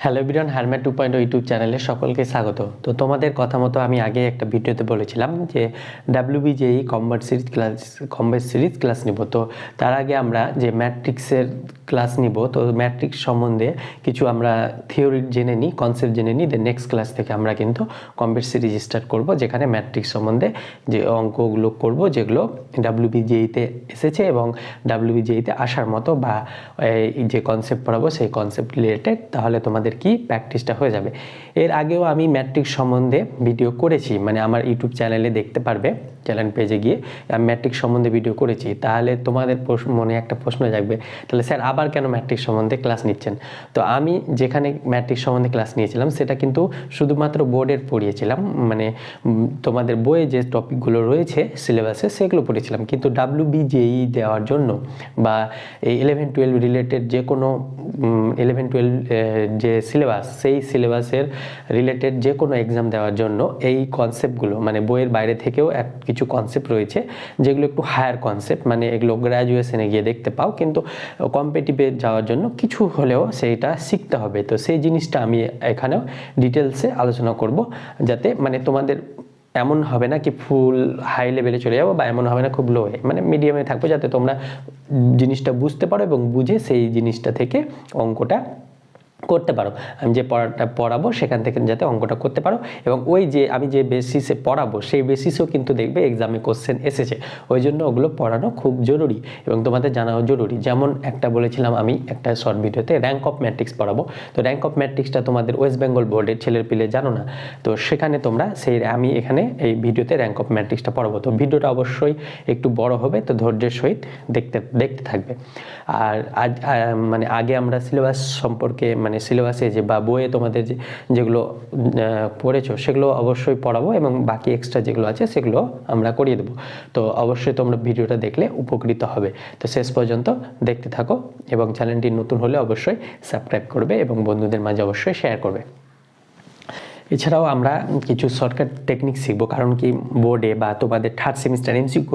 Hello everyone, হারম্যাট 2.0 YouTube চ্যানেলে সকলকে স্বাগত। তো তোমাদের কথা মতো আমি আগে একটা ভিডিওতে বলেছিলাম যে WBJEE কমব্যাট সিরিজ ক্লাস নিব। তো তার আগে আমরা যে ম্যাট্রিক্সের ক্লাস নিব, তো ম্যাট্রিক্স সম্বন্ধে কিছু আমরা থিওরি জেনে নিই, কনসেপ্ট জেনে নিই। দেন নেক্সট ক্লাস থেকে আমরা কিন্তু কমব্যাট সিরিজ স্টার্ট করব, যেখানে ম্যাট্রিক্স সম্বন্ধে যে অঙ্কগুলো করব, যেগুলো WBJEE-তে এসেছে এবং WBJEE-তে আসার মতো, বা এই যে কনসেপ্ট পড়াবো সেই কনসেপ্ট রিলেটেড। তাহলে তোমাদের কি প্র্যাকটিসটা হয়ে যাবে। এর আগেও আমি ম্যাট্রিক্স সম্বন্ধে ভিডিও করেছি, মানে আমার ইউটিউব চ্যানেলে দেখতে পারবে, চ্যানেল পেজে গিয়ে আমি ম্যাট্রিক্স সম্বন্ধে ভিডিও করেছি। তাহলে তোমাদের মনে একটা প্রশ্ন জাগবে, তাহলে স্যার আবার কেন ম্যাট্রিক্স সম্বন্ধে ক্লাস নিচ্ছেন? তো আমি যেখানে ম্যাট্রিক্স সম্বন্ধে ক্লাস নিয়েছিলাম সেটা কিন্তু শুধুমাত্র বোর্ডের পড়িয়েছিলাম, মানে তোমাদের বইয়ে যে টপিকগুলো রয়েছে সিলেবাসে সেগুলো পড়েছিলাম। কিন্তু WBJEE দেওয়ার জন্য বা এই 11-12 রিলেটেড যে কোনো 11-12 যে সিলেবাস, সেই সিলেবাসের রিলেটেড যে কোনো এক্সাম দেওয়ার জন্য এই কনসেপ্টগুলো, মানে বইয়ের বাইরে থেকেও কিছু কনসেপ্ট রয়েছে যেগুলো একটু হায়ার কনসেপ্ট, মানে এগুলো গ্র্যাজুয়েশনে গিয়ে দেখতে পাও, কিন্তু কম্পিটিটিভে যাওয়ার জন্য কিছু হলেও সেইটা শিখতে হবে। তো সেই জিনিসটা আমি এখানেও ডিটেলসে আলোচনা করব, যাতে মানে তোমাদের এমন হবে না কি ফুল হাই লেভেলে চলে যাবো, বা এমন হবে না খুব লো, মানে মিডিয়ামে থাকবো, যাতে তোমরা জিনিসটা বুঝতে পারো এবং বুঝে সেই জিনিসটা থেকে অঙ্কটা করতে পারো। আমি যে পড়াবো সেখান থেকে যাতে অঙ্কটা করতে পারো, এবং ওই যে আমি যে বেসিসে পড়াবো সেই বেসিসেও কিন্তু দেখবে এক্সামে কোশ্চেন এসেছে, ওই জন্য ওগুলো পড়ানো খুব জরুরি এবং তোমাদের জানাও জরুরি। যেমন একটা বলেছিলাম আমি একটা শর্ট ভিডিওতে, র্যাঙ্ক অফ ম্যাট্রিক্স পড়াবো। তো র্যাঙ্ক অফ ম্যাট্রিক্সটা তোমাদের ওয়েস্ট বেঙ্গল বোর্ডের ছেলের পিলে জানো না, তো সেখানে তোমরা আমি এখানে এই ভিডিওতে র্যাঙ্ক অফ ম্যাট্রিক্সটা পড়াবো। তো ভিডিওটা অবশ্যই একটু বড় হবে, তো ধৈর্যের সহিত দেখতে থাকবে। আর মানে আগে আমরা সিলেবাস সম্পর্কে, মানে সিলেবাসে যে বা বইয়ে তোমাদের যেগুলো পড়েছো সেগুলো অবশ্যই পড়াবো, এবং বাকি এক্সট্রা যেগুলো আছে সেগুলো আমরা করিয়ে দেবো। তো অবশ্যই তোমরা ভিডিওটা দেখলে উপকৃত হবে। তো শেষ পর্যন্ত দেখতে থাকো, এবং চ্যানেলটি নতুন হলে অবশ্যই সাবস্ক্রাইব করবে এবং বন্ধুদের মাঝে অবশ্যই শেয়ার করবে। এছাড়াও আমরা কিছু শর্টকাট টেকনিক শিখবো, কারণ কি বোর্ডে বা তোমাদের থার্ড সেমিস্টার MCQ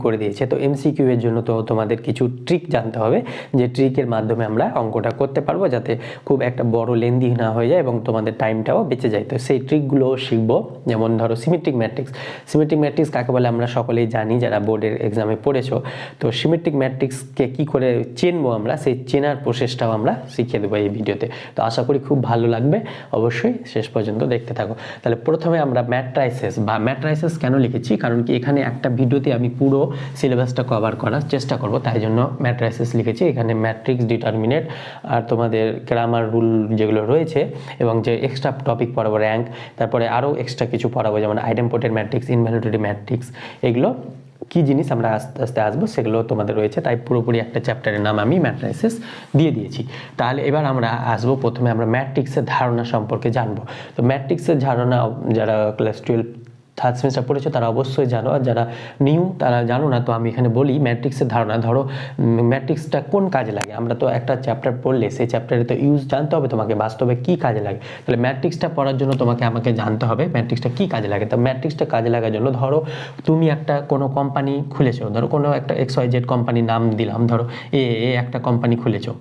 করে দিয়েছে। তো MCQ এর জন্য তো তোমাদের কিছু ট্রিক জানতে হবে, যে ট্রিকের মাধ্যমে আমরা অঙ্কটা করতে পারবো, যাতে খুব একটা বড় লেন্দি না হয়ে যায় এবং তোমাদের টাইমটাও বেঁচে যায়। তো সেই ট্রিকগুলো শিখবো। যেমন ধরো সিমেট্রিক ম্যাট্রিক্স কাকে বলে আমরা সকলেই জানি, যারা বোর্ডের এক্সামে পড়েছো। তো সিমেট্রিক ম্যাট্রিক্সকে কী করে চিনবো আমরা, সেই চেনার প্রসেসটাও আমরা শিখিয়ে দেবো এই ভিডিওতে। তো আশা করি খুব ভালো লাগবে, অবশ্যই শেষ পর্যন্ত দেখতে থাকো। তাহলে প্রথমে আমরা ম্যাট্রাইসেস কেন লিখেছি, কারণ কি এখানে একটা ভিডিওতে আমি পুরো সিলেবাসটা কভার করার চেষ্টা করব, তাই জন্য ম্যাট্রাইসেস লিখেছি। এখানে ম্যাট্রিক্স, ডিটারমিনেন্ট, আর তোমাদের গ্রামার রুল যেগুলো রয়েছে, এবং যে এক্সট্রা টপিক পড়াবো র্যাঙ্ক, তারপরে আরও এক্সট্রা কিছু পড়াবো, যেমন আইডেম্পোটেন্ট ম্যাট্রিক্স, ইনভ্যালিডেটি ম্যাট্রিক্স, এগুলো কী জিনিস আমরা আস্তে আস্তে আসবো, সেগুলো তোমাদের রয়েছে। তাই পুরোপুরি একটা চ্যাপ্টারের নাম আমি ম্যাট্রাইসেস দিয়ে দিয়েছি। তাহলে এবার আমরা আসবো, প্রথমে আমরা ম্যাট্রিক্সের ধারণা সম্পর্কে জানবো। তো ম্যাট্রিক্সের ধারণা যারা ক্লাস 12 থার্ড সেমিস্টার পড়েছো তারা অবশ্যই জানো, আর যারা নিউ তারা জানো না। তো আমি এখানে বলি ম্যাট্রিক্সের ধারণা। ধরো ম্যাট্রিক্সটা কোন কাজে লাগে, আমরা তো একটা চ্যাপ্টার পড়লে সেই চ্যাপ্টারে তো ইউজ জানতে হবে তোমাকে, বাস্তবে কি কাজে লাগে। তাহলে ম্যাট্রিক্সটা পড়ার জন্য আমাকে জানতে হবে ম্যাট্রিক্সটা কি কাজে লাগে। তো ম্যাট্রিক্সটা কাজে লাগার জন্য, ধরো তুমি একটা কোনো কোম্পানি খুলেছো, ধরো কোনো একটা XYZ কোম্পানির নাম দিলাম, ধরো এ একটা কোম্পানি খুলেছো।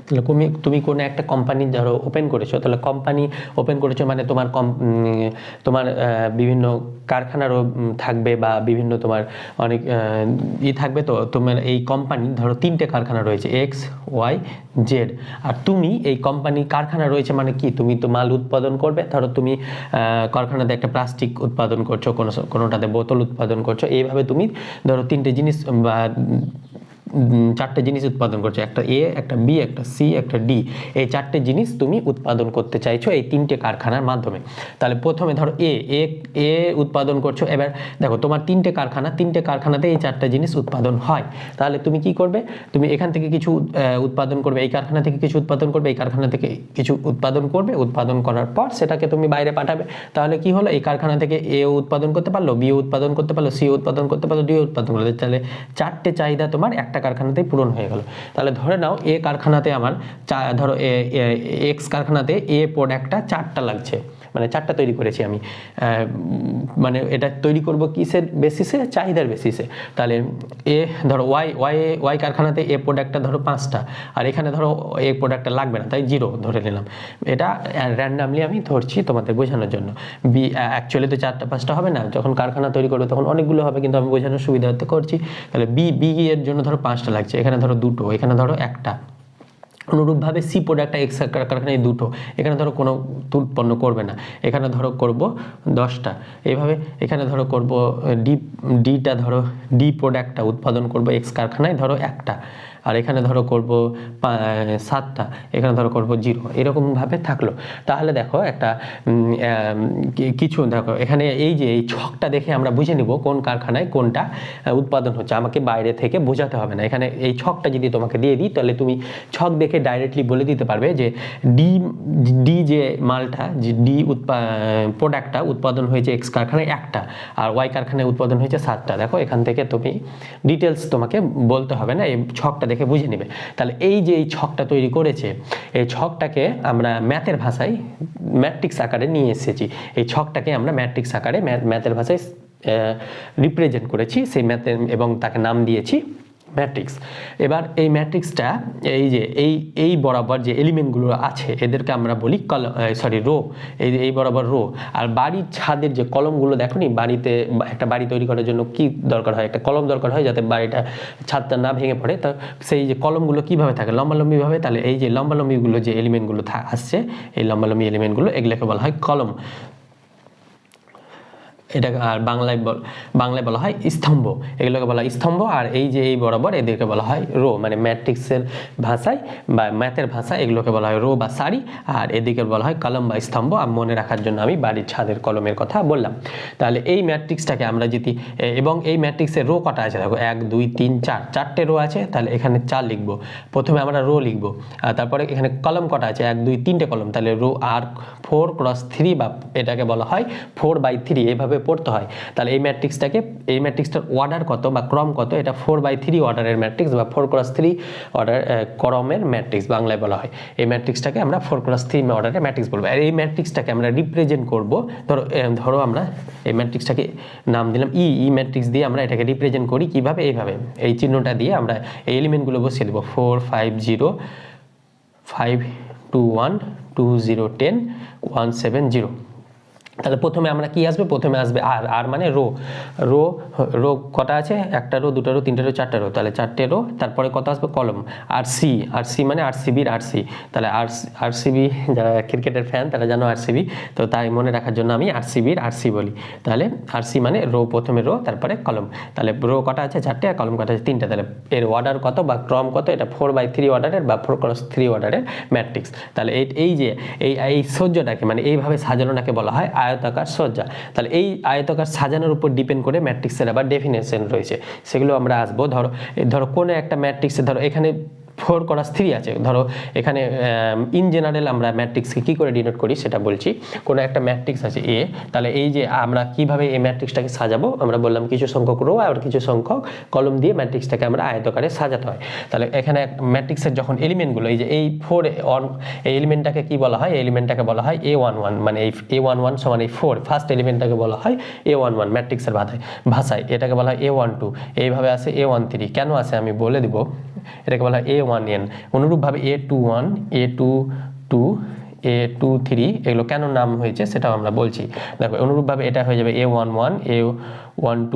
তাহলে তুমি কোনো একটা কোম্পানি ধরো ওপেন করেছো, তাহলে কোম্পানি ওপেন করেছো মানে তোমার বিভিন্ন কারখানারও থাকবে, বা বিভিন্ন তোমার অনেক থাকবে। তো তোমার এই কোম্পানি ধরো 3টে কারখানা রয়েছে, XYZ, আর তুমি এই কারখানা রয়েছে মানে কি, তুমি তো মাল উৎপাদন করবে। ধরো তুমি কারখানাতে একটা প্লাস্টিক উৎপাদন করছো, কোনোটাতে বোতল উৎপাদন করছো, এইভাবে তুমি ধরো 3টে জিনিস বা 4টে জিনিস উৎপাদন করছো, একটা A, একটা B, একটা C, একটা D। এই 4টে জিনিস তুমি উৎপাদন করতে চাইছো এই 3টে কারখানার মাধ্যমে। তাহলে প্রথমে ধরো এ উৎপাদন করছো। এবার দেখো তোমার 3টে কারখানাতে এই 4টে জিনিস উৎপাদন হয়। তাহলে তুমি কি করবে, তুমি এখান থেকে কিছু উৎপাদন করবে, এই কারখানা থেকে কিছু উৎপাদন করবে, এই কারখানা থেকে কিছু উৎপাদন করবে, উৎপাদন করার পর সেটাকে তুমি বাইরে পাঠাবে। তাহলে কি হলো, এই কারখানা থেকে A উৎপাদন করতে পারলো, B উৎপাদন করতে পারলো, C উৎপাদন করতে পারলো, D উৎপাদন করলো। তাহলে 4টে চাহিদা তোমার একটা কারখানাতেই পূরণ হয়ে গেল। তাহলে ধরে নাও কারখানাতে আমার ধরো X কারখানাতে প্রোডাক্টটা 4টা লাগছে, মানে 4টা তৈরি করেছি আমি, মানে এটা তৈরি করব কিসের বেসিসে, চাহিদার বেসিসে। তাহলে এ ধরো ওয়াই কারখানাতে এ প্রোডাক্টটা ধরো 5টা, আর এখানে ধরো এ প্রোডাক্টটা লাগবে না, তাই 0 ধরে নিলাম। এটা র্যান্ডামলি আমি ধরছি তোমাদের বোঝানোর জন্য। বি অ্যাকচুয়ালি তো 4টা 5টা হবে না, যখন কারখানা তৈরি করবে তখন অনেকগুলো হবে, কিন্তু আমি বোঝানোর সুবিধার্থে করছি। তাহলে বি এর জন্য ধরো 5টা লাগছে, এখানে ধরো 2টো, এখানে ধরো 1টা। অনুরূপভাবে সি প্রোডাক্টটা এক্স কারখানায় 2টো, এখানে ধরো কোনো উৎপন্ন করবে না, এখানে ধরো করব 10টা। এইভাবে এখানে ধরো করব ডিটা ধরো ডি প্রোডাক্টটা উৎপাদন করব এক্স কারখানায় ধরো 1টা, আর এখানে ধরো করব 7টা, এখানে ধরো করব 0, এরকমভাবে থাকলো। তাহলে দেখো একটা কিছু দেখো এখানে এই যে এই ছকটা দেখে আমরা বুঝে নিব কোন কারখানায় কোনটা উৎপাদন হচ্ছে, আমাকে বাইরে থেকে বোঝাতে হবে না। এখানে এই ছকটা যদি তোমাকে দিয়ে দিই, তাহলে তুমি ছক দেখে ডাইরেক্টলি বলে দিতে পারবে যে ডি যে মালটা, যে ডি প্রোডাক্টটা উৎপাদন হয়েছে এক্স কারখানায় 1টা, আর ওয়াই কারখানায় উৎপাদন হয়েছে 7টা। দেখো এখান থেকে তুমি ডিটেলস তোমাকে বলতে হবে না, এই ছকটা দেখে বুঝে নেবে। তাহলে এই যে এই ছকটা তৈরি করেছে, এই ছকটাকে আমরা ম্যাথের ভাষায় ম্যাট্রিক্স আকারে নিয়ে এসেছি। এই ছকটাকে আমরা ম্যাট্রিক্স আকারে ম্যাথের ভাষায় রিপ্রেজেন্ট করেছি, সেই ম্যাথের, এবং তাকে নাম দিয়েছি ম্যাট্রিক্স। এবার এই ম্যাট্রিক্সটা এই যে এই বরাবর যে এলিমেন্টগুলো আছে এদেরকে আমরা বলি রো, এই বরাবর রো। আর বাড়ির ছাদের যে কলমগুলো দেখো নি, বাড়িতে একটা বাড়ি তৈরি করার জন্য কি দরকার হয়, একটা কলম দরকার হয় যাতে বাড়িটা ছাদটা না ভেঙে পড়ে। তো সেই যে কলমগুলো কিভাবে থাকে, লম্বালম্বিভাবে। তাহলে এই যে লম্বালম্বিগুলো যে এলিমেন্টগুলো আসছে, এই লম্বালম্বি এলিমেন্টগুলো এগুলোকে বলা হয় কলম। এটা আর বাংলায় বলা হয় স্তম্ভ, এগুলোকে বলা হয় স্তম্ভ। আর এই যে এই বরাবর এদেরকে বলা হয় রো, মানে ম্যাট্রিক্সের ভাষায় বা ম্যাথের ভাষায় এগুলোকে বলা হয় রো বা সারি, আর এদিকে বলা হয় কলম বা স্তম্ভ। আর মনে রাখার জন্য আমি বাড়ির ছাদের কলমের কথা বললাম। তাহলে এই ম্যাট্রিক্সটাকে আমরা যদি, এবং এই ম্যাট্রিক্সের রো কটা আছে দেখো, 1 2 3 4, 4টে রো আছে। তাহলে এখানে 4 লিখবো, প্রথমে আমরা রো লিখবো। আর তারপরে এখানে কলম কটা আছে, 1 2 3টে কলম। তাহলে রো আর 4x3, বা এটাকে বলা হয় 4/3, এইভাবে পড়তে হয়। তাহলে এই ম্যাট্রিক্সটার অর্ডার কত বা ক্রম কত, এটা 4/3 অর্ডারের ম্যাট্রিক্স বা 4x3 অর্ডার ক্রমের ম্যাট্রিক্স বাংলায় বলা হয়। এই ম্যাট্রিক্সটাকে আমরা 4x3 অর্ডারের ম্যাট্রিক্স বলবো। আর এই ম্যাট্রিক্সটাকে আমরা রিপ্রেজেন্ট করব, ধরো আমরা এই ম্যাট্রিক্সটাকে নাম দিলাম ই ম্যাট্রিক্স দিয়ে আমরা এটাকে রিপ্রেজেন্ট করি কিভাবে, এইভাবে এই চিহ্নটা দিয়ে আমরা এই এলিমেন্টগুলো বসিয়ে দেবো। 4 5 0 5 2 1 2 0 10 1 7 0। তাহলে প্রথমে আমরা কি আসবে, প্রথমে আসবে আর মানে রো কটা আছে, 1টা রো 2টা রো 3টে রো 4টে রো। তাহলে 4টে রো, তারপরে কত আসবে কলম। আর সি মানে আরসিবির আরসি। তাহলে আরসিবি, যারা ক্রিকেটের ফ্যান তারা জানো আরসিবি, তো তাই মনে রাখার জন্য আমি আরসিবির আরসি বলি। তাহলে আরসি মানে রো, প্রথমে রো তারপরে কলম। তাহলে রো কটা আছে 4টে, আর কলম কটা আছে 3টে। তাহলে এর অর্ডার কত বা ক্রম কত, এটা 4/3 অর্ডারের বা 4x3 অর্ডারের ম্যাট্রিক্স। তাহলে এই যে এই সজ্জাটাকে, মানে এইভাবে সাজানোটাকে বলা হয় আয়তাকার সজ্জা। তাহলে এই আয়তাকার সাজানোর উপর ডিপেন্ড করে ম্যাট্রিক্সের আবার ডেফিনেশন রয়েছে, সেগুলো আমরা আসবো। ধরো কোনো একটা ম্যাট্রিক্সে, ধরো এখানে 4x3 আছে, ধরো এখানে ইন জেনারেল আমরা ম্যাট্রিক্সকে কী করে ডিনোট করি সেটা বলছি। কোনো একটা ম্যাট্রিক্স আছে এ, তাহলে এই যে আমরা কিভাবে এই ম্যাট্রিক্সটাকে সাজাবো, আমরা বললাম কিছু সংখ্যক রো আর কিছু সংখ্যক কলম দিয়ে ম্যাট্রিক্সটাকে আমরা আয়তকারে সাজাতে হয়। তাহলে এখানে ম্যাট্রিক্সের যখন এলিমেন্টগুলো, এই যে এই 4 এই এলিমেন্টটাকে কি বলা হয়, এই এলিমেন্টটাকে বলা হয় A11, মানে এই A11 সমান এই 4 ফার্স্ট এলিমেন্টটাকে বলা হয় A11 ম্যাট্রিক্সের ভাষায়। এটাকে বলা হয় A12, এইভাবে আসে A13, কেন আসে আমি বলে দিব। এটাকে বলা হয় A1n, অনুরূপভাবে A21 A22 A23, এগুলো কেন নাম হয়েছে সেটাও আমরা বলছি। দেখো অনুরূপভাবে এটা হয়ে যাবে A11 A12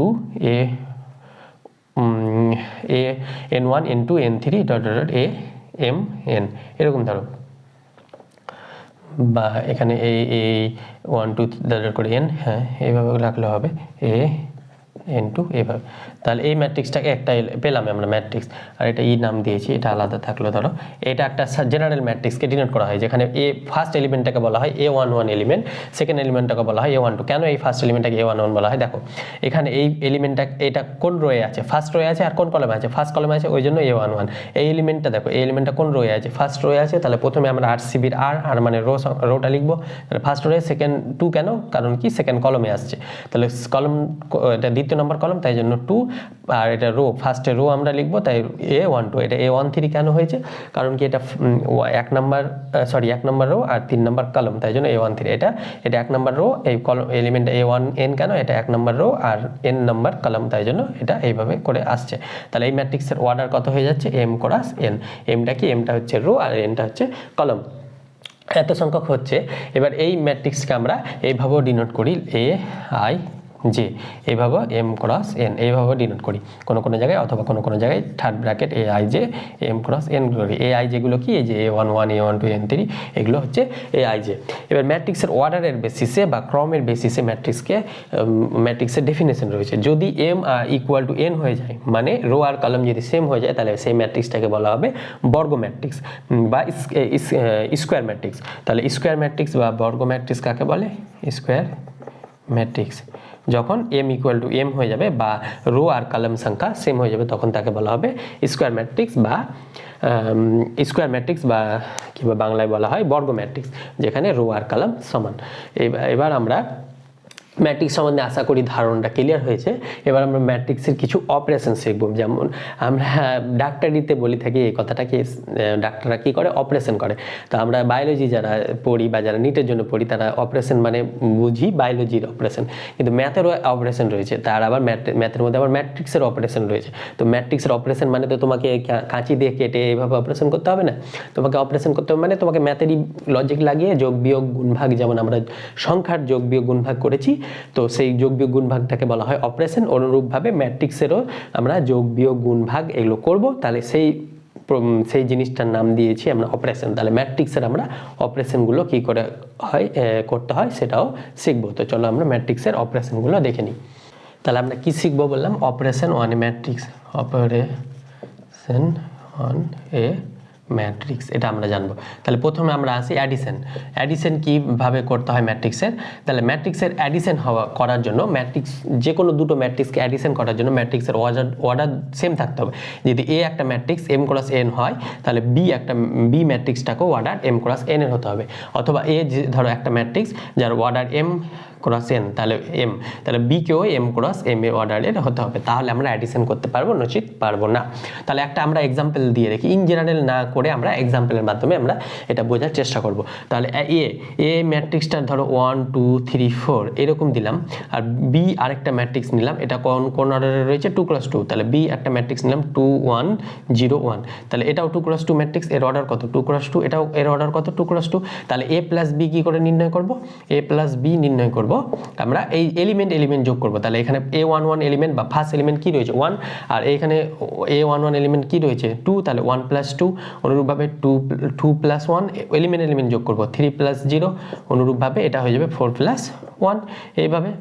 N1 N2 N3 AMN, এরকম ধরো। বা এখানে এই 1 2 করে n, হ্যাঁ এইভাবে রাখলে হবে N2 এইভাবে। তাহলে এই ম্যাট্রিক্সটাকে একটা পেলাম আমরা ম্যাট্রিক্স, আর এটা নাম দিয়েছি, এটা আলাদা থাকলো। ধরো এটা একটা জেনারেল ম্যাট্রিক্সকে ডিনোট করা হয়, যেখানে ফার্স্ট এলিমেন্টটাকে বলা হয় A11 এলিমেন্ট, সেকেন্ড এলিমেন্টটাকে বলা হয় A12। কেন এই ফার্স্ট এলিমেন্টটাকে A11 বলা হয়, দেখো এখানে এই এলিমেন্টটা, এটা কোন রোয়ে আছে, ফার্স্ট রোয়ে আছে, আর কোন কলমে আছে, ফার্স্ট কলমে আছে, ওই জন্য A11। এই এলিমেন্টটা দেখো, এই এলিমেন্টটা কোন রোয়ে আছে, ফার্স্ট রোয়ে আছে। তাহলে প্রথমে আমরা আরসিবির আর মানে রোটা লিখবো। তাহলে ফার্স্ট রোয়ে, সেকেন্ড 2 কেন, কারণ কি সেকেন্ড কলমে আসছে। তাহলে কলম, এটা দ্বিতীয় নম্বর কলম, তাই জন্য 2, আর এটা রো, ফার্স্টে রো আমরা লিখবো, তাই A12, এটা A13 কেন হয়েছে, কারণ কি এটা এক নম্বর রো আর 3 নম্বর কলম, তাই জন্য A13, এটা 1 নম্বর রো, এই কলম এলিমেন্ট A1n কেন, এটা 1 নম্বর রো আর n নম্বর কলম, তাই জন্য এটা এইভাবে করে আসছে। তাহলে এই ম্যাট্রিক্সের অর্ডার কত হয়ে যাচ্ছে, m ক্রস n, mটা কি, mটা হচ্ছে রো আর nটা হচ্ছে কলম, এত সংখ্যক হচ্ছে। এবার এই ম্যাট্রিক্সকে আমরা এইভাবেও ডিনোট করি, AI J, এইভাবে m ক্রস n, এইভাবে ডিনোট করি কোনো জায়গায়, অথবা কোনো জায়গায় third bracket AI J m cross n করি। AI যেগুলো কি, এই যে A11 A12 A13 এগুলো হচ্ছে AI J। এবার ম্যাট্রিক্সের অর্ডারের বেসিসে বা ক্রমের বেসিসে ম্যাট্রিক্সের ডেফিনেশন রয়েছে। যদি m ইকুয়াল টু n হয়ে যায়, মানে রো আর কলম যদি সেম হয়ে যায়, তাহলে সেই ম্যাট্রিক্সটাকে বলা হবে বর্গ ম্যাট্রিক্স বা স্কোয়ার ম্যাট্রিক্স। তাহলে স্কোয়ার ম্যাট্রিক্স বা বর্গ ম্যাট্রিক্স কাকে বলে, স্কোয়ার ম্যাট্রিক্স। যখন m ইকুয়াল টু m হয়ে যাবে বা রো আর কলম সংখ্যা সেম হয়ে যাবে, তখন তাকে বলা হবে স্কোয়ার ম্যাট্রিক্স বা কিংবা বাংলায় বলা হয় বর্গ ম্যাট্রিক্স, যেখানে রো আর কলম সমান। এবার আমরা ম্যাট্রিক্স সম্বন্ধে আশা করি ধারণাটা ক্লিয়ার হয়েছে। এবার আমরা ম্যাট্রিক্সের কিছু অপারেশন শিখব। যেমন আমরা ডাক্তারিতে বলি থাকি এই কথাটা কি, ডাক্তাররা কী করে, অপারেশন করে। তো আমরা বায়োলজি যারা পড়ি বা যারা নিটের জন্য পড়ি, তারা অপারেশন মানে বুঝি বায়োলজির অপারেশন, কিন্তু ম্যাথেরও অপারেশন রয়েছে, তার আবার ম্যাথের মধ্যে আবার ম্যাট্রিক্সের অপারেশন রয়েছে। তো ম্যাট্রিক্সের অপারেশন মানে তো তোমাকে কাঁচি দিয়ে কেটে এইভাবে অপারেশন করতে হবে না, তোমাকে অপারেশন করতে হবে মানে তোমাকে ম্যাথেরই লজিক লাগিয়ে যোগ বিয়োগ গুণ ভাগ, যেমন আমরা সংখ্যার যোগ বিয়োগ গুণ ভাগ করেছি, তো সেই যোগ বিয়োগ গুণ ভাগটাকে বলা হয় অপারেশন। অনুরূপভাবে ম্যাট্রিক্সেরও আমরা যোগ বিয়োগ গুণ ভাগ এগুলো করব, তাহলে সেই জিনিসটার নাম দিয়েছি আমরা অপারেশন। তাহলে ম্যাট্রিক্সের আমরা অপারেশনগুলো কী করে করতে হয় সেটাও শিখবো। তো চলো আমরা ম্যাট্রিক্সের অপারেশনগুলো দেখে নিই। তাহলে আমরা কি শিখবো বললাম, operation on a matrix, operation on a matrix, এটা আমরা জানবো। তাহলে প্রথমে আমরা আসি অ্যাডিশন কীভাবে করতে হয় ম্যাট্রিক্সের। তাহলে ম্যাট্রিক্সের অ্যাডিশন করার জন্য যে কোনো দুটো ম্যাট্রিক্সকে অ্যাডিশন করার জন্য ম্যাট্রিক্সের অর্ডার সেম থাকতে হবে। যদি এ একটা ম্যাট্রিক্স m ক্রস n হয়, তাহলে বি ম্যাট্রিক্সটাকেও অর্ডার m ক্রস n এর হতে হবে। অথবা ধরো একটা ম্যাট্রিক্স যার অর্ডার m ক্রস n, তাহলে বি কেও m ক্রস m এর অর্ডারের হতে হবে, তাহলে আমরা অ্যাডিশন করতে পারবো, নচিত পারবো না। তাহলে একটা আমরা এক্সাম্পল দিয়ে রেখি, ইন জেনারেল না করে আমরা এক্সাম্পলের মাধ্যমে আমরা এটা বোঝার চেষ্টা করব। তাহলে এ ম্যাট্রিক্সটার ধরো 1 2 3 4 এরকম দিলাম, আর বি আরেকটা ম্যাট্রিক্স নিলাম, এটা কোন অর্ডারে রয়েছে 2 ক্রস 2, তাহলে বি একটা ম্যাট্রিক্স নিলাম 2 1 0 1, তাহলে এটাও 2 ক্রস 2 ম্যাট্রিক্স, এর অর্ডার কত 2 ক্রস 2, এটাও এর অর্ডার কত 2 ক্রস 2। তাহলে এ প্লাস বি কী করে নির্ণয় করব, এ প্লাস বি নির্ণয় করব আমরা এই এলিমেন্ট যোগ করব। তাহলে এখানে A11 এলিমেন্ট বা ফার্স্ট এলিমেন্ট কি রয়েছে 1, আর এইখানে A11 এলিমেন্ট কি রয়েছে 2, তাহলে 1 প্লাস 2, অনুরূপভাবে 2 প্লাস 1 এলিমেন্ট যোগ করব 3 প্লাস 0, অনুরূপভাবে এটা হয়ে যাবে 4 প্লাস 1, এইভাবে।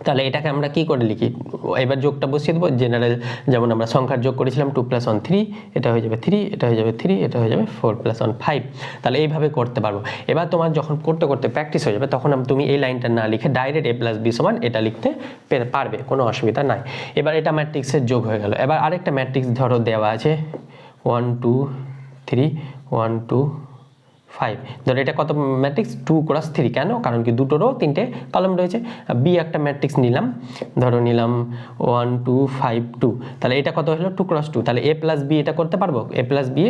তাহলে এটাকে আমরা কি করে লিখি, এবার যোগটা বসিয়ে দেবো জেনারেল, যেমন আমরা সংখ্যার যোগ করেছিলাম 2 প্লাস 1 3, এটা হয়ে যাবে 3, এটা হয়ে যাবে 3, এটা হয়ে যাবে 4 প্লাস 1 5। তাহলে এইভাবে করতে পারবো। এবার তোমার যখন করতে প্র্যাকটিস হয়ে যাবে, তখন তুমি এই লাইনটা না লিখে ডাইরেক্ট a প্লাস বি সমান এটা লিখতে পারবে, কোনো অসুবিধা নাই। এবার এটা ম্যাট্রিক্সের যোগ হয়ে গেল। এবার আরেকটা ম্যাট্রিক্স ধরো দেওয়া আছে 1 2 3 1 2 5, ধরো এটা কত ম্যাট্রিক্স 2 ক্রস 3, কেন, কারণ কি দুটো রো 3টে কলাম রয়েছে। বি একটা ম্যাট্রিক্স নিলাম, ধরো নিলাম 1 2 5 2, তাহলে এটা কত হলো 2 ক্রস 2, তাহলে এ প্লাস বি এটা করতে পারবো, A plus B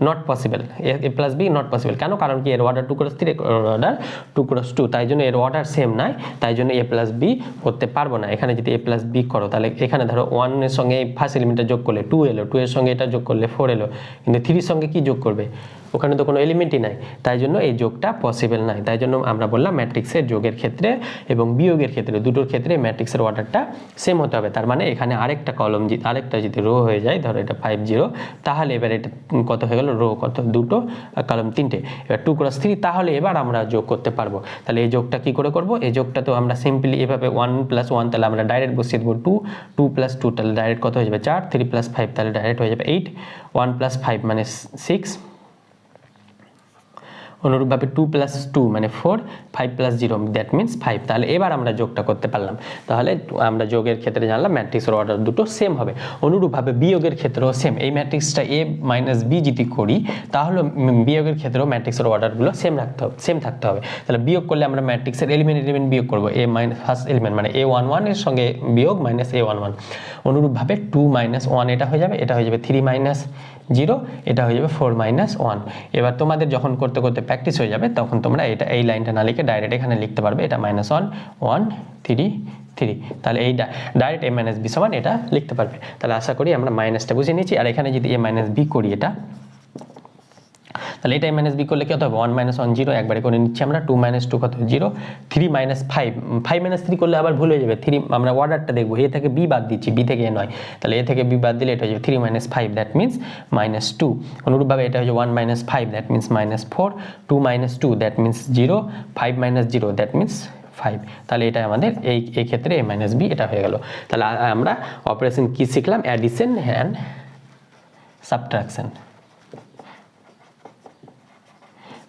not possible, A plus B not possible, কেন, কারণ কি এর অর্ডার 2 ক্রস 3, এর অর্ডার 2 ক্রস 2, তাই জন্য এর অর্ডার সেম নাই, তাই জন্য এ প্লাস বি করতে পারবো না। এখানে যদি এ প্লাস বি করো, তাহলে এখানে ধরো 1 এর সঙ্গে ফার্স্ট এলিমেন্টটা যোগ করলে 2 এলো, 2 এর সঙ্গে এটা যোগ করলে 4 এলো, কিন্তু 3 এর সঙ্গে কি যোগ করবে, ওখানে তো কোনো এলিমেন্টই নাই, তাই জন্য এই যোগটা পসিবল নাই। তাই জন্য আমরা বললাম ম্যাট্রিক্সের যোগের ক্ষেত্রে এবং বিয়োগের ক্ষেত্রে দুটোর ক্ষেত্রে ম্যাট্রিক্সের অর্ডারটা সেম হতে হবে। তার মানে এখানে আরেকটা কলম আরেকটা যদি রো হয়ে যায়, ধরো এটা 5 0, তাহলে এবার এটা কত হয়ে গেল, রো কত 2টো আর কলম 3টে, এবার 2 ক্রস 3, তাহলে এবার আমরা যোগ করতে পারবো। তাহলে এই যোগটা কি করে করব, এই যোগটা তো আমরা সিম্পলি এভাবে 1 প্লাস 1, তাহলে আমরা ডাইরেক্ট বসিয়ে দেবো 2 প্লাস 2, তাহলে ডাইরেক্ট কত হয়ে যাবে 4, 3 প্লাস 5, তাহলে ডাইরেক্ট হয়ে যাবে 8, 1 প্লাস 5 মানে 6, অনুরূপভাবে 2 + 2 মানে 4, 5 + 0 দ্যাট মিনস 5। তাহলে এবার আমরা যোগটা করতে পারলাম। তাহলে আমরা যোগের ক্ষেত্রে জানলাম ম্যাট্রিক্সের অর্ডার দুটো সেম হবে। অনুরূপভাবে বিয়োগের ক্ষেত্রেও সেম। এই ম্যাট্রিক্সটা a - b যদি করি তাহলে বিয়োগের ক্ষেত্রেও ম্যাট্রিক্সের অর্ডারগুলো সেম থাকতে হবে। তাহলে বিয়োগ করলে আমরা ম্যাট্রিক্সের এলিমেন্ট বিয়োগ করব। ফার্স্ট এলিমেন্ট মানে a11 এর সঙ্গে বিয়োগ -a11। অনুরূপভাবে 2 - 1 এটা হয়ে যাবে, এটা হয়ে যাবে 3 - 0, এটা হয়ে যাবে 4 - 1। এবার তোমাদের যখন করতে করতে প্র্যাকটিস হয়ে যাবে তখন তোমরা এটা এই লাইনটা না লিখে ডাইরেক্ট এখানে লিখতে পারবে, এটা -1 1 3 3। তাহলে এই ডাইরেক্ট a - b সমান এটা লিখতে পারবে। তাহলে আশা করি আমরা মাইনাসটা বুঝে নিয়েছি। আর এখানে যদি a - b করি এটা, তাহলে এটা a - b করলে কত হবে 1 - 1 0, একবারে করে নিচ্ছি আমরা। 2 - 2 কত 0, 3 - 5, 5 - 3 করলে আবার ভুল হয়ে যাবে। 3 আমরা অর্ডারটা দেখবো, a থেকে b বাদ দিচ্ছি, b থেকে a নয়। তাহলে a থেকে b বাদ দিলে এটা হয়ে যাবে 3 - 5 দ্যাট মিনস -2। অনুরূপভাবে এটা হয়ে যাবে 1 - 5 that means -4, 2 - 2 that means 0, 5 - 0 that means 5। তাহলে এটা আমাদের এই ক্ষেত্রে a - b এটা হয়ে গেল। তাহলে আমরা অপারেশন কি শিখলাম? Addition and subtraction.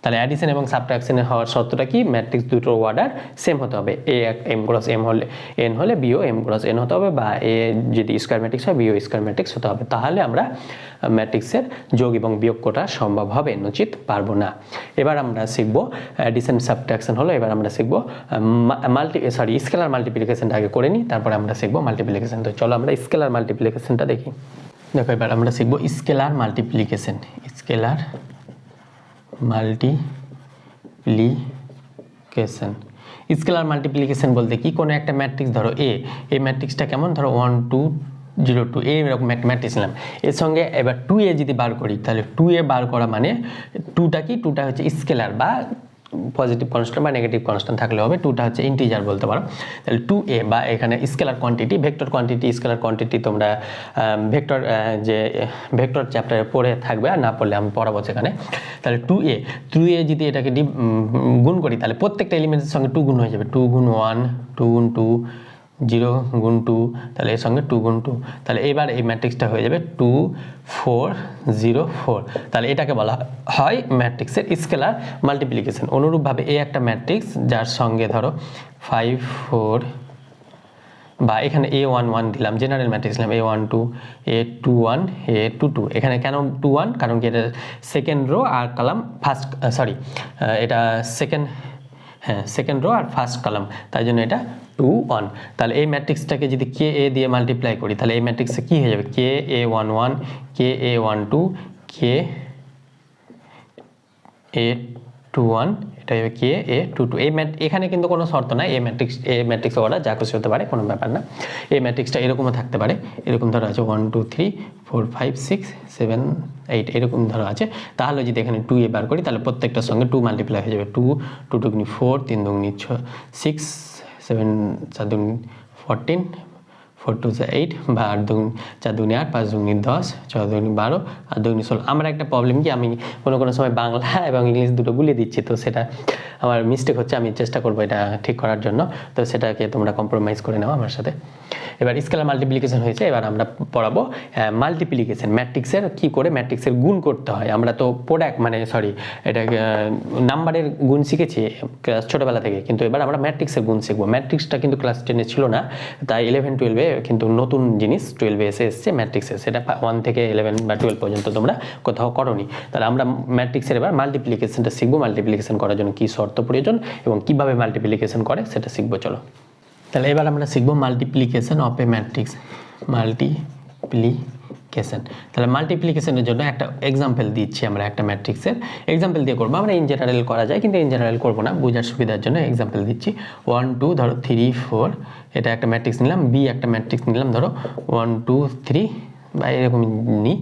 তাহলে অ্যাডিশন এবং সাবট্রাকশনের হওয়ার শর্তটা কি? ম্যাট্রিক্স দুটোর অর্ডার সেম হতে হবে। a m × m হলে n হলে b ও m × n হতে হবে, বা a যদি স্কয়ার ম্যাট্রিক্স হয় b ও স্কয়ার ম্যাট্রিক্স হতে হবে। তাহলে আমরা ম্যাট্রিক্সের যোগ এবং বিয়োগ করা সম্ভব হবে, নচিত পারবো না। এবার আমরা শিখব অ্যাডিশন সাবট্রাকশন হলো। এবার আমরা শিখব স্কেলার মাল্টিপ্লিকেশনটা আগে করে নিই, তারপরে আমরা শিখব মাল্টিপ্লিকেশন। তো চলো আমরা স্কেলার মাল্টিপ্লিকেশনটা দেখি। দেখো এবার আমরা শিখব scalar multiplication. Scalar multiplication. Scalar multiplication বলতে কি? কোনো একটা ম্যাট্রিক্স ধরো a, এই ম্যাট্রিক্সটা কেমন? ধরো 1 2 0 2, এরকম একটা ম্যাট্রিক্স নিলাম। এর সঙ্গে এবার 2a যদি বার করি, তাহলে 2a বার করা মানে 2টা কি? 2টা হচ্ছে স্কেলার বা পজিটিভ কনস্ট্যান্ট বা নেগেটিভ কনস্ট্যান্ট থাকলে হবে। 2টা হচ্ছে ইন্টিজার বলতে পারো। তাহলে 2a বা এখানে scalar quantity, vector quantity, scalar quantity তোমরা ভেক্টর চ্যাপ্টারে পড়ে থাকবে, আর না পড়লে আমি পড়াবো সেখানে। তাহলে 2a যদি এটাকে গুণ করি তাহলে প্রত্যেকটা এলিমেন্টের সঙ্গে 2 গুণ হয়ে যাবে। 2 × 1, 2 × 2, 0 × 2, তাহলে এর সঙ্গে 2 × 2। তাহলে এবার এই ম্যাট্রিক্সটা হয়ে যাবে 2 4 0 4। তাহলে এটাকে বলা হয় ম্যাট্রিক্সের স্কেলার মাল্টিপ্লিকেশন। অনুরূপভাবে এই একটা ম্যাট্রিক্স যার সঙ্গে ধরো 5 4, বা এখানে a11 দিলাম, জেনারেল ম্যাট্রিক্স দিলাম a12 a21 a22। এখানে কেন 21? কারণ কি এটা সেকেন্ড রো আর কলাম ফার্স্ট, এটা সেকেন্ড রো আর ফার্স্ট কলাম, তাই জন্য এটা 2 1। তাহলে এই ম্যাট্রিক্সটাকে যদি কে এ দিয়ে মাল্টিপ্লাই করি তাহলে এই ম্যাট্রিক্সে কি হয়ে যাবে? কে a11 কে a12 কে a21, এটা হবে কে a22। এখানে কিন্তু কোনো শর্ত নাই। এই ম্যাট্রিক্স অর্ডার যা খুশি হতে পারে, কোনো ব্যাপার না। এই ম্যাট্রিক্সটা এরকমও থাকতে পারে, এরকম ধরো আছে 1 2 3 4 5 6 7 8 এরকম ধরো আছে। তাহলে যদি এখানে 2a বার করি তাহলে প্রত্যেকটার সঙ্গে 2 মাল্টিপ্লাই হয়ে যাবে। 2 2 2 4, 3 2 6, 7 4 2 14, 4 2 8, বা 8 2 4 2 8, 5 2 10, 6 2 12, আর 2 16। আমার একটা প্রবলেম কি, আমি কোনো সময় বাংলা এবং ইংলিশ দুটো গুলিয়ে দিচ্ছি, তো সেটা আমার মিস্টেক হচ্ছে। আমি চেষ্টা করবো এটা ঠিক করার জন্য, তো সেটাকে তোমরা কম্প্রোমাইজ করে নাও আমার সাথে। এবার স্কেলার মাল্টিপ্লিকেশন হয়েছে, এবার আমরা পড়াবো মাল্টিপ্লিকেশন। ম্যাট্রিক্সের কি করে ম্যাট্রিক্সের গুণ করতে হয়। আমরা তো এটা নাম্বারের গুণ শিখেছি ছোটোবেলা থেকে, কিন্তু এবার আমরা ম্যাট্রিক্সের গুণ শিখবো। ম্যাট্রিক্সটা কিন্তু ক্লাস 10-এ ছিল না, তাই 11 12-এ কিন্তু নতুন জিনিস 12-এ এসছে ম্যাট্রিক্সের। সেটা 1 থেকে 11 বা 12 পর্যন্ত তোমরা কোথাও করোনি। তাহলে আমরা ম্যাট্রিক্সের এবার মাল্টিপ্লিকেশনটা শিখবো। মাল্টিপ্লিকেশন করার জন্য কী শর্ত প্রয়োজন এবং কীভাবে মাল্টিপ্লিকেশন করে সেটা শিখবো। চলো তাহলে এবার আমরা শিখবো multiplication of a matrix. Multiplication, তাহলে মাল্টিপ্লিকেশনের জন্য একটা এক্সাম্পল দিচ্ছি। আমরা একটা ম্যাট্রিক্সের এক্সাম্পল দিয়ে করবো। আমরা ইন জেনারেল করা যায়, কিন্তু ইন জেনারেল করবো না, বোঝার সুবিধার জন্য এক্সাম্পল দিচ্ছি। 1 2 ধরো 3 4, এটা একটা ম্যাট্রিক্স নিলাম। বি একটা ম্যাট্রিক্স নিলাম, ধরো 1 2 3, বা এরকম নিই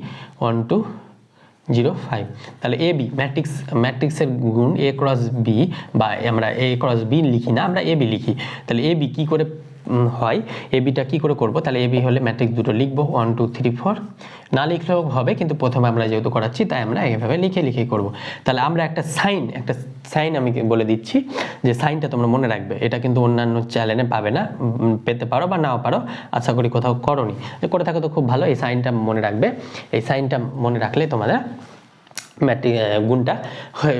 1 2 0 5। তাহলে এ বি ম্যাট্রিক্সের গুণ a × b, বা আমরা a × b লিখি না, আমরা এ বি লিখি। তাহলে এ বি কী করে হয়, এ বিটা কী করে করবো? তাহলে এ বি হলে ম্যাট্রিক্স দুটো লিখবো 1 2 3 4, না লিখলেও হবে, কিন্তু প্রথমে আমরা যেহেতু করাচ্ছি তাই আমরা এইভাবে লিখেই করবো। তাহলে আমরা একটা সাইন আমি বলে দিচ্ছি, যে সাইনটা তোমরা মনে রাখবে। এটা কিন্তু অন্যান্য চ্যানেলে পাবে না, পেতে পারো বা নাও পারো, আশা করি কোথাও করোনি। করে থাকো তো খুব ভালো। এই সাইনটা মনে রাখবে। এই সাইনটা মনে রাখলে তোমাদের গুণটা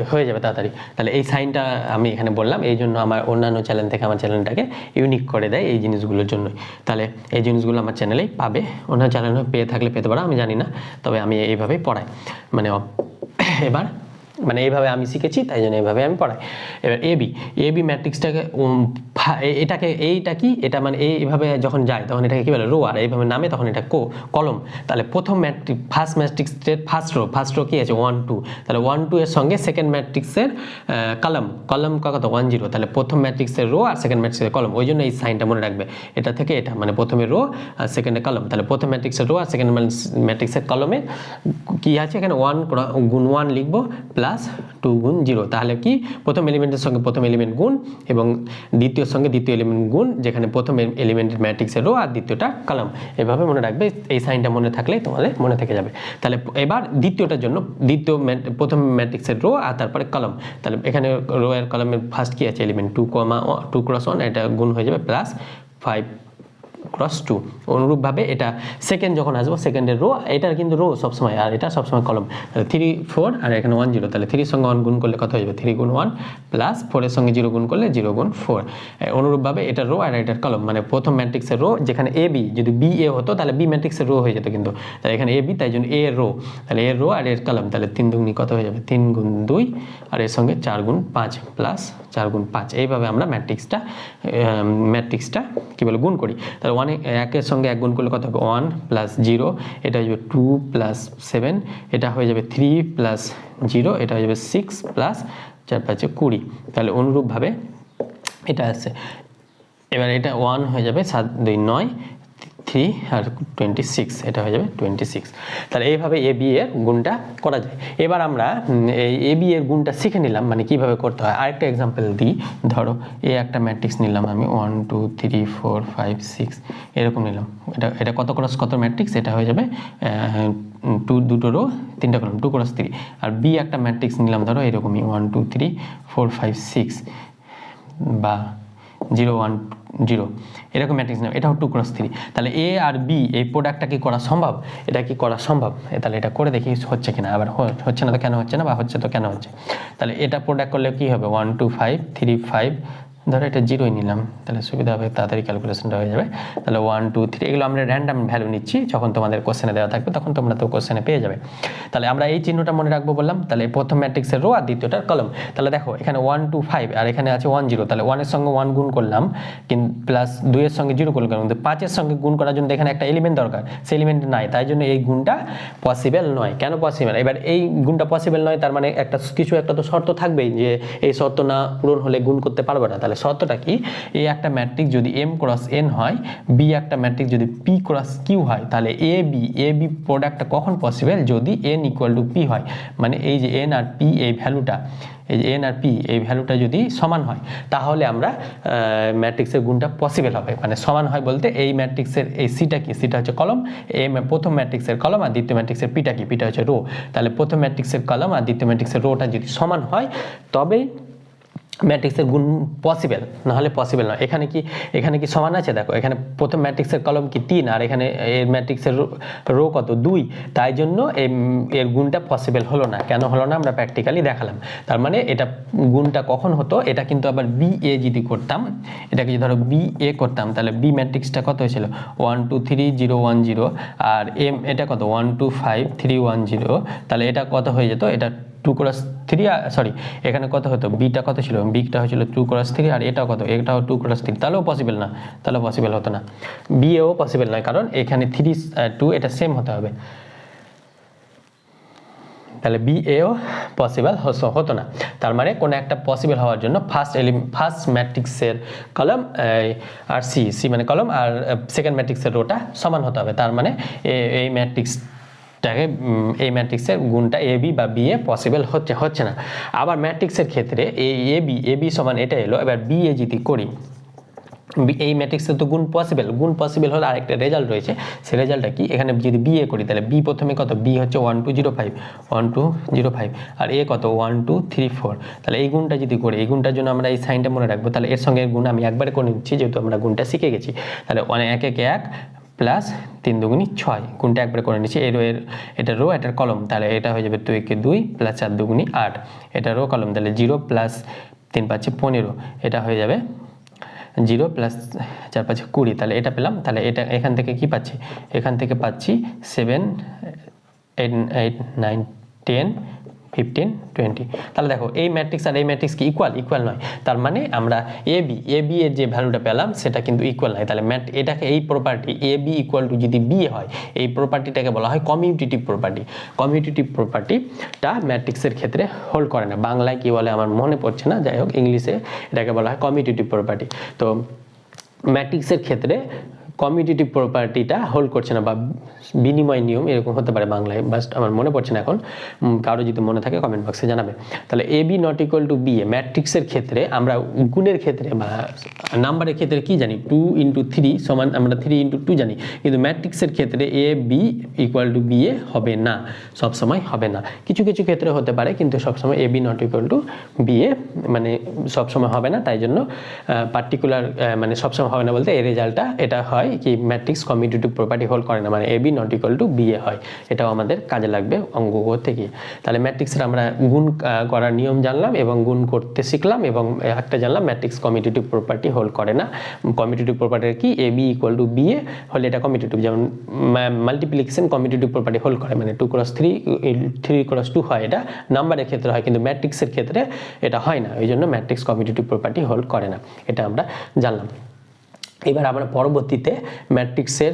হয়ে যাবে তাড়াতাড়ি। তাহলে এই সাইনটা আমি এখানে বললাম, এই জন্য আমার অন্যান্য চ্যানেল থেকে আমার চ্যানেলটাকে ইউনিক করে দেয় এই জিনিসগুলোর জন্যই। তাহলে এই জিনিসগুলো আমার চ্যানেলেই পাবে, অন্য চ্যানেলে পেয়ে থাকলে পেতে পারো, আমি জানি না, তবে আমি এইভাবেই পড়াই। মানে এবার মানে এইভাবে আমি শিখেছি, তাই জন্য এইভাবে আমি পড়াই। এবার এবি ম্যাট্রিক্সটাকে এইটা কি, এটা মানে এইভাবে যখন যায় তখন এটাকে কী বলে, রো, আর এইভাবে নামে তখন এটা কলম। তাহলে প্রথম ফার্স্ট ম্যাট্রিক্সের ফার্স্ট রো কি আছে 1 2, তাহলে 1 2 এর সঙ্গে সেকেন্ড ম্যাট্রিক্সের কলম কত 1 0, তাহলে প্রথম ম্যাট্রিক্সের রো আর সেকেন্ড ম্যাট্রিক্সের কলম, ওই জন্য এই সাইনটা মনে রাখবে। এটা থেকে এটা মানে প্রথমে রো আর সেকেন্ডে কলম, তাহলে প্রথম ম্যাট্রিক্সের রো আর সেকেন্ড ম্যাট্রিক্সের কলমে কি আছে, এখানে 1 গুণ 1 লিখবো প্লাস 2 গুণ 0, তাহলে কি প্রথম এলিমেন্টের সঙ্গে প্রথম এলিমেন্ট গুণ এবং দ্বিতীয়র সঙ্গে দ্বিতীয় এলিমেন্ট গুণ, যেখানে প্রথম এলিমেন্টের ম্যাট্রিক্সের রো আর দ্বিতীয়টা কলাম, এভাবে মনে রাখবে। এই সাইনটা মনে থাকলে তোমাদের মনে থেকে যাবে। তাহলে এবার দ্বিতীয়টার জন্য প্রথম ম্যাট্রিক্সের রো আর তারপরে কলাম, তাহলে এখানে রো এর কলামের ফার্স্ট কি আছে এলিমেন্ট 2 ক্রস 1, এটা গুণ হয়ে যাবে প্লাস 5 ক্রস 2। অনুরূপভাবে এটা সেকেন্ড যখন আসবো, সেকেন্ডের রো, এটার কিন্তু রো সবসময় আর এটা সবসময় কলম, তাহলে 3 4 আর এখানে 1 0, তাহলে 3 সঙ্গে 1 গুণ করলে কত হয়ে যাবে 3 গুণ 1 প্লাস 4 এর সঙ্গে 0 গুণ করলে 0 গুণ 4। অনুরূপভাবে এটা রো আর এটার কলম, মানে প্রথম ম্যাট্রিক্সের রো, যেখানে এ বি, যদি বি এ হতো তাহলে বি ম্যাট্রিক্সের রো হয়ে যেত, কিন্তু তাহলে এখানে এ বি, তাই জন্য এ রো, তাহলে এর রো আর এর কলম, তাহলে 3 দুগুণি কত হয়ে যাবে 3 গুণ 2 আর এর সঙ্গে 4 গুণ 5 প্লাস 4 গুণ 5। এইভাবে আমরা ম্যাট্রিক্সটা কী বলে গুণ করি। তাহলে 1 এর সঙ্গে 1 গুণ করলে কত হবে 1 প্লাস 0, এটা হয়ে যাবে 2 প্লাস 7, এটা হয়ে যাবে 3 প্লাস 0, এটা হয়ে যাবে 6 প্লাস 4 5 20। তাহলে অনুরূপভাবে এটা আছে, এবার এটা 1 হয়ে যাবে 7 2 9 3 আর 26, এটা হয়ে যাবে 26। তাহলে এইভাবে এ বি এর গুণটা করা যায়। এবার আমরা এই এ বি এর গুণটা শিখে নিলাম, মানে কিভাবে করতে হয়। আরেকটা এক্সাম্পল দিই, ধরো এই একটা ম্যাট্রিক্স নিলাম আমি 1 2 3 4 5 6 এরকম নিলাম। এটা কত ক্রস কত ম্যাট্রিক্স, এটা হয়ে যাবে 2 রো 3টা কলাম 2 ক্রস 3। আর বি একটা ম্যাট্রিক্স নিলাম ধরো এরকমই 1 2 3 4 5 6 বা 0 1 0 এরকম ম্যাট্রিক্স নেব, এটাও 2 ক্রস 3। তাহলে এ আর বি এই প্রোডাক্টটা কি করা সম্ভব, এটা কি করা সম্ভব, তাহলে এটা করে দেখি হচ্ছে কিনা। আবার হচ্ছে না তো কেন হচ্ছে না, বা হচ্ছে তো কেন হচ্ছে। তাহলে এটা প্রোডাক্ট করলে কি হবে 1 2 5 3 5, ধরো এটা 0ই নিলাম, তাহলে সুবিধা হবে, তাড়াতাড়ি ক্যালকুলেশনটা হয়ে যাবে। তাহলে 1 2 3 এগুলো আমরা র্যান্ডাম ভ্যালু নিচ্ছি, যখন তোমাদের কোশ্চেনে দেওয়া থাকবে তখন তোমরা তো কোশ্চেনে পেয়ে যাবে। তাহলে আমরা এই চিহ্নটা মনে রাখবো বললাম। তাহলে প্রথম ম্যাট্রিক্সের রো আর দ্বিতীয়টার কলম। তাহলে দেখো এখানে 1 2 5 আর এখানে আছে 1 0, তাহলে 1 এর সঙ্গে 1 গুণ করলাম, কিন্তু প্লাস 2 এর সঙ্গে 0 করলাম, কিন্তু 5 এর সঙ্গে গুণ করার জন্য এখানে একটা এলিমেন্ট দরকার, সেই এলিমেন্ট নাই, তাই জন্য এই গুণটা পসিবল নয়। কেন পসিবল? এবার এই গুণটা পসিবল নয়, তার মানে কিছু একটা তো শর্ত থাকবেই, যে এই শর্ত না পূরণ হলে গুণ করতে পারবে না। তাহলে শর্তটা কি, এ একটা ম্যাট্রিক্স যদি m ক্রস n হয়, বি একটা ম্যাট্রিক্স যদি p ক্রস q হয়, তাহলে এ বি প্রোডাক্টটা কখন পসিবল, যদি n ইকুয়াল টু p হয়। মানে এই যে n আর p এই ভ্যালুটা, এই যে n আর p এই ভ্যালুটা যদি সমান হয়, তাহলে আমরা ম্যাট্রিক্সের গুণটা পসিবল হবে। মানে সমান হয় বলতে এই ম্যাট্রিক্সের এই সিটা কি, সিটা হচ্ছে কলম, প্রথম ম্যাট্রিক্সের কলম আর দ্বিতীয় ম্যাট্রিক্সের পিটা কি, পিটা হচ্ছে রো। তাহলে প্রথম ম্যাট্রিক্সের কলম আর দ্বিতীয় ম্যাট্রিক্সের রোটা যদি সমান হয়, তবেই ম্যাট্রিক্সের গুণ পসিবল, নাহলে পসিবল নয়। এখানে কি সমান আছে, দেখো এখানে প্রথম ম্যাট্রিক্সের কলম কি 3 আর এখানে এর ম্যাট্রিক্সের রো কত 2, তাই জন্য এর গুণটা পসিবল হলো না। কেন হলো না আমরা প্র্যাকটিক্যালি দেখালাম। তার মানে এটা গুণটা কখন হতো, এটা কিন্তু আবার বি এ যদি করতাম, এটাকে যদি ধরো বি এ করতাম, তাহলে বি ম্যাট্রিক্সটা কত হয়েছিল 1 2 3 0 1 0, আর এম এটা কত 1 2 5 3 1 0, তাহলে এটা কত হয়ে যেত, এটা 2 ক্রস 3, সরি এখানে কত হতো, বিটা কত ছিল, বিটা হয়েছিল 2 ক্রস 3, আর এটাও কত, এটাও 2 ক্রস 3, তাহলেও পসিবল না, তাহলে পসিবল হতো না। বি এও পসিবল নয়, কারণ এখানে 3 2 এটা সেম হতে হবে, তাহলে বি এও পসিবল হতো না। তার মানে কোনো একটা পসিবল হওয়ার জন্য ফার্স্ট ম্যাট্রিক্সের কলম আর সি মানে কলম আর সেকেন্ড ম্যাট্রিক্সের রোটা সমান হতে হবে। তার মানে এই ম্যাট্রিক্সের গুণটা এ বি বা বি এ পসিবল হচ্ছে না। আবার ম্যাট্রিক্সের ক্ষেত্রে এই এ বি সমান এটা এলো, এবার বি এ যদি করি, এই ম্যাট্রিক্সের তো গুণ পসিবল হলে আরেকটা রেজাল্ট রয়েছে, সেই রেজাল্টটা কি, এখানে যদি বি এ করি, তাহলে বি প্রথমে কত, বি হচ্ছে 1 2 0 5 1 2 0 5, আর এ কত 1 2 3 4, তাহলে এই গুণটা যদি করি, এই গুণটার জন্য আমরা এই সাইনটা মনে রাখবো। তাহলে এর সঙ্গে গুণ আমি একবারে করে নিচ্ছি, যেহেতু আমরা গুণটা শিখে গেছি। তাহলে 1 1 1 প্লাস 3 দুগুণি 6, কোনটা একবার করে নিচ্ছি, এটা রো এটার কলম, তাহলে এটা হয়ে যাবে 2 একে 2 প্লাস 4 দুগুণি 8, এটা রো কলম, তাহলে 0 প্লাস 3 5 15, এটা হয়ে যাবে 0 প্লাস 4 5 20, তাহলে এটা পেলাম। তাহলে এটা এখান থেকে কি পাচ্ছি, এখান থেকে পাচ্ছি 7 8 8 9 10 15 20। তাহলে দেখো এই ম্যাট্রিক্স আর এই ম্যাট্রিক্স কি ইকুয়াল নয়, তার মানে আমরা এ বি এর যে ভ্যালুটা পেলাম সেটা কিন্তু ইকুয়াল নয়। তাহলে এটাকে এই property A B equal to যদি বি হয়, এই প্রপার্টিটাকে বলা হয় কমিউটেটিভ প্রপার্টি। কমিউটেটিভ প্রপার্টিটা ম্যাট্রিক্সের ক্ষেত্রে হোল্ড করে না। বাংলায় কি বলে আমার মনে পড়ছে না, যাই হোক ইংলিশে এটাকে বলা হয় কমিউটেটিভ প্রপার্টি। তো ম্যাট্রিক্সের ক্ষেত্রে কমিউটেটিভ প্রপার্টিটা হোল্ড করছে না, বা বিনিময় নিয়ম এরকম হতে পারে বাংলায়, বাস্ট আমার মনে পড়ছে না এখন, কারো যদি মনে থাকে কমেন্ট বক্সে জানাবে। তাহলে A B not equal to B A ম্যাট্রিক্সের ক্ষেত্রে আমরা গুণের ক্ষেত্রে বা নাম্বারের ক্ষেত্রে কি জানি, 2 × 3 সমান আমরা 3 × 2 জানি, কিন্তু ম্যাট্রিক্সের ক্ষেত্রে এ বি ইকুয়াল টু বি এ হবে না, সবসময় হবে না। কিছু কিছু ক্ষেত্রে হতে পারে, কিন্তু সবসময় A B not equal to B A মানে সবসময় হবে না। তাই জন্য পার্টিকুলার মানে সবসময় হবে না বলতে এই রেজাল্টটা এটা হয় কি ম্যাট্রিক্স কমিউটেটিভ প্রপার্টি হোল্ড করে না, মানে A B not equal to B A হয়। এটাও আমাদের কাজে লাগবে অঙ্ক করতে গিয়ে। তাহলে ম্যাট্রিক্সের আমরা গুণ করার নিয়ম জানলাম এবং গুণ করতে শিখলাম, এবং একটা জানলাম ম্যাট্রিক্স কমিউটেটিভ প্রপার্টি হোল্ড করে না। কমিউটেটিভ প্রপার্টি কি, এ বি ইকুয়াল টু বি এ হলে এটা কমিউটেটিভ, যেমন মাল্টিপ্লিকেশন কমিউটেটিভ প্রপার্টি হোল্ড করে, মানে 2 × 3 3 × 2 হয়, এটা নাম্বারের ক্ষেত্রে হয়, কিন্তু ম্যাট্রিক্সের ক্ষেত্রে এটা হয় না, ওই জন্য ম্যাট্রিক্স কমিউটেটিভ প্রপার্টি হোল্ড করে না, এটা আমরা জানলাম। এবার আমরা পরবর্তীতে ম্যাট্রিক্সের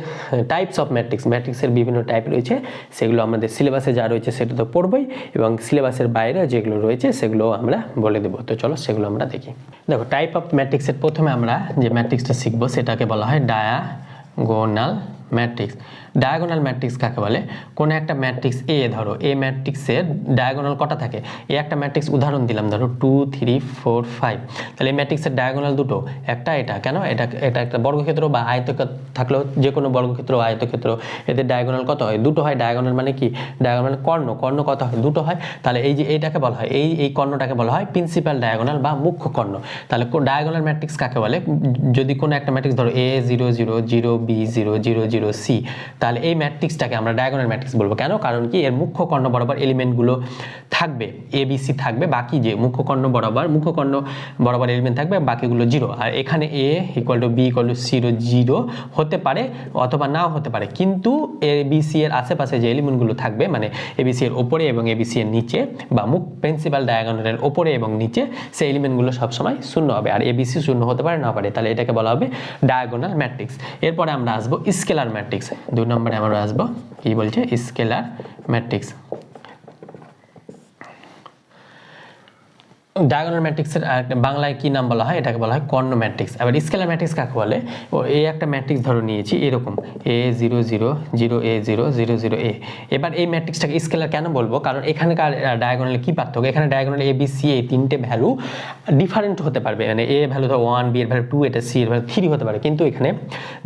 টাইপস অফ ম্যাট্রিক্সের বিভিন্ন টাইপ রয়েছে, সেগুলো আমাদের সিলেবাসে যা রয়েছে সেটা তো পড়বই, এবং সিলেবাসের বাইরে যেগুলো রয়েছে সেগুলো আমরা বলে দেবো। তো চলো সেগুলো আমরা দেখি। দেখো টাইপ অফ ম্যাট্রিক্সের প্রথমে আমরা যে ম্যাট্রিক্সটা শিখবো সেটাকে বলা হয় ডায়াগোনাল ম্যাট্রিক্স। ডায়াগোনাল ম্যাট্রিক্স কাকে বলে, কোনো একটা ম্যাট্রিক্স এ, ধরো এ ম্যাট্রিক্সের ডায়াগোনাল কটা থাকে, এ একটা ম্যাট্রিক্স উদাহরণ দিলাম, ধরো 2 3 4 5, তাহলে এই ম্যাট্রিক্সের ডায়াগোনাল দুটো, একটা এটা, কেন এটা একটা বর্গক্ষেত্র বা আয়তক্ষেত্র থাকলেও, যে কোনো বর্গক্ষেত্র আয়তক্ষেত্র, এদের ডায়াগোনাল কত হয়, দুটো হয়। ডায়াগোনাল মানে কি, ডায়াগোনাল কর্ণ কত হয়, দুটো হয়। তাহলে এই যে এইটাকে বলা হয়, এই কর্ণটাকে বলা হয় প্রিন্সিপাল ডায়াগোনাল বা মুখ্য কর্ণ। তাহলে ডায়াগোনাল ম্যাট্রিক্স কাকে বলে, যদি কোনো একটা ম্যাট্রিক্স ধরো a 0 0 0 b 0 0 0 c, তাহলে এই ম্যাট্রিক্সটাকে আমরা ডায়াগোনাল ম্যাট্রিক্স বলবো। কেন, কারণ কি এর মুখ্য কর্ণ বরাবর এলিমেন্টগুলো থাকবে, এ বি সি থাকবে, বাকি যে মুখ্য কর্ণ বরাবর এলিমেন্ট থাকবে, বাকিগুলো 0। আর এখানে a equal to b equal to 0 হতে পারে অথবা নাও হতে পারে, কিন্তু এ বি সি এর আশেপাশে যে এলিমেন্টগুলো থাকবে, মানে এ বি সি এর ওপরে এবং এ বি সি এর নিচে, বা প্রিন্সিপাল ডায়াগোনালের ওপরে এবং নিচে, সেই এলিমেন্টগুলো সবসময় শূন্য হবে, আর এ বি সি শূন্য হতে পারে না পারে, তাহলে এটাকে বলা হবে ডায়াগোনাল ম্যাট্রিক্স। এরপরে আমরা আসবো স্কেলার ম্যাট্রিক্স। 2 নম্বরে আমরা আসবো কি বলছে, স্কেলার ম্যাট্রিক্স। ডায়াগোনাল ম্যাট্রিক্সের বাংলায় কি নাম বলা হয়, এটাকে বলা হয় কর্ণ ম্যাট্রিক্স। এবার স্কেলার ম্যাট্রিক্স কাকে বলে, এই একটা ম্যাট্রিক্স ধরো নিয়েছি এরকম a 0 0 0 a 0 0 0 a। এবার এই ম্যাট্রিক্সটাকে স্কেলার কেন বলবো, কারণ এখানকার ডায়াগোনালে কি পার্থক্য, এখানে ডায়াগোনাল a b c এই তিনটে ভ্যালু ডিফারেন্ট হতে পারবে, মানে a ভ্যালু ধরো 1, b এর ভ্যালু 2, এটা c এর ভ্যালু 3 হতে পারে, কিন্তু এখানে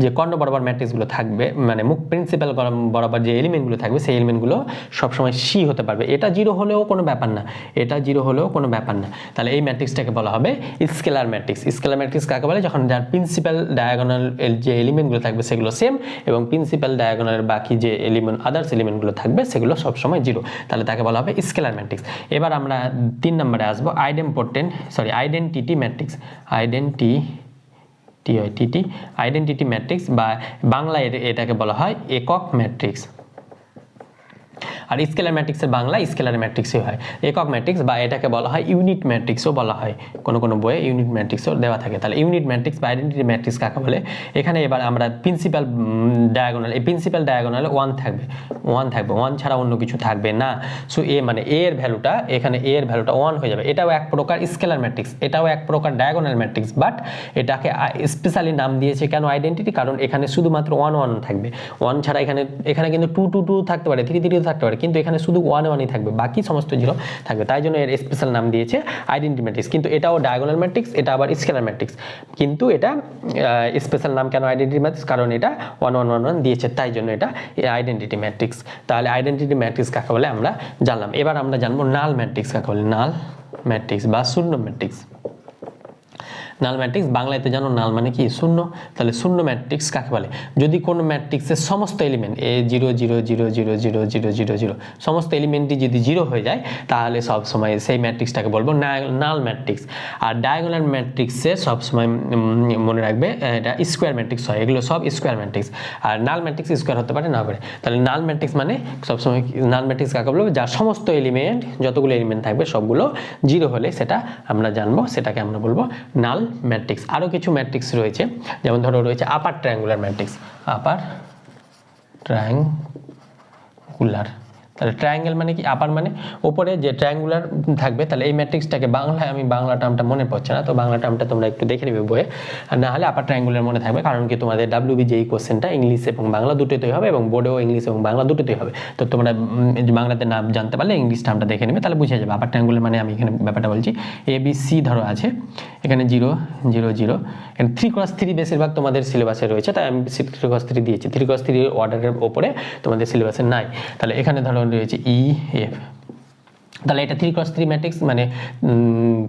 যে কর্ণ বরাবর ম্যাট্রিক্সগুলো থাকবে, মানে প্রিন্সিপাল বরাবর যে এলিমেন্টগুলো থাকবে, সেই এলিমেন্টগুলো সবসময় c হতে পারবে। এটা 0 হলেও কোনো ব্যাপার না, এটা 0 হলেও কোনো ব্যাপার না। তাহলে এই ম্যাট্রিক্সটাকে বলা হবে স্কেলার ম্যাট্রিক্স। স্কেলার ম্যাট্রিক্স কাকে বলে, যখন যার প্রিন্সিপাল ডায়াগোনাল যে এলিমেন্টগুলো থাকবে সেগুলো সেম, এবং প্রিন্সিপাল ডায়াগোনালের বাকি যে আদার্স এলিমেন্টগুলো থাকবে সেগুলো সবসময় 0, তাহলে তাকে বলা হবে স্কেলার ম্যাট্রিক্স। এবার আমরা 3 নম্বরে আসবো আইডেন্টিটি ম্যাট্রিক্স। আইডেন্টিটি ম্যাট্রিক্স, বা বাংলায় এটাকে বলা হয় একক ম্যাট্রিক্স। আর স্কেলার ম্যাট্রিক্সের বাংলা স্কেলার ম্যাট্রিক্সই হয়, একক ম্যাট্রিক্স, বা এটাকে বলা হয় ইউনিট ম্যাট্রিক্সও বলা হয়, কোনো বইয়ে ইউনিট ম্যাট্রিক্সও দেওয়া থাকে। তাহলে ইউনিট ম্যাট্রিক্স বা আইডেন্টিটি ম্যাট্রিক্স কাকে বলে, এখানে এবার আমরা প্রিন্সিপাল ডায়াগোনালে 1 থাকবে, 1 ছাড়া অন্য কিছু থাকবে না। সো মানে a এর ভ্যালুটা, এখানে a এর ভ্যালুটা 1 হয়ে যাবে। এটাও এক প্রকার স্কেলার ম্যাট্রিক্স, এটাও এক প্রকার ডায়াগোনাল ম্যাট্রিক্স, বাট এটাকে স্পেশালি নাম দিয়েছে কেন আইডেন্টিটি, কারণ এখানে শুধুমাত্র 1 থাকবে, 1 ছাড়া এখানে কিন্তু 2 2 2 থাকতে পারে, 3 3 থাকতে পারে, কিন্তু এখানে শুধু 1 থাকবে, বাকি সমস্ত 0 থাকবে, তাই জন্য এর স্পেশাল নাম দিয়েছে আইডেন্টিটি ম্যাট্রিক্স। কিন্তু এটাও ডায়াগোনাল ম্যাট্রিক্স, এটা আবার স্কেলার ম্যাট্রিক্স, কিন্তু এটা স্পেশাল নাম কেন আইডেন্টিটি ম্যাট্রিক্স, কারণ এটা 1 1 1 1 দিয়েছে, তাই জন্য এটা আইডেন্টিটি ম্যাট্রিক্স। তাহলে আইডেন্টিটি ম্যাট্রিক্স কাকে বলে আমরা জানলাম। এবার আমরা জানবো নাল ম্যাট্রিক্স কাকে বলে, নাল ম্যাট্রিক্স বা শূন্য ম্যাট্রিক্স। নাল ম্যাট্রিক্স বাংলাতে জানো নাল মানে কি শূন্য, তাহলে শূন্য ম্যাট্রিক্স কাকে বলে? যদি কোনো ম্যাট্রিক্সের সমস্ত এলিমেন্ট A 0 0 0 0 0 0 সমস্ত এলিমেন্টই যদি 0 হয়ে যায় তাহলে সবসময় সেই ম্যাট্রিক্সটাকে বলবো নাল ম্যাট্রিক্স। আর ডায়াগোনাল ম্যাট্রিক্সে সবসময় মনে রাখবে এটা স্কোয়ার ম্যাট্রিক্স হয়, এগুলো সব স্কোয়ার ম্যাট্রিক্স। আর নাল ম্যাট্রিক্স স্কোয়ার হতে পারে না পারে, তাহলে নাল ম্যাট্রিক্স মানে সবসময় নাল ম্যাট্রিক্স কাকে বলবো? যার সমস্ত এলিমেন্ট যতগুলো এলিমেন্ট থাকবে সবগুলো 0 হলে সেটা আমরা জানবো, সেটাকে আমরা বলবো নাল ম্যাট্রিক্স। আরও কিছু ম্যাট্রিক্স রয়েছে, যেমন ধরো রয়েছে আপার ট্রায়াঙ্গুলার ম্যাট্রিক্স, আপার ট্রায়াঙ্গুলার। তাহলে ট্রায়াঙ্গেল মানে কি? আপার মানে ওপরে যে ট্রায়াঙ্গুলার থাকবে, তাহলে এই ম্যাট্রিক্সটাকে বাংলায় আমি বাংলা টার্মটা মনে পড়ছে না, তো বাংলা টার্মটা তোমরা একটু দেখে নেবে বইয়ে, আর না হলে আপার ট্রায়াঙ্গুলার মনে থাকবে, কারণ কি তোমাদের WBJEE কোশ্চেনটা ইংলিশ এবং বাংলা দুটোতেই হবে, এবং বোর্ডেও ইংলিশ এবং বাংলা দুটোতেই হবে। তো তোমরা বাংলাতে না জানতে পারলে ইংলিশ টার্মটা দেখে নেবে, তাহলে বুঝে যাবে। আপার ট্রায়াঙ্গুলার মানে আমি এখানে ব্যাপারটা বলছি, ABC ধরো আছে, এখানে 0 0 0, এখানে 3x3 বেশিরভাগ তোমাদের সিলেবাসে রয়েছে, তাই আমি 3x3 দিয়েছি। 3x3 অর্ডারের ওপরে তোমাদের সিলেবাসে নাই, তাহলে এখানে ধরো রয়েছে EF। তাহলে এটা 3x3 ম্যাট্রিক্স, মানে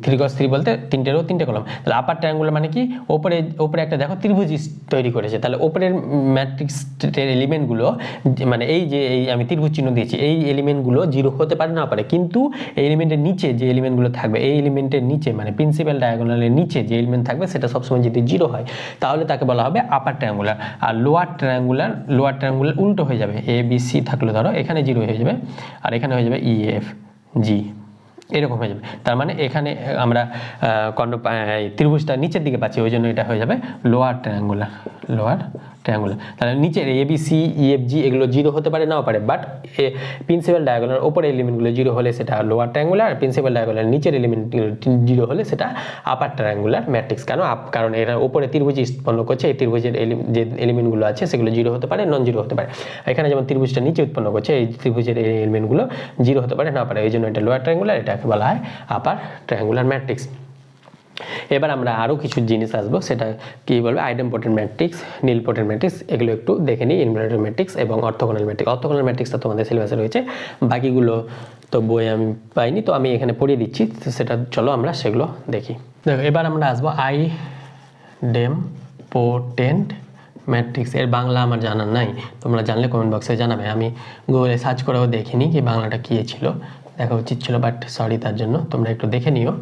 3x3 বলতে তিনটেরও তিনটে কলম। তাহলে আপার ট্রায়াঙ্গুলার মানে কি? ওপরে একটা দেখো ত্রিভুজ তৈরি করেছে, তাহলে ওপরের ম্যাট্রিক্সের এলিমেন্টগুলো, মানে এই যে এই আমি ত্রিভুজ চিহ্ন দিয়েছি, এই এলিমেন্টগুলো 0 হতে পারে না পারে, কিন্তু এই এলিমেন্টের নিচে যে এলিমেন্টগুলো থাকবে, এই এলিমেন্টের নিচে মানে প্রিন্সিপাল ডায়াগোনালের নিচে যে এলিমেন্ট থাকবে সেটা সবসময় যদি 0 হয় তাহলে তাকে বলা হবে আপার ট্রায়াঙ্গুলার। আর লোয়ার ট্রায়াঙ্গুলার উল্টো হয়ে যাবে, ABC থাকলে ধরো এখানে 0 হয়ে যাবে আর এখানে হয়ে যাবে EF G, এরকম হয়ে যাবে। তার মানে এখানে আমরা ত্রিভুজটা নিচের দিকে পাচ্ছি, ওই জন্য এটা হয়ে যাবে লোয়ার ট্রায়াঙ্গুলার। তাহলে নিচের ABC EF G এগুলো 0 হতে পারে নাও পারে, বাট প্রিন্সিপাল ডায়াগোনালের ওপরে এলিমেন্টগুলো 0 হলে সেটা লোয়ার ট্রায়াঙ্গুলার, আর প্রিন্সিপাল ডায়াগোনালের নিচের এলিমেন্টগুলো 0 হলে সেটা আপার ট্রায়াঙ্গুলার ম্যাট্রিক্স। কারণ এরা ওপরে ত্রিভুজ উৎপন্ন করছে, এই ত্রিভুজের যে এলিমেন্টগুলো আছে সেগুলো 0 হতে পারে, নন 0 হতে পারে। এখানে যেমন ত্রিভুজটা নিচে উৎপন্ন করছে, এই ত্রিভুজের এলিমেন্টগুলো 0 হতে পারে না পারে, এই জন্য এটা লোয়ার ট্রায়াঙ্গুলার, এটাকে বলা হয় আপার ট্রায়াঙ্গুলার ম্যাট্রিক্স। এবার আমরা আরও কিছু জিনিস আসবো, সেটা কি বলবো? আইডেম্পোটেন্ট ম্যাট্রিক্স, নীলপোটেন্ট ম্যাট্রিক্স, এগুলো একটু দেখে নিই। ইনভলিউটরি ম্যাট্রিক্স এবং অর্থোগোনাল ম্যাট্রিক্স। অর্থোগোনাল ম্যাট্রিক্সটা তোমাদের সিলেবাসে রয়েছে, বাকিগুলো তো বই আমি পাইনি, তো আমি এখানে পড়িয়ে দিচ্ছি, তো সেটা চলো আমরা সেগুলো দেখি। দেখো এবার আমরা আসবো আইডেম্পোটেন্ট ম্যাট্রিক্স। এর বাংলা আমার জানা নাই, তোমরা জানলে কমেন্ট বক্সে জানাবে। আমি গুগলে সার্চ করেও দেখিনি কি বাংলাটা কী ছিল, দেখা উচিত ছিল, বাট সরি তার জন্য, তোমরা একটু দেখে নিও।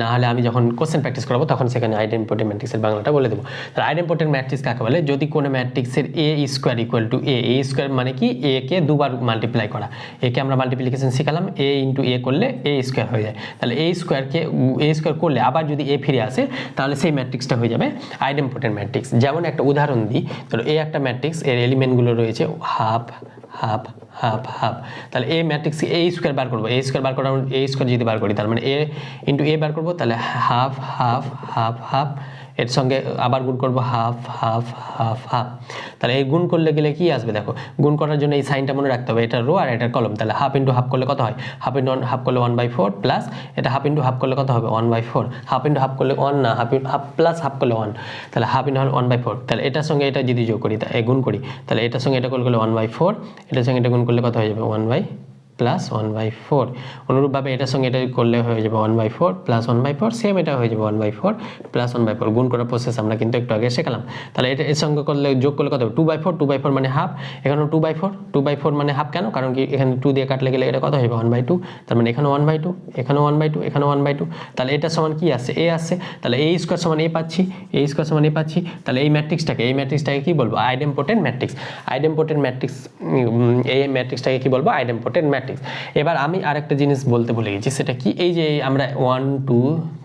না হলে আমি যখন কোশ্চেন প্র্যাকটিস করাবো তখন সেখানে আইডেম্পোটেন্ট ম্যাট্রিক্সের বাংলাটা বলে দেবো। তাহলে আইডেম্পোটেন্ট ম্যাট্রিক্স কাকে বলে? যদি কোনো ম্যাট্রিক্সের A square equal to A square মানে কি? A কে দুবার মাল্টিপ্লাই করা, A কে আমরা মাল্টিপ্লিকেশন শিখালাম, A ইন্টু A করলে A স্কোয়ার হয়ে যায়। তাহলে A স্কোয়ার করলে আবার যদি A ফিরে আসে তাহলে সেই ম্যাট্রিক্সটা হয়ে যাবে আইডেম্পোটেন্ট ম্যাট্রিক্স। যেমন একটা উদাহরণ দিই, তাহলে A একটা ম্যাট্রিক্স, এর এলিমেন্টগুলো রয়েছে হাফ হাফ হাফ হাফ। তাহলে A ম্যাট্রিক্সে A স্কোয়ার বার করবো, A স্কোয়ার বার করার A স্কোয়ার যদি বার করি তার মানে A ইন্টু A বার করবো, তাহলে হাফ হাফ হাফ হাফ, এর সঙ্গে আবার গুণ করবো হাফ হাফ হাফ হাফ। তাহলে এই গুণ করলে গেলে কি আসবে দেখো, গুণ করার জন্য এই সাইনটা মনে রাখতে হবে, এটা রো আর এটার কলম। তাহলে হাফ ইন্টু হাফ করলে কত হয়? হাফ ইন্টু হাফ করলে 1/4 প্লাস এটা হাফ ইন্টু হাফ করলে কত হবে? 1/4। হাফ ইন্টু হাফ করলে 1 না, হাফ প্লাস হাফ করলে 1, তাহলে হাফ ইন্টু 1/4। তাহলে এটার সঙ্গে এটা যদি যোগ করি, গুণ করি, তাহলে এটার সঙ্গে এটা করলে 1/4, এটার সঙ্গে এটা গুণ করলে কত হয়ে যাবে? 1/4 প্লাস 1/4। অনুরূপভাবে এটার সঙ্গে এটা করলে হয়ে যাবে 1/4 প্লাস 1/4, সেম এটা হয়ে যাবে 1/4 প্লাস 1/4। গুণ করার প্রসেস আমরা কিন্তু একটু আগে শেখালাম। তাহলে এটা এর সঙ্গে করলে যোগ করলে কত হবে? 2/4, 2/4 মানে হাফ, এখানেও 2/4 মানে হাফ। কেন? কারণ কি এখানে 2 দিয়ে কাটলে গেলে এটা কত হবে? 1/2। তার মানে এখানে 1/2, এখানে 1/2, এখানে 1/2। তাহলে এটা সমান কি আসছে? A আসছে। তাহলে A স্কোয়ার সমান A পাচ্ছি, A স্কোয়ার সমান A পাচ্ছি। তাহলে এই ম্যাট্রিক্সটাকে কি বলবো? Idempotent matrix. আইডেম্পোটেন্ট ম্যাট্রিক্স, এই ম্যাট্রিক্সটাকে কি বলবো? Idempotent matrix. এবার আমি আরেকটা জিনিস বলতে ভুলে গেছি, সেটা কি? এই যে আমরা 1 2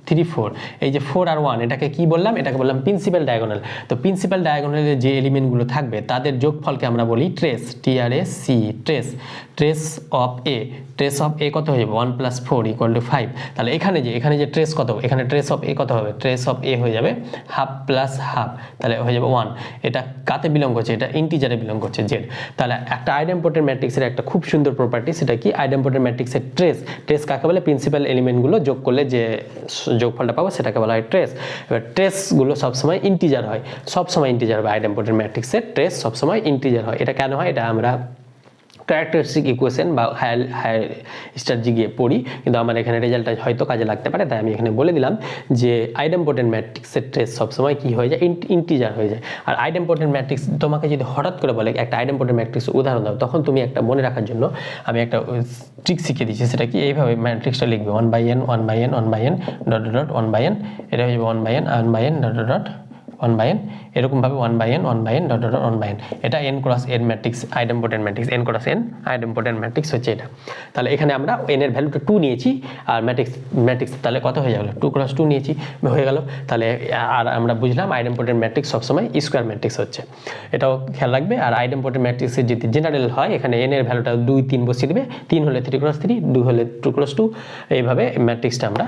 3 4, এই যে 4 আর 1, এটাকে কি বললাম? এটাকে বললাম প্রিন্সিপাল ডায়াগোনাল। তো প্রিন্সিপাল ডায়াগোনালের যে এলিমেন্টগুলো থাকবে তাদের যোগফলকে আমরা বলি trace, TRAC, trace of A। Trace of A কত হয়ে যাবে? 1 + 4 = 5। তাহলে এখানে যে ট্রেস কত? এখানে ট্রেস অফ A কত হবে? ট্রেস অফ A হয়ে যাবে হাফ প্লাস হাফ, তাহলে হয়ে যাবে 1। এটা কাতে বিলং করছে? এটা ইন্টিজারে বিলং করছে, Z। তাহলে একটা আইডেম্পোটেন্ট ম্যাট্রিক্সের একটা খুব সুন্দর প্রপার্টি, সেটা কি? আইডেম্পোটেন্ট ম্যাট্রিক্সের ট্রেস কাকে বলে? প্রিন্সিপাল এলিমেন্টগুলো যোগ করলে যে যোগফলটা পাবো সেটাকে বলা হয় ট্রেস। এবার ট্রেসগুলো সবসময় ইন্টিজার হয়, সবসময় ইন্টিজার হবে। আইডেম্পোটেন্ট ম্যাট্রিক্সের ট্রেস সবসময় ইন্টিজার হয়। এটা কেন হয়? এটা আমরা ক্যারেক্টারিস্টিক ইকুয়েশন বা হায়ার স্ট্র্যাটেজি গিয়ে পড়ি, কিন্তু আমার এখানে রেজাল্টটা হয়তো কাজে লাগতে পারে, তাই আমি এখানে বলে দিলাম যে আইডেম্পোটেন্ট ম্যাট্রিক্সের ট্রেস সবসময় কী হয়ে যায়, ইন্টিজার হয়ে যায়। আর আইডেম্পোটেন্ট ম্যাট্রিক্স তোমাকে যদি হঠাৎ করে বলে একটা আইডেম্পোটেন্ট ম্যাট্রিক্স উদাহরণ দাও, তখন তুমি একটা মনে রাখার জন্য আমি একটা ট্রিক শিখিয়ে দিচ্ছি। সেটা কি, এইভাবে ম্যাট্রিক্সটা লিখবে 1/n 1/n 1/n dot dot 1/n, এটা হয়ে যাবে 1/n 1/n dot dot 1/n, এরকমভাবে 1/n 1/n dot dot 1/n। এটা n cross n matrix, idempotent matrix, n cross n idempotent matrix হচ্ছে এটা। তাহলে এখানে আমরা n এর ভ্যালুটা 2 নিয়েছি, আর ম্যাট্রিক্স তাহলে কত হয়ে যাবে, 2 ক্রস 2 নিয়েছি, হয়ে গেল। তাহলে আর আমরা বুঝলাম আইডেম্পোটেন্ট ম্যাট্রিক্স সবসময় স্কোয়ার ম্যাট্রিক্স হচ্ছে, এটাও খেয়াল রাখবে। আর আইডেম্পোটেন্ট ম্যাট্রিক্সের যদি জেনারেল হয়, এখানে n এর ভ্যালুটা 2 3 বসিয়ে দেবে, 3 হলে 3 ক্রস 3, 2 হলে 2 ক্রস 2, এইভাবে ম্যাট্রিক্সটা আমরা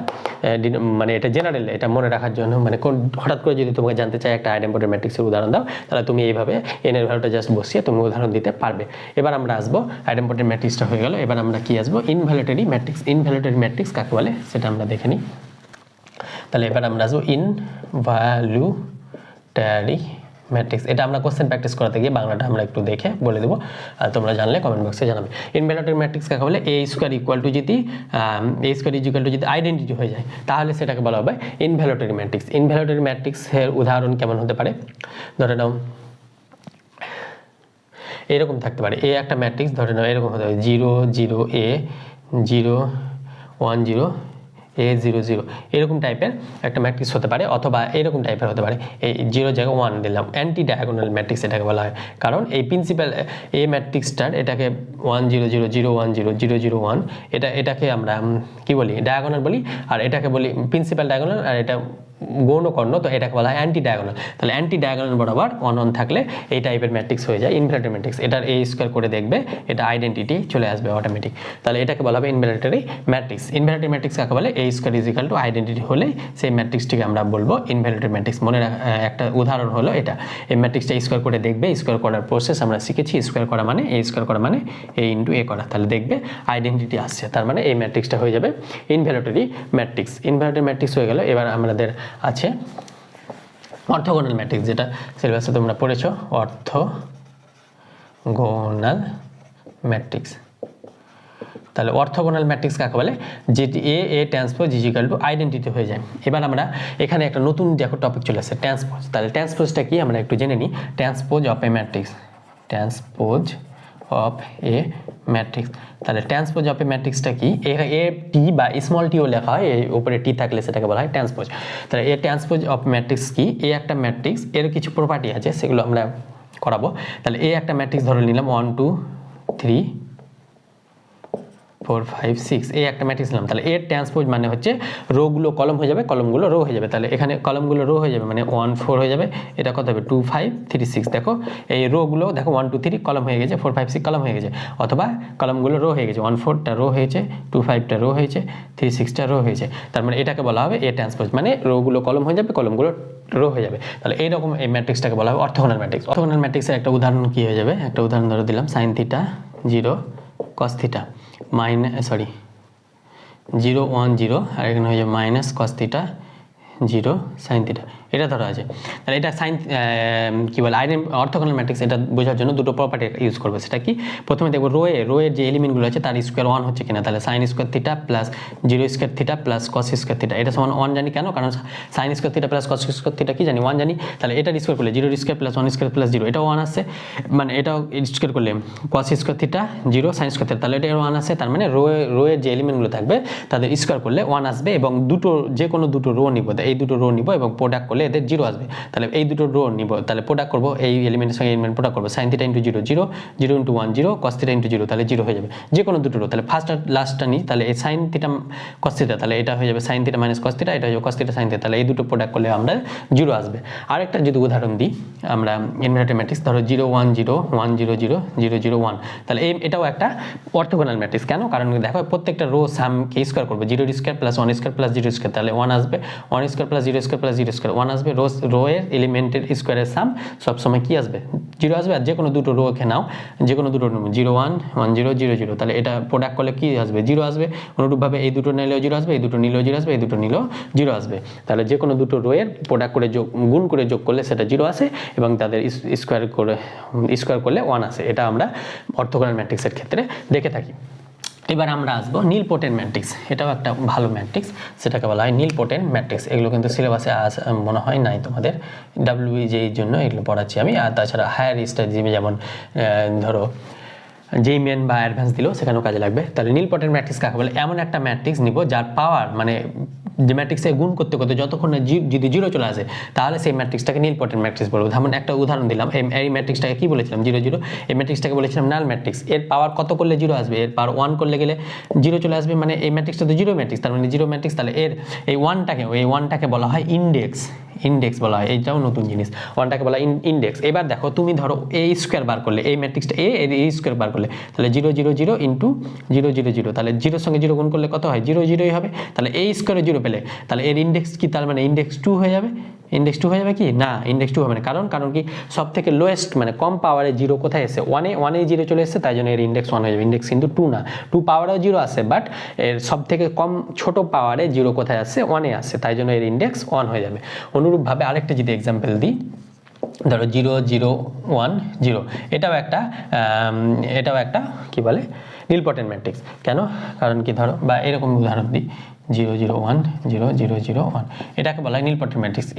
মানে এটা জেনারেল, এটা মনে রাখার জন্য, মানে হঠাৎ করে যদি তোমাকে জানতে চাই একটা আইডেম্পোটেন্ট ম্যাট্রিক্সের উদাহরণ দাও, তাহলে তুমি এইভাবে n এর ভ্যালুটা জাস্ট বসিয়ে তুমি উদাহরণ দিতে পারবে। এবার আমরা আসবো, আইডেম্পোটেন্ট ম্যাট্রিক্সটা হয়ে গেল, এবার আমরা কি আসবো, ইনভ্যালিউটারি ম্যাট্রিক্স। ইনভ্যালিউটারি ম্যাট্রিক্স কাকে বলে সেটা আমরা দেখে নিই। তাহলে এবার আমরা আসবো ইনভ্যালিউটারি ম্যাট্রিক্স। এটা আমরা কোশ্চেন প্র্যাকটিস করাতে গিয়ে বাংলাটা আমরা একটু দেখে বলে দেবো, আর তোমরা জানলে কমেন্ট বক্সে জানাবে। ইনভ্যালিউটারি ম্যাট্রিক্স কাকে বলে, a স্কোয়ার ইকুয়াল টু যদি আইডেন্টিটি হয়ে যায়, তাহলে সেটাকে বলা হবে ইনভ্যালিউটারি ম্যাট্রিক্স। ইনভ্যালিউটারি ম্যাট্রিক্সের উদাহরণ কেমন হতে পারে, ধরে নাও এরকম থাকতে পারে, এ একটা ম্যাট্রিক্স, ধরে নাও এরকম হতে পারে 0 0 a 0 1 0 a 0 0, এরকম টাইপের একটা ম্যাট্রিক্স হতে পারে, অথবা এরকম টাইপের হতে পারে, এই 0 জায়গায় 1 দিলাম, অ্যান্টি ডায়াগোনাল ম্যাট্রিক্স এটাকে বলা হয়। কারণ এই প্রিন্সিপাল এ ম্যাট্রিক্সটার এটাকে 1 0 0 0 1 0 0 0 1, এটাকে আমরা কি বলি, ডায়াগোনাল বলি, আর এটাকে বলি প্রিন্সিপাল ডায়াগোনাল, আর এটা গৌণকর্ণ, তো এটাকে বলা হয় অ্যান্টি ডায়াগোনাল। তাহলে অ্যান্টি ডায়াগোনাল বরাবর 1 1 থাকলে এই টাইপের ম্যাট্রিক্স হয়ে যায় ইনভ্যালিউটারি ম্যাট্রিক্স। এটার a স্কোয়ার করে দেখবে, এটা আইডেন্টিটি চলে আসবে অটোমেটিক, তাহলে এটাকে বলা হবে ইনভ্যালিউটারি ম্যাট্রিক্স। ইনভ্যালিউটারি ম্যাট্রিক্স কাকে বলে, a square is equal two identity হলে সেই ম্যাট্রিক্সটিকে আমরা বলবো ইনভ্যালিউটারি ম্যাট্রিক্স। মনে একটা উদাহরণ হলো এটা, এই ম্যাট্রিক্সটা স্কোয়ার করে দেখবে, স্কোয়ার করার প্রসেস আমরা শিখেছি, স্কোয়ার করা মানে a স্কোয়ার করা মানে a ইন্টু a করা, তাহলে দেখবে আইডেন্টিটি আসছে, তার মানে এই ম্যাট্রিক্সটা হয়ে যাবে ইনভ্যালিউটারি ম্যাট্রিক্স। ইনভ্যালিউটারি ম্যাট্রিক্স হয়ে গেল। এবার আমাদের আছে অর্থোগোনাল ম্যাট্রিক্স, যেটা সিলেবাসে তোমরা পড়েছো, অর্থোগোনাল ম্যাট্রিক্স। তাহলে অর্থোগোনাল ম্যাট্রিক্স কাকে বলে, যেটি এ transpose is equal two identity হয়ে যায়। এবার আমরা এখানে একটা নতুন দেখো টপিক চলে আসছে, ট্রান্সপোজ। তাহলে ট্রান্সপোজটা কি আমরা একটু জেনে নিই। Transpose of a matrix, transpose of a matrix. তাহলে ট্রান্সপোজ অফ এ ম্যাট্রিক্সটা কি, এ টি বা স্মল টিও লেখা হয়, এই উপরে টি থাকলে সেটাকে বলা হয় ট্রান্সপোজ। তাহলে এ ট্রান্সপোজ অফ ম্যাট্রিক্স কি, এ একটা ম্যাট্রিক্স, এর কিছু প্রপার্টি আছে, সেগুলো আমরা করাবো। তাহলে এ একটা ম্যাট্রিক্স ধরে নিলাম 1 2 3 4 5 6, এই একটা ম্যাট্রিক্স নিলাম। তাহলে এর ট্রান্সপোজ মানে হচ্ছে রোগুলো কলম হয়ে যাবে, কলমগুলো রো হয়ে যাবে। তাহলে এখানে কলমগুলো রো হয়ে যাবে, মানে 1 4 হয়ে যাবে, এটা কত হবে 2 5 3 6। দেখো এই রোগুলো দেখো 1 2 3 কলম হয়ে গেছে, 4 5 6 কলম হয়ে গেছে, অথবা কলমগুলো রো হয়ে গেছে, 1 4টা রো হয়েছে, 2 5টা রো হয়েছে, 3 6টা রো হয়েছে। তার মানে এটাকে বলা হবে এ ট্রান্সপোজ, মানে রোগুলো কলম হয়ে যাবে, কলমগুলো রো হয়ে যাবে। তাহলে এইরকম এই ম্যাট্রিক্সটাকে বলা হবে অর্থোগোনাল ম্যাট্রিক্স। অর্থোগোনাল ম্যাট্রিক্সের একটা উদাহরণ কি হয়ে যাবে, একটা উদাহরণ ধরে দিলাম sin θ 0 cos θ 0 1 0, আর এখানে হয়ে যাবে মাইনাস cos θ 0 sin θ, এটা ধরা আছে। তাহলে এটা সাইন কী বলে অর্থোগোনাল ম্যাট্রিক্স, এটা বোঝার জন্য দুটো প্রপার্টি ইউজ করবে। সেটা কি, প্রথমে দেখবো রোয়ের যে এলিমেন্টগুলো আছে তার স্কোয়ার 1 হচ্ছে কিনা। তাহলে sine square theta plus 0 square theta plus cos square theta, এটা সমান 1 জানি কেন, কারণ sine square theta plus cos square theta কি জানি 1 জানি। তাহলে এটার স্কোয়ার করলে 0 স্কোয়ার প্লাস 1 স্কোয়ার প্লাস 0, এটাও 1 আসছে, মানে এটাও স্কোয়ার করলে cos square theta 0 sine square theta, তাহলে এটা 1 আসছে। তার মানে রোয়ের যে এলিমেন্টগুলো থাকবে তাদের স্কোয়ার করলে 1 আসবে, এবং যে কোনো দুটো রো নিব, এই দুটো রো নিব এবং প্রোডাক্ট করলে এদের 0 আসবে। তাহলে এই দুটো রো নিব, তাহলে প্রোডাক্ট করবো, এই এলিমেন্টের সঙ্গে এলিমেন্ট প্রোডাক্ট করবো, sine theta into 0 0 0 into 1 0 cos theta into 0, তাহলে 0 হয়ে যাবে যে কোনো দুটো রো। তাহলে ফার্স্ট আর লাস্টটা নিই, তাহলে এই সাইন থিটা কস থিটা, তাহলে এটা হয়ে যাবে sine theta minus cos theta, এটা হয়ে যাবে কস থিটা সাইন থিটা, তাহলে এই দুটো প্রোডাক্ট করলে আমরা 0 আসবে। আরেকটা যদি উদাহরণ দিই আমরা ইনভার্টেড ম্যাট্রিক্স, ধরো 0 1 0 1 0 0 0 0 1, তাহলে এটাও একটা অর্থোগোনাল ম্যাট্রিক্স। কেন, কারণ দেখো প্রত্যেকটা রো সামকে স্কোয়ার করবে, 0 square plus 1 square plus 0 square, তাহলে 1 আসবে, 1 square plus 0 square plus 0 square 1 আসবে, রো এর এলিমেন্টের স্কোয়ারের সাম সবসময় কি আসবে 0 আসবে। আর যে কোনো দুটো রোকে নাও, যে কোনো দুটো 0 1 1 0 0 0, তাহলে এটা প্রোডাক্ট করলে কি আসবে 0 আসবে। অনুরূপভাবে এই দুটো নিলেও 0 আসবে, এই দুটো নিলেও 0 আসবে, এই দুটো নিলেও 0 আসবে। তাহলে যে কোনো দুটো রো এর প্রোডাক্ট করে গুণ করে যোগ করলে সেটা 0 আসে এবং তাদের স্কোয়ার করলে 1 আসে। এটা আমরা অর্থোগোনাল ম্যাট্রিক্সের ক্ষেত্রে দেখে থাকি। এবার আমরা আসবো নীলপোটেন্ট ম্যাট্রিক্স। এটাও একটা ভালো ম্যাট্রিক্স, সেটাকে বলা হয় নীলপোটেন্ট ম্যাট্রিক্স। এগুলো কিন্তু সিলেবাসে মনে হয় নাই তোমাদের, WBJEর জন্য এগুলো পড়াচ্ছি আমি। আর তাছাড়া হায়ার স্টাডিজ যেমন ধরো যেই মেন বা অ্যাডভান্স দিলেও সেখানেও কাজে লাগবে। তাহলে নীলপোটেন্ট ম্যাট্রিক্স কাকে বলে? এমন একটা ম্যাট্রিক্স নিব যার পাওয়ার মানে যে ম্যাট্রিক্সে গুণ করতে করতে যতক্ষণ না যদি 0 চলে আসে তাহলে সেই ম্যাট্রিক্সটাকে নীলপোটেন্ট ম্যাট্রিক্স বলবো। যেমন একটা উদাহরণ দিলাম, এই ম্যাট্রিক্সটাকে কি বলেছিলাম 0 0, এই ম্যাট্রিক্সটাকে বলেছিলাম নাল ম্যাট্রিক্স। এর পাওয়ার কত করলে 0 আসবে? এর পাওয়ার 1 করলে গেলে 0 চলে আসবে, মানে এই ম্যাট্রিক্সটা তো 0 ম্যাট্রিক্স, তার মানে 0 ম্যাট্রিক্স। তাহলে এর এই 1টাকে বলা হয় ইন্ডেক্স বলা হয়, এইটাও নতুন জিনিস। 1টাকে বলা ইন্ডেক্স। এবার দেখো তুমি ধরো এ স্কোয়ার বার করলে, এই ম্যাট্রিক্সটা এ স্কোয়ার বার করলে, তাহলে 0 0 0 ইন্টু 0 0 0, তাহলে 0 সঙ্গে 0 গুণ করলে কত হয়? 0 0ই হবে। তাহলে এ স্কোয়ারে 0 পেলে তাহলে এর ইন্ডেক্স কি? তার মানে ইন্ডেক্স 2 হয়ে যাবে। ইন্ডেক্স 2 হয়ে যাবে কি? না, ইন্ডেক্স 2 হবে না। কারণ কি? সব থেকে লোয়েস্ট মানে কম পাওয়ারে 0 কোথায় এসে? 1এ 0 চলে এসেছে, তাই জন্য এর ইন্ডেক্স 1 হয়ে যাবে। ইন্ডেক্স কিন্তু 2 না, 2 পাওয়ারেও 0 আসে, বাট এর সব থেকে কম ছোট পাওয়ারে 0 কোথায় আসে? 1এ আসে, তাই জন্য এর ইন্ডেক্স 1 হয়ে যাবে। অনুরূপভাবে আরেকটা যদি এক্সাম্পল দিই, ধরো 0 0 1 0, এটাও একটা কি বলে নীলপোটেন্ট ম্যাট্রিক্স। কেন? কারণ কি ধরো, বা এরকম উদাহরণ দিই 0 0 1 0 0 0 1, এটাকে বলা হয় নীলপোটেন্ট ম্যাট্রিক্স।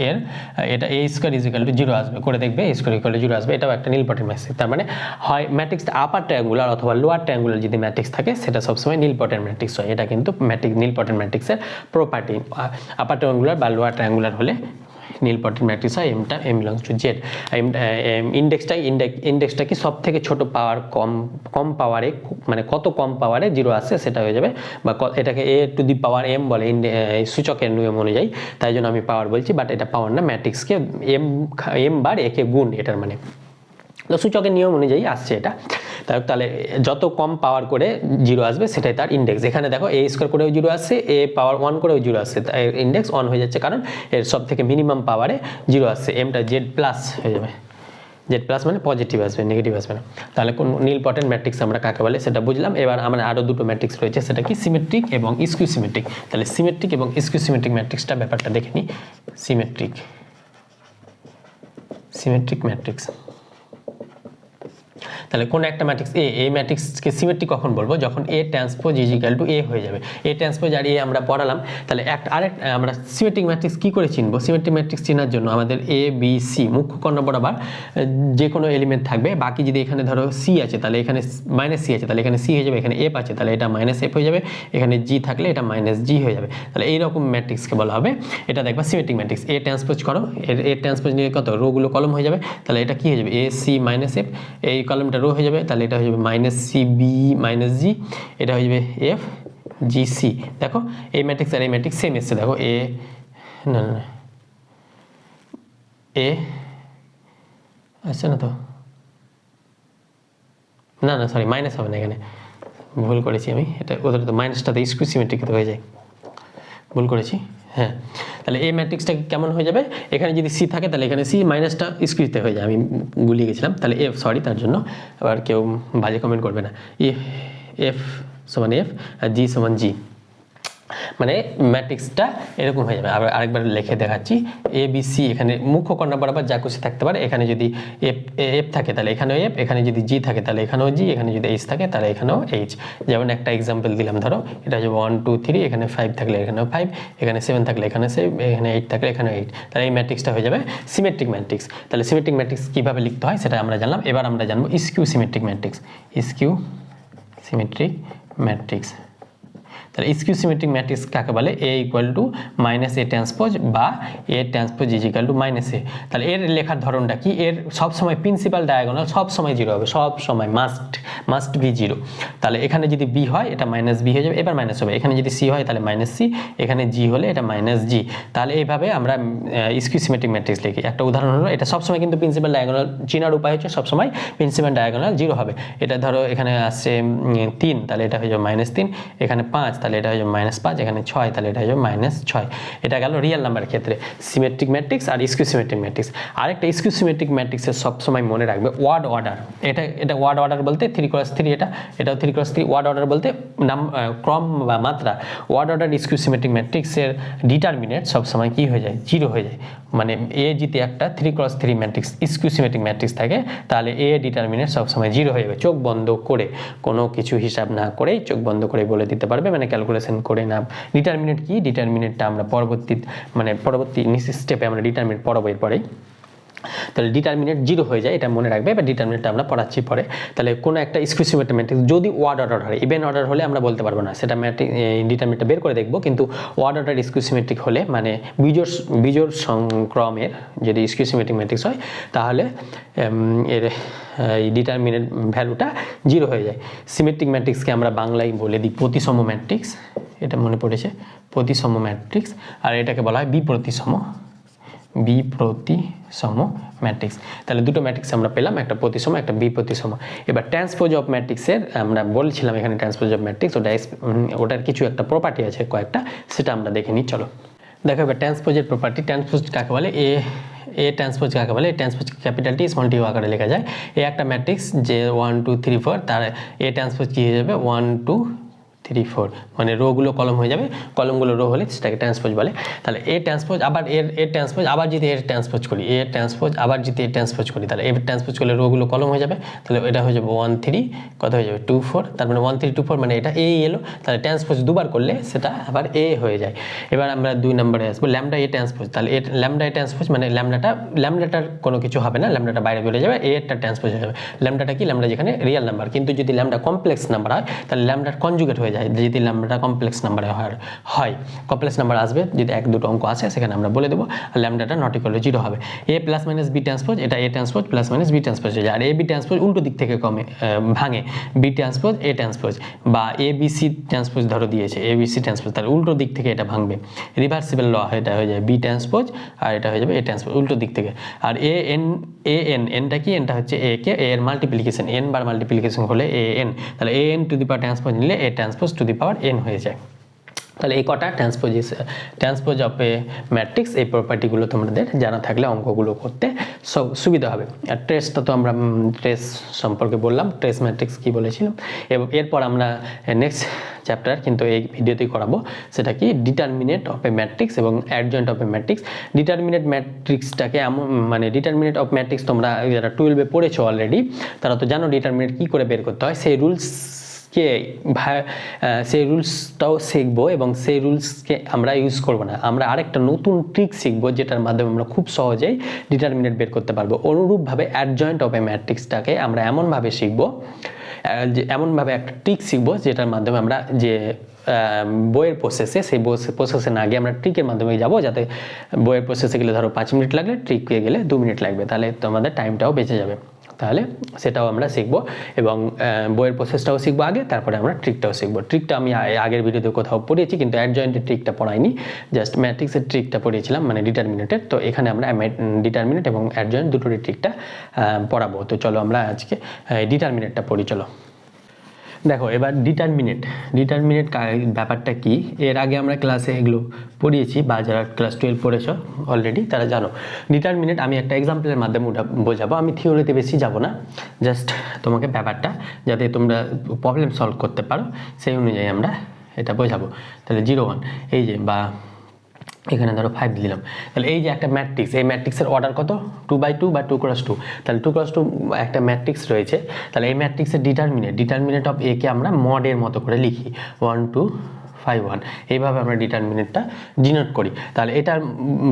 এটা a স্কোয়ার ইজিক্যাল টু 0 আসবে, করে দেখবে a স্কোয়ার ইকুয়াল টু 0 আসবে। এটাও একটা নীলপোটেন্ট ম্যাট্রিক্স। তার মানে হয় ম্যাট্রিক্সটা আপার ট্রায়াঙ্গুলার অথবা লোয়ার ট্রায়াঙ্গুলার যদি ম্যাট্রিক্স থাকে সেটা সবসময় নীলপোটেন্ট ম্যাট্রিক্স হয়। এটা কিন্তু নীলপোটেন্ট ম্যাট্রিক্সের প্রপার্টি। আপার ট্রায়াঙ্গুলার বা লোয়ার ট্রায়াঙ্গুলার হলে নীলপোটেন্ট ম্যাট্রিক্স হয়। M belongs to Z. ইন্ডেক্সটা কি সব থেকে ছোট পাওয়ার কম পাওয়ারে, মানে কত কম পাওয়ারে 0 আসছে সেটা হয়ে যাবে, বা এটাকে a two the power m বলে সূচকের নিয়ম অনুযায়ী, তাই জন্য আমি পাওয়ার বলছি, বাট এটা পাওয়ার না, ম্যাট্রিক্সকে m বার একে গুণ, এটার মানে তো সূচকের নিয়ম অনুযায়ী আসছে এটা। তাহলে যত কম পাওয়ার করে 0 আসবে সেটাই তার ইন্ডেক্স। এখানে দেখো a স্কোয়ার করেও 0 আসছে, a পাওয়ার 1 করেও 0 আসছে, তাই ইন্ডেক্স 1 হয়ে যাচ্ছে, কারণ এর সব থেকে মিনিমাম পাওয়ারে 0 আসছে। এমটা জেড প্লাস হয়ে যাবে, জেড প্লাস মানে পজিটিভ আসবে, নেগেটিভ আসবে না। তাহলে কোন নীলপোটেন্ট ম্যাট্রিক্স আমরা কাকে বলে সেটা বুঝলাম। এবার আমরা আরও দুটো ম্যাট্রিক্স রয়েছে, সেটা কি সিমেট্রিক এবং স্কিউ সিমেট্রিক। তাহলে সিমেট্রিক এবং স্কিউ সিমেট্রিক ম্যাট্রিক্সটা ব্যাপারটা দেখে নিই। সিমেট্রিক ম্যাট্রিক্স, তাহলে কোন একটা ম্যাট্রিক্স এই ম্যাট্রিক্সকে সিমেট্রিক কখন বলবো? যখন a transpose is equal two a হয়ে যাবে। a ট্রান্সপোজ আর a আমরা পড়ালাম। তাহলে আমরা সিমেট্রিক ম্যাট্রিক্স কি করে চিনবো? সিমেট্রিক ম্যাট্রিক্স চেনার জন্য আমাদের a b c মুখ্য কর্ণ বরাবর যে কোনো এলিমেন্ট থাকবে, বাকি যদি এখানে ধরো c আছে তাহলে এখানে মাইনাস c আছে, তাহলে এখানে c হয়ে যাবে, এখানে f আছে তাহলে এটা মাইনাস f হয়ে যাবে, এখানে g থাকলে এটা মাইনাস g হয়ে যাবে। তাহলে এইরকম ম্যাট্রিক্সকে বলা হবে, এটা দেখবা সিমেট্রিক ম্যাট্রিক্স। a ট্রান্সপোজ করো, a ট্রান্সপোজ নিয়ে কত রোগুলো কলম হয়ে যাবে, তাহলে এটা কি হয়ে যাবে? a c মাইনাস f, এই কলমটা রো হয়ে যাবে, তাহলে এটা হয়ে যাবে মাইনাস সি বি মাইনাস জি, এটা হয়ে যাবে এফ জি সি। দেখো এই ম্যাট্রিক্স আর এই ম্যাট্রিক্স সেম এসছে, দেখো এ না এ আসছে না তো, না সরি মাইনাস হবে না, এখানে ভুল করেছি আমি, এটা ওদের তো মাইনাসটাতে স্কিউ সিমেট্রিকতে হয়ে যায়, ভুল করেছি। হ্যাঁ, তাহলে এই ম্যাট্রিক্সটা কেমন হয়ে যাবে? এখানে যদি সি থাকে তাহলে এখানে সি মাইনাসটা স্কিউতে হয়ে যায়, আমি গুলিয়ে গেছিলাম। তাহলে এফ, সরি তার জন্য আবার কেউ বাজে কমেন্ট করবে না। এফ সমান এফ আর জি সমান জি, মানে ম্যাট্রিক্সটা এরকম হয়ে যাবে। আবার আরেকবার লিখে দেখাচ্ছি, এ বি সি এখানে মুখ্য কর্ণ বরাবর যা খুশি থাকতে পারে। এখানে যদি এফ থাকে তাহলে এখানেও এফ, এখানে যদি জি থাকে তাহলে এখানেও জি, এখানে যদি এইচ থাকে তাহলে এখানেও এইচ। যেমন একটা এক্সাম্পল দিলাম, ধরো এটা হচ্ছে 1 2 3, এখানে 5 থাকলে এখানেও 5, এখানে 7 থাকলে এখানে 7, এখানে 8 থাকলে এখানেও 8। তাহলে এই ম্যাট্রিক্সটা হয়ে যাবে সিমেট্রিক ম্যাট্রিক্স। তাহলে সিমেট্রিক ম্যাট্রিক্স কীভাবে লিখতে হয় সেটা আমরা জানলাম। এবার আমরা জানবো skew symmetric matrix. Skew symmetric matrix, তাহলে স্কিউ সিমেট্রিক ম্যাট্রিক্স কাকে বলে? A equal to minus A transpose বা A transpose is equal to minus A. তাহলে এর লেখার ধরনটা কি? এর সবসময় প্রিন্সিপাল ডায়াগোনাল সবসময় 0 হবে, সব সময় মাস্ট বি 0। তাহলে এখানে যদি বি হয় এটা মাইনাস বি হয়ে যাবে, এবার মাইনাস হবে। এখানে যদি সি হয় তাহলে মাইনাস সি, এখানে জি হলে এটা মাইনাস জি। তাহলে এইভাবে আমরা স্কিউ সিমেট্রিক ম্যাট্রিক্স লিখি। একটা উদাহরণ হলো, এটা সবসময় কিন্তু প্রিন্সিপাল ডায়াগোনাল চেনার উপায় হচ্ছে সবসময় প্রিন্সিপাল ডায়াগোনাল 0 হবে। এটা ধরো এখানে আসছে 3, তাহলে এটা হয়ে যাবে মাইনাস 3, এখানে 5, তাহলে এটা হয়ে যাবে -5, এখানে 6 তাহলে এটা হয়ে যাবে -6। এটা গেল রিয়েল নাম্বারের ক্ষেত্রে সিমেট্রিক ম্যাট্রিক্স আর স্কিউ সিমেট্রিক ম্যাট্রিক্স। আরেকটা স্কিউ সিমেট্রিক ম্যাট্রিক্সের সবসময় মনে রাখবে ওয়ার্ড অর্ডার। এটা ওয়ার্ড অর্ডার বলতে 3x3, এটাও 3x3। ওয়ার্ড অর্ডার বলতে ক্রম বা মাত্রা। ওয়ার্ড অর্ডার স্কিউ সিমেট্রিক ম্যাট্রিক্সের ডিটারমিনেন্ট সবসময় কি হয়ে যায়, 0 হয়ে যায়। মানে এ যদি একটা 3x3 matrix skew symmetric matrix থাকে তাহলে এ ডিটারমিনেন্ট সবসময় 0 হয়ে যাবে। চোখ বন্ধ করে, কোনো কিছু হিসাব না করেই চোখ বন্ধ করে বলে দিতে পারবে, মানে ক্যালকুলেশন করে না। ডিটারমিনেন্ট কি, ডিটারমিনেন্টটা আমরা পরবর্তী স্টেপে আমরা ডিটারমিনেন্ট পড়াবো এরপরেই। তাহলে ডিটারমিনেন্ট 0 হয়ে যায়, এটা মনে রাখবে। বা ডিটারমিনেন্টটা আমরা পড়াচ্ছি পরে। তাহলে কোনো একটা স্কিউ সিমেট্রিক ম্যাট্রিক্স যদি ওয়ার্ড অর্ডার হয়, ইভেন অর্ডার হলে আমরা বলতে পারবো না, সেটা ডিটারমিনেন্টটা বের করে দেখবো। কিন্তু ওয়ার্ড অর্ডার স্কিউ সিমেট্রিক হলে, মানে বিজোড় সংক্রমের যদি স্কিউ সিমেট্রিক ম্যাট্রিক্স হয় তাহলে এর ডিটারমিনেন্ট ভ্যালুটা 0 হয়ে যায়। সিমেট্রিক ম্যাট্রিক্সকে আমরা বাংলায় বলে দিই প্রতিসম ম্যাট্রিক্স, এটা মনে পড়েছে, প্রতিসম ম্যাট্রিক্স। আর এটাকে বলা হয় বিপ্রতিসম ম্যাট্রিক্স। তাহলে দুটো ম্যাট্রিক্স আমরা পেলাম, একটা প্রতিসম, একটা বিপ্রতিসম। এবার ট্রান্সপোজ অফ ম্যাট্রিক্সের আমরা বলছিলাম এখানে ট্রান্সপোজ অফ ম্যাট্রিক্স, ওটার কিছু একটা প্রপার্টি আছে কয়েকটা, সেটা আমরা দেখে নিই। চলো দেখো এবার ট্রান্সপোজের প্রপার্টি। ট্রান্সপোজ কাকে বলে, এ ট্রান্সপোজ কাকে বলে, transpose capital T small tea আকারে লেখা যায়। এ একটা ম্যাট্রিক্স যে 1 2 3 4, তার এ ট্রান্সপোজ কি হয়ে যাবে 1 2 3 4, মানে রোগুলো কলম হয়ে যাবে, কলমগুলো রো হলে সেটাকে ট্রান্সপোজ বলে। তাহলে এ ট্রান্সপোজ আবার এর ট্রান্সপোজ আবার যদি এর ট্রান্সপোজ করি, এ ট্রান্সপোজ আবার যদি এর ট্রান্সপোজ করি, তাহলে এর ট্রান্সপোজ করলে রোগুলো কলম হয়ে যাবে। তাহলে এটা হয়ে যাবে 1 3, কত হয়ে যাবে 2 4, তার মানে 1 3 2 4, মানে এটা এ এলো। তাহলে ট্রান্সপোজ দুবার করলে সেটা আবার এ হয়ে যায়। এবার আমরা 2 নম্বরে আসবো, ল্যামডা এ ট্রান্সপোজ। তাহলে ল্যামডা এ ট্রান্সপোজ মানে ল্যামডাটার কোনো কিছু হবে না, ল্যামডাটা বাইরে বেরিয়ে যাবে, এরটা ট্রান্সপোজ হয়ে যাবে। ল্যামডাটা কি, ল্যামডা যেখানে রিয়েল নাম্বার, কিন্তু যদি ল্যামডা কমপ্লেক্স নাম্বার হয় তাহলে ল্যামডার কনজুগেট হয়ে যায়। যদি ল্যামডা কমপ্লেক্স নাম্বারে হয়, কমপ্লেক্স নাম্বার আসবে যদি 1 2 অঙ্ক আসে, সেখানে আমরা বলে দেবো ল্যামডাটা নট ইকুয়াল টু 0 হবে। A plus minus B transpose, এটা A transpose plus minus B transpose হয়ে যায়। আর এ বি ট্রান্সপোজ উল্টো দিক থেকে ভাঙে, বি ট্রান্সপোজ এ ট্রান্সপোজ, বা এ বি সি ট্রান্সপোজ ধরো দিয়েছে, এ বি সি ট্রান্সপোজ, তার উল্টো দিক থেকে এটা ভাঙবে। রিভার্সিবল ল, এটা হয়ে যায় বি ট্রান্সপোজ আর এটা হয়ে যাবে এ ট্রান্সপোজ, উল্টো দিক থেকে। আর এনটা কি, এনটা হচ্ছে এ কে, এ এর মাল্টিপ্লিকেশন, এন বার মাল্টিপ্লিকেশন হলে এ এন, তাহলে A N to the power transpose নিলে A transpose to the power N হয়ে যায়। তাহলে এই কটা ট্রান্সপোজ অফ এ ম্যাট্রিক্স, এই প্রপার্টিগুলো তোমাদের জানা থাকলে অঙ্কগুলো করতে সুবিধা হবে। আর ট্রেসটা তো আমরা ট্রেস সম্পর্কে বললাম, ট্রেস ম্যাট্রিক্স কি বলেছিলাম। এবং এরপর আমরা নেক্সট চ্যাপ্টার কিন্তু এই ভিডিওতেই করাবো, সেটা কি ডিটারমিনেন্ট অফ এ ম্যাট্রিক্স এবং adjoint of a matrix. Determinant ম্যাট্রিক্সটাকে এমন, মানে ডিটারমিনেন্ট অফ ম্যাট্রিক্স তোমরা যারা 12-এ পড়েছো অলরেডি, তারা তো জানো ডিটারমিনেন্ট কী করে বের করতে হয়। সেই রুলসটাও শিখবো এবং সেই রুলসকে আমরা ইউজ করবো না, আমরা আরেকটা নতুন ট্রিক শিখবো যেটার মাধ্যমে আমরা খুব সহজেই ডিটারমিনেন্ট বের করতে পারবো। অনুরূপভাবে অ্যাডজয়েন্ট অফ এ ম্যাট্রিক্সটাকে আমরা এমনভাবে শিখবো, যে এমনভাবে একটা ট্রিক শিখবো যেটার মাধ্যমে আমরা যে বইয়ের প্রসেসে, সেই প্রসেসে না গিয়ে আমরা ট্রিকের মাধ্যমে যাব, যাতে বইয়ের প্রসেসে গেলে ধরো 5 মিনিট লাগলে, ট্রিকে গেলে 2 মিনিট লাগবে, তাহলে তোমাদের টাইমটাও বেঁচে যাবে। তাহলে সেটাও আমরা শিখবো এবং বইয়ের প্রসেসটাও শিখবো আগে, তারপরে আমরা ট্রিকটাও শিখবো। ট্রিকটা আমি আগের ভিডিওতে কোথাও পড়িয়েছি, কিন্তু অ্যাডজয়েন্টের ট্রিকটা পড়াইনি, জাস্ট ম্যাট্রিক্সের ট্রিকটা পড়িয়েছিলাম, মানে ডিটারমিনেন্টের। তো এখানে আমরা ডিটারমিনেন্ট এবং অ্যাডজয়েন্ট দুটোরই ট্রিকটা পড়াবো। তো চলো আমরা আজকে ডিটারমিনেন্টটা পড়ি। চলো দেখো এবার ডিটারমিনেন্ট ব্যাপারটা কি, এর আগে আমরা ক্লাসে এগুলো পড়িয়েছি, বা যারা ক্লাস 12 পড়েছো অলরেডি তারা জানো। ডিটারমিনেন্ট আমি একটা এক্সাম্পলের মাধ্যমে বোঝাবো, আমি থিওরিতে বেশি যাব না, জাস্ট তোমাকে ব্যাপারটা যাতে তোমরা প্রবলেম সলভ করতে পারো সেই অনুযায়ী আমরা এটা বোঝাবো। তাহলে 0 1, এই যে, বা এখানে ধরো 5 দিলাম, তাহলে এই যে একটা ম্যাট্রিক্স, এই ম্যাট্রিক্সের অর্ডার কত 2/2 বা 2x2, তাহলে 2x2 একটা ম্যাট্রিক্স রয়েছে। তাহলে এই ম্যাট্রিক্সের ডিটারমিনেন্ট অফ এ কে আমরা মডের মতো করে লিখি 1 2 5 1, এইভাবে আমরা ডিটারমিনেন্টটা ডিনোট করি। তাহলে এটার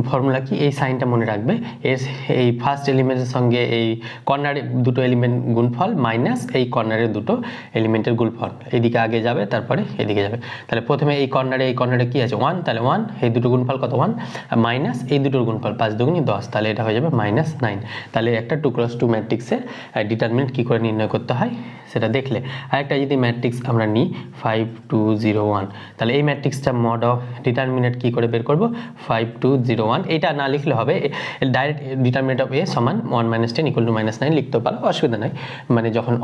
ফর্মুলা কি, এই সাইনটা মনে রাখবে, এই ফার্স্ট এলিমেন্টের সঙ্গে এই কর্নারে দুটো এলিমেন্ট গুণফল মাইনাস এই কর্নারের দুটো এলিমেন্টের গুণফল, এইদিকে আগে যাবে তারপরে এদিকে যাবে। তাহলে প্রথমে এই কর্নারে কি আছে 1, তাহলে 1, এই দুটো গুণফল কত 1, মাইনাস এই দুটোর গুণফল 5 2 10, তাহলে এটা হয়ে যাবে -9। তাহলে একটা 2x2 ম্যাট্রিক্সের ডিটারমিনেন্ট কী করে নির্ণয় করতে হয় সেটা দেখলে। আরেকটা যদি ম্যাট্রিক্স আমরা নিই 5 2 0 1, তাহলে এই ম্যাট্রিক্সটা মড অফ ডিটারমিনেন্ট কী করে বের করব 5 2 0 1 এটা না লিখলে হবে ডাইরেক্ট ডিটারমিনেন্ট অফ এ সমান 1 - 10 = -9 লিখতে পারো, অসুবিধা নাই। মানে যখন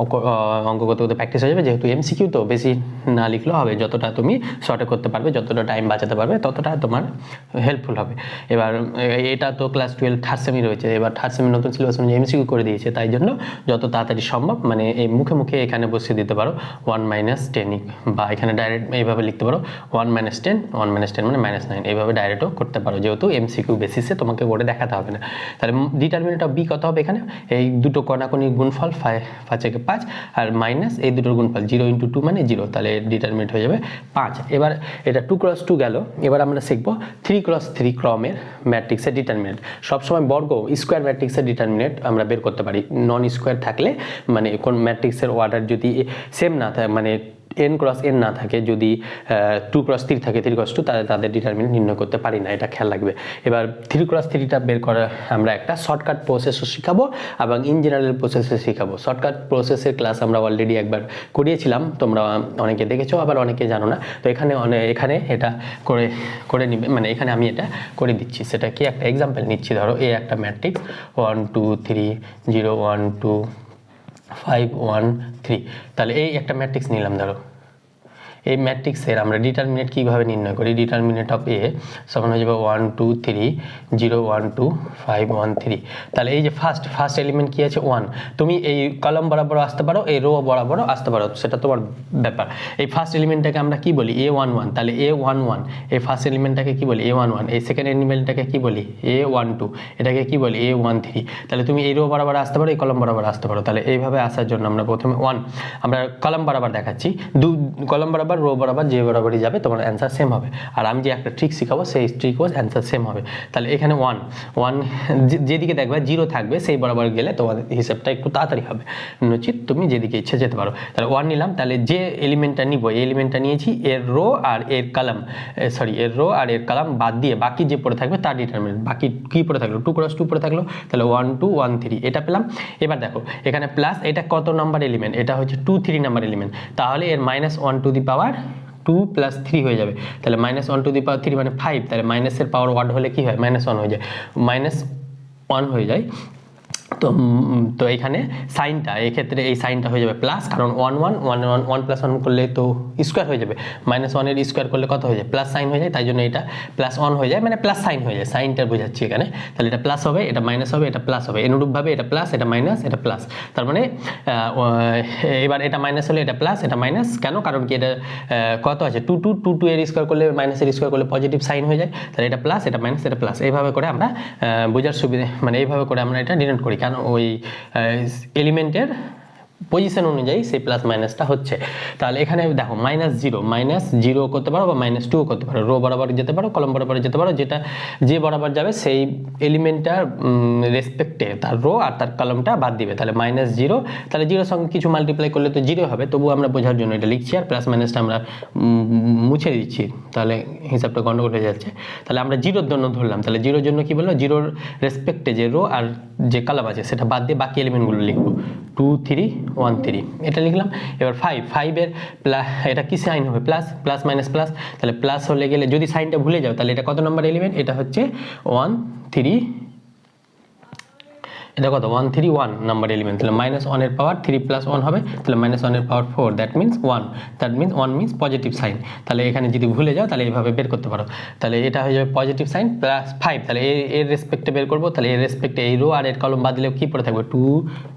অঙ্ক করতে করতে প্র্যাকটিস হয়ে যাবে, যেহেতু এমসিকিউ তো বেশি না লিখলেও হবে, যতটা তুমি শর্টে করতে পারবে, যতটা টাইম বাঁচাতে পারবে ততটা তোমার হেল্পফুল হবে। এবার এটা তো ক্লাস 12 থার্ড সেমি রয়েছে, এবার থার্ড সেমি নতুন সিলেবাস অনুযায়ী এমসিকিউ করে দিয়েছে, তাই জন্য যত তাড়াতাড়ি সম্ভব মানে এই মুখে মুখে এখানে বসিয়ে দিতে পারো 1 - 10 বা এখানে ডাইরেক্ট এইভাবে লিখতে পারো 1 - 10 1 - 10 মানে -9, এইভাবে ডাইরেক্টও করতে পারো, যেহেতু এমসিকিউ বেসিসে তোমাকে করে দেখাতে হবে না। তাহলে ডিটারমিনেন্ট অফ বি কত হবে এখানে, এই দুটো কণাকণির গুণফল 5 আর মাইনাস এই দুটোর গুণফল 0 × 2 মানে 0, তাহলে ডিটারমিনেন্ট হয়ে যাবে 5। এবার এটা 2 × 2 গেল। এবার আমরা শিখবো 3 × 3 ক্রমের ম্যাট্রিক্সের ডিটারমিনেন্ট। সবসময় বর্গ স্কোয়ার ম্যাট্রিক্সের ডিটারমিনেন্ট আমরা বের করতে পারি, নন স্কোয়ার থাকলে মানে কোন ম্যাট্রিক্সের অর্ডার যদি সেম না থাকে, মানে n × n না থাকে, যদি 2 × 3 থাকে 3 × 2, তাহলে তাদের ডিটারমিনেন্ট নির্ণয় করতে পারি না, এটা খেয়াল রাখবে। এবার 3 × 3টা বের করা আমরা একটা শর্টকাট প্রসেসও শিখাবো এবং ইন জেনারেল প্রসেসও শিখাবো। শর্টকাট প্রসেসের ক্লাস আমরা অলরেডি একবার করিয়েছিলাম, তোমরা অনেকে দেখেছো, আবার অনেকে জানো না। তো এখানে এটা করে নিবে, মানে এখানে আমি এটা করে দিচ্ছি। সেটা কি, একটা এক্সাম্পল নিচ্ছি। ধরো এই একটা ম্যাট্রিক্স 1 2 3 0 1 2 5 1 3, তাহলে এই একটা ম্যাট্রিক্স নিলাম। ধরো এই ম্যাট্রিক্সের আমরা ডিটারমিনেন্ট কীভাবে নির্ণয় করি, ডিটারমিনেন্ট অফ এ সমান হয়ে যাবে 1 2 3 0 1 2 5 1 3। তাহলে এই যে ফার্স্ট এলিমেন্ট কী আছে 1, তুমি এই কলাম বরাবর আসতে পারো, এই রো বরাবরও আসতে পারো, সেটা তোমার ব্যাপার। এই ফার্স্ট এলিমেন্টটাকে আমরা কি বলি A11, তাহলে A11 এই ফার্স্ট এলিমেন্টটাকে কি বলি A11, এই সেকেন্ড এলিমেন্টটাকে কি বলি A12, এটাকে কি বলি A13। তাহলে তুমি এই রো বরাবর আসতে পারো, এই কলাম বরাবর আসতে পারো। তাহলে এইভাবে আসার জন্য আমরা প্রথমে 1 আমরা কলাম বরাবর দেখাচ্ছি, কলাম বরাবর রো বরাবর যে বরাবরই যাবে তোমার অ্যান্সার সেম হবে। আর আমি যে একটা ট্রিক শিখাবো সেই ট্রিক ওয়াজ অ্যান্সার সেম হবে। তাহলে এখানে 1 যেদিকে দেখবে 0 থাকবে সেই বরাবর গেলে তোমার হিসাবটা একটু তাড়াতাড়ি হবে, নচিত তুমি যেদিকে ইচ্ছে যেতে পারো। তাহলে 1 নিলাম, তাহলে যে এলিমেন্টটা নিব এই এলিমেন্টটা নিয়েছি, এর রো আর এর কলাম বাদ দিয়ে বাকি যে পড়ে থাকবে তার ডিটারমিনেন্ট। বাকি কি পড়ে থাকলো 2 × 2 পড়ে থাকলো, তাহলে 1 2 1 3 এটা পেলাম। এবার দেখো এখানে প্লাস, এটা কত নাম্বার এলিমেন্ট, এটা হচ্ছে 2 3 নাম্বার এলিমেন্ট, তাহলে এর -1 টু দি পাওয়ার 2 + 3 হয়ে যাবে। তাহলে -1 টু দি পাওয়ার 3 মানে 5, তাহলে মাইনাসের পাওয়ার ওয়ার্ড হলে কি হয় -1 হয়ে যায়, -1 হয়ে যায়। তো এখানে সাইনটা, এক্ষেত্রে এই সাইনটা হয়ে যাবে প্লাস, কারণ 1 1 1 1 1 + 1 করলে তো স্কোয়ার হয়ে যাবে, -1 এর স্কোয়ার করলে কত হয়ে যায় প্লাস সাইন হয়ে যায়, তাই জন্য এটা +1 হয়ে যায়, মানে প্লাস সাইন হয়ে যায়, সাইনটা বোঝাচ্ছি এখানে। তাহলে এটা প্লাস হবে, এটা মাইনাস হবে, এটা প্লাস হবে, অনুরূপভাবে এটা প্লাস, এটা মাইনাস, এটা প্লাস। তার মানে এবার এটা মাইনাস হলে এটা প্লাস, এটা মাইনাস, কেন, কারণ কি এটা কত আছে 2 2 2 2 এর স্কোয়ার করলে মাইনাসের স্কোয়ার করলে পজিটিভ সাইন হয়ে যায়, তাহলে এটা প্লাস, এটা মাইনাস, এটা প্লাস। এইভাবে করে আমরা বোঝার সুবিধা, মানে এইভাবে করে আমরা এটা ডিনোট করি, কারণ ওই এলিমেন্টের পজিশন অনুযায়ী সেই প্লাস মাইনাসটা হচ্ছে। তাহলে এখানে দেখো -0 করতে পারো বা -2 করতে পারো, রো বরাবর যেতে পারো, কলম বরাবর যেতে পারো, যেটা যে বরাবর যাবে সেই এলিমেন্টটার রেসপেক্টে তার রো আর তার কলমটা বাদ দিবে। তাহলে -0, তাহলে 0 সঙ্গে কিছু মাল্টিপ্লাই করলে তো 0 হবে, তবু আমরা বোঝার জন্য এটা লিখছি, আর প্লাস মাইনাসটা আমরা মুছে দিচ্ছি, তাহলে হিসাবটা গন্ডগোল হয়ে যাচ্ছে। তাহলে আমরা 0-র জন্য ধরলাম, তাহলে 0-র জন্য কি বললো, 0-র রেসপেক্টে যে রো আর যে কলাম আছে সেটা বাদ দিয়ে বাকি এলিমেন্টগুলো লিখবো, 2 3 1 3 এটা লিখলাম। এবার 5 এর এটা কি সাইন হবে প্লাস মাইনাস প্লাস, তাহলে প্লাস হলে গেলে যদি সাইনটা ভুলে যাও তাহলে এটা কত নম্বর এলিমেন্ট, এটা হচ্ছে 1 3, এটা কত 1 3 1 নাম্বার এলিমেন্ট, তাহলে -1 এর পাওয়ার 3 + 1 হবে, তাহলে -1 এর power 4, that means 1, that means 1 means positive sign. তাহলে এখানে যদি ভুলে যাও তাহলে এইভাবে বের করতে পারো, তাহলে এটা হয়ে যাবে পজিটিভ সাইন +5, তাহলে এর রেসপেক্টে বের করবো, তাহলে এর রেসপেক্টে এই রো আর এর কলম বাদ দিলে কি পড়ে থাকবে 2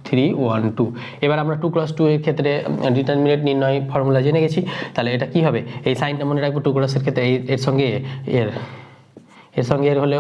3 1 2। এবার আমরা 2 × 2 এর ক্ষেত্রে ডিটারমিনেন্ট নির্ণয় ফর্মুলা জেনে গেছি, তাহলে এটা কি হবে, এই সাইনটা মনে রাখবো 2 × এর ক্ষেত্রে এর সঙ্গে এর হলে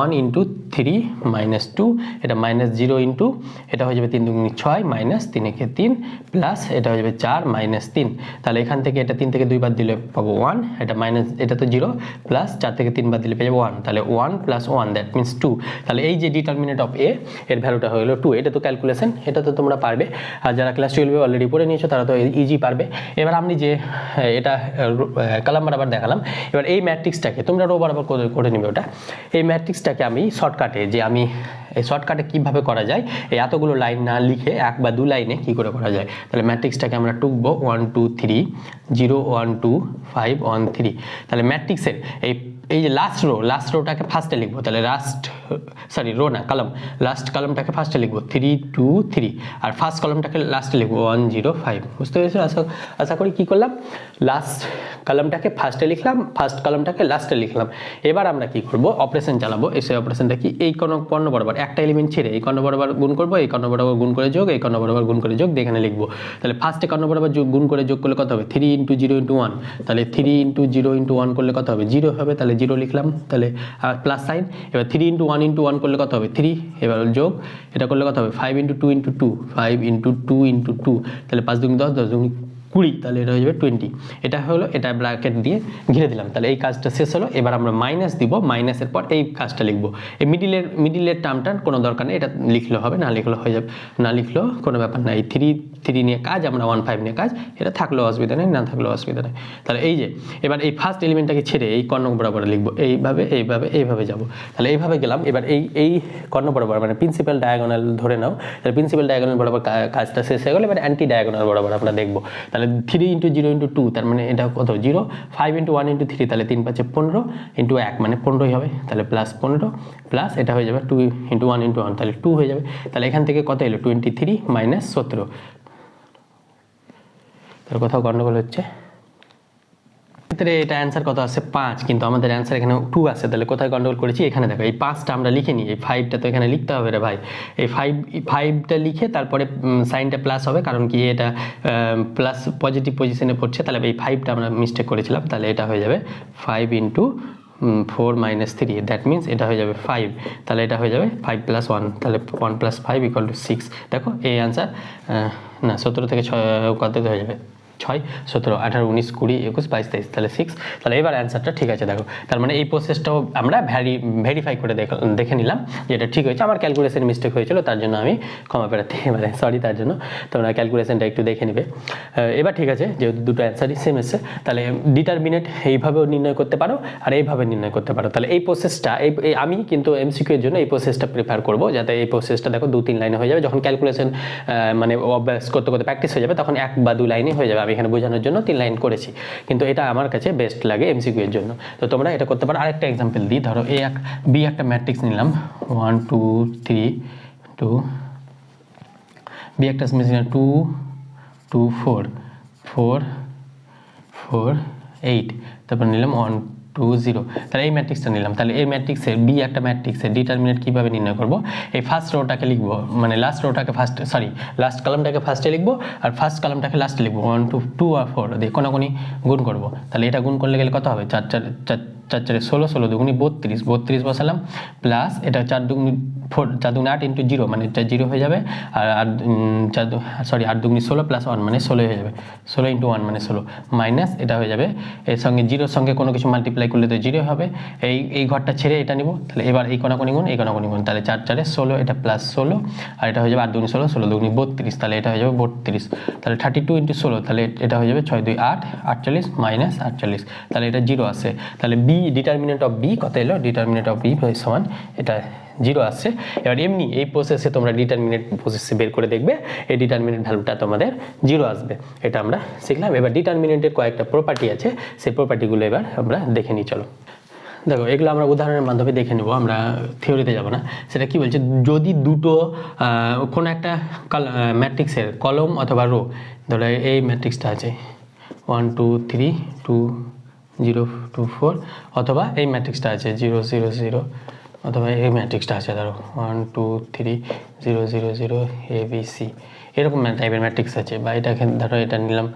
1 × 3 - 2, এটা -0 এটা হয়ে যাবে 3 × 2 = 6 -3 একে 3 প্লাস এটা হয়ে যাবে 4 - 3, তাহলে এখান থেকে এটা 3 থেকে 2 বাদ দিলে পাবো 1, এটা মাইনাস, এটা তো 0, প্লাস 4 থেকে 3 বাদ দিলে পেয়ে যাবো 1, তাহলে 1 + 1 দ্যাট মিন্স 2। তাহলে এই যে ডিটারমিনেন্ট অফ এ এর ভ্যালুটা হয়ে গেলো 2। এটা তো ক্যালকুলেশন, এটা তো তোমরা পারবে, আর যারা ক্লাস 12 অলরেডি পড়ে নিয়েছো তারা তো ইজি পারবে। এবার আমি যে এটা কলাম বরাবর দেখালাম, এবার এই ম্যাট্রিক্সটাকে তোমরা রো বরাবর করে নেবে, ওটা এই ম্যাট্রিক্সটাকে আমি শর্টকাটে যে আমি এই শর্টকাটে কীভাবে করা যায়, এই এতগুলো লাইন না লিখে 1 বা 2 লাইনে কী করে করা যায়। তাহলে ম্যাট্রিক্সটাকে আমরা টুকবো 1 2 3 0 1 2 5 1 3। তাহলে ম্যাট্রিক্সের এই যে লাস্ট রোটাকে ফার্স্টে লিখবো, তাহলে লাস্ট কলামটাকে ফার্স্টে লিখবো 3 2 3, আর ফার্স্ট কলামটাকে লাস্টে লিখবো 1 0 5। বুঝতে পেরেছো? আশা করি কী করলাম, লাস্ট কলামটাকে ফার্স্টে লিখলাম, ফার্স্ট কলামটাকে লাস্টে লিখলাম। এবার আমরা কি করব, অপারেশন চালাবো। সেই অপারেশনটা কি, এই কর্ণ বরাবর একটা এলিমেন্ট ছেড়ে এই কর্ণ বরাবর গুণ করবো, এই কর্ণ বরাবর গুণ করে যোগ, এই কর্ণ বরাবর গুণ করে যোগ দিয়ে এখানে লিখবো। তাহলে ফার্স্টে কর্ণ বরাবর গুণ করে যোগ করলে কত হবে, 3 × 0 × 1। তাহলে 3 × 0 × 1 করলে কত হবে, 0 হবে, তাহলে 0 লিখলাম, তাহলে প্লাস সাইন। এবার 3 × 1 × 1 করলে কত হবে, 3। এবার যোগ, এটা করলে কত হবে, 5 × 2 × 2, 5 × 2 × 2, তাহলে 5 × 10 10 × 20, তাহলে এটা হয়ে যাবে 20। এটা হলো, এটা ব্র্যাকেট দিয়ে ঘিরে দিলাম। তাহলে এই কাজটা শেষ হলো। এবার আমরা মাইনাস দিব, মাইনাসের পর এই কাজটা লিখবো। এই মিডিলের টার্মটার কোনো দরকার নেই, এটা লিখলেও হবে, না লিখলেও হয়ে যাবে, না লিখলেও কোনো ব্যাপার না। এই 3 নিয়ে কাজ, আমরা 1 5 নিয়ে কাজ, এটা থাকলেও অসুবিধা নেই, না থাকলেও অসুবিধা নেই। তাহলে এই যে এবার এই ফার্স্ট এলিমেন্টটাকে ছেড়ে এই কর্ণ বরাবর লিখবো, এইভাবে যাব। তাহলে এইভাবে গেলাম। এবার এই কর্ণ বরাবর মানে প্রিন্সিপাল ডায়াগোনাল ধরে নাও, তাহলে প্রিন্সিপাল ডায়াগোনাল বরাবর কাজটা শেষ হয়ে গেল। এবার অ্যান্টি ডায়াগোনাল বরাবর আমরা দেখবো। তাহলে 3 × 0 × 2, তার মানে এটা কত 0, 5 × 1 × 3, তাহলে 3 5 15 × 1 মানে 15ই হবে, তাহলে প্লাস 15 প্লাস এটা হয়ে যাবে 2 × 1 × 1, তাহলে 2 হয়ে যাবে। তাহলে এখান থেকে কত এলো, 23 - 17। তাহলে কোথাও গন্ডগোল হচ্ছে, ক্ষেত্রে এটা অ্যান্সার কত আসছে 5, কিন্তু আমাদের অ্যান্সার এখানে 2 আসছে। তাহলে কোথায় গন্ডগোল করেছি, এখানে দেখো এই 5টা আমরা লিখে নিই, এই 5টা তো এখানে লিখতে হবে রে ভাই। এই 5টা লিখে তারপরে সাইনটা প্লাস হবে, কারণ কি এটা প্লাস পজিটিভ পজিশনে পড়ছে। তাহলে এই 5টা আমরা মিস্টেক করেছিলাম, তাহলে এটা হয়ে যাবে 5 × 4 - 3, দ্যাট মিনস এটা হয়ে যাবে 5। তাহলে এটা হয়ে যাবে 5 + 1, তাহলে 1 + 5 = 6। দেখো এই অ্যান্সার না 17 থেকে 6 কত হয়ে যাবে, 6 17 18 19 20 21 22 23, তাহলে 6। তাহলে এবার অ্যান্সারটা ঠিক আছে। দেখো তার মানে এই প্রসেসটাও আমরা ভেরিফাই করে দেখে নিলাম যে এটা ঠিক হয়েছে। আমার ক্যালকুলেশন মিস্টেক হয়েছিল, তার জন্য আমি ক্ষমা প্রার্থী, মানে সরি, তার জন্য তোমরা ক্যালকুলেশনটা একটু দেখে নেবে। এবার ঠিক আছে, যেহেতু দুটো অ্যান্সারই সেম এসছে, তাহলে ডিটারমিনেন্ট এইভাবেও নির্ণয় করতে পারো আর এইভাবে নির্ণয় করতে পারো। তাহলে এই প্রসেসটা আমি কিন্তু এমসিকিউ এর জন্য এই প্রসেসটা প্রিফার করব, যাতে এই প্রসেসটা দেখো 2-3 লাইনে হয়ে যাবে। যখন ক্যালকুলেশন মানে অভ্যাস করতে করতে প্র্যাকটিস হয়ে যাবে, তখন 1 বা 2 লাইনে হয়ে যাবে। আমি এখানে বোঝানোর জন্য 3 লাইন করেছি, কিন্তু এটা আমার কাছে বেস্ট লাগে এমসিকিউ এর জন্য। তো তোমরা এটা করতে পারো। আরেকটা এক্সাম্পল দিই, ধরো বি একটা ম্যাট্রিক্স নিলাম 1 2 3 2, বি একটা 2 2 4 4 4 8, তারপর নিলাম 1 2 0। তাহলে এই ম্যাট্রিক্সটা নিলাম। তাহলে এই ম্যাট্রিক্সের বি একটা ম্যাট্রিক্সের ডিটারমিনেন্ট কীভাবে নির্ণয় করবো, এই ফার্স্ট রোটাকে লিখবো, মানে লাস্ট কলামটাকে ফার্স্টে লিখবো, আর ফার্স্ট কলামটাকে লাস্টে লিখবো। 1 2 2 আর 4 দিয়ে কোনাকুনি গুণ করবো। তাহলে এটা গুণ করলে গেলে কত হবে, 4 4 4 16 16 দুগুনি 32 32 বসালাম, প্লাস এটা 4 দুগুনি 4 4 দুগুনি 8 × 0 মানে এটা 0 হয়ে যাবে, আর 8 দুগুনি 16 + 1 মানে 16 হয়ে যাবে, 16 × 1 মানে 16, মাইনাস এটা হয়ে যাবে এর সঙ্গে 0 সঙ্গে কোনো কিছু মাল্টিপ্লাই করলে তো 0 হবে। এই ঘরটা ছেড়ে এটা নিব। তাহলে এবার এই কোনাকুনি গুণ, এই কোনাকুনি গুণ, তাহলে 4 4 16, এটা প্লাস 16, আর এটা হয়ে যাবে 8 দুগুনি 16 16 দুগুনি 32, তাহলে এটা হয়ে যাবে 32। তাহলে 32 × 16, তাহলে এটা হয়ে যাবে 6 2 8 48 - 48, তাহলে এটা 0 আসে। তাহলে বি ডিটারমিনেন্ট অফ বি কত এলো, ডিটারমিনেন্ট অফ বি সমান এটা 0 আসছে। এবার এমনি এই প্রসেসে তোমরা ডিটারমিনেন্ট প্রসেসে বের করে দেখবে, এই ডিটারমিনেন্ট ভ্যালুটা তোমাদের 0 আসবে। এটা আমরা শিখলাম। এবার ডিটারমিনেন্টের কয়েকটা প্রপার্টি আছে, সেই প্রপার্টিগুলো এবার আমরা দেখে নিই। চলো দেখো, এগুলো আমরা উদাহরণের মাধ্যমে দেখে নেব, আমরা থিওরিতে যাব না। সেটা কি বলছে, যদি দুটো কোনো একটা ম্যাট্রিক্সের কলম অথবা রো, ধরো এই ম্যাট্রিক্সটা আছে 1 2 3 2 0 2 4, অথবা এই ম্যাট্রিক্সটা আছে 0 0 0, অথবা এই ম্যাট্রিক্সটা আছে ধরো 1 2 3 0 0 0 ABC, এরকম টাইপের ম্যাট্রিক্স আছে। বা এটাকে ধরো এটা নিলাম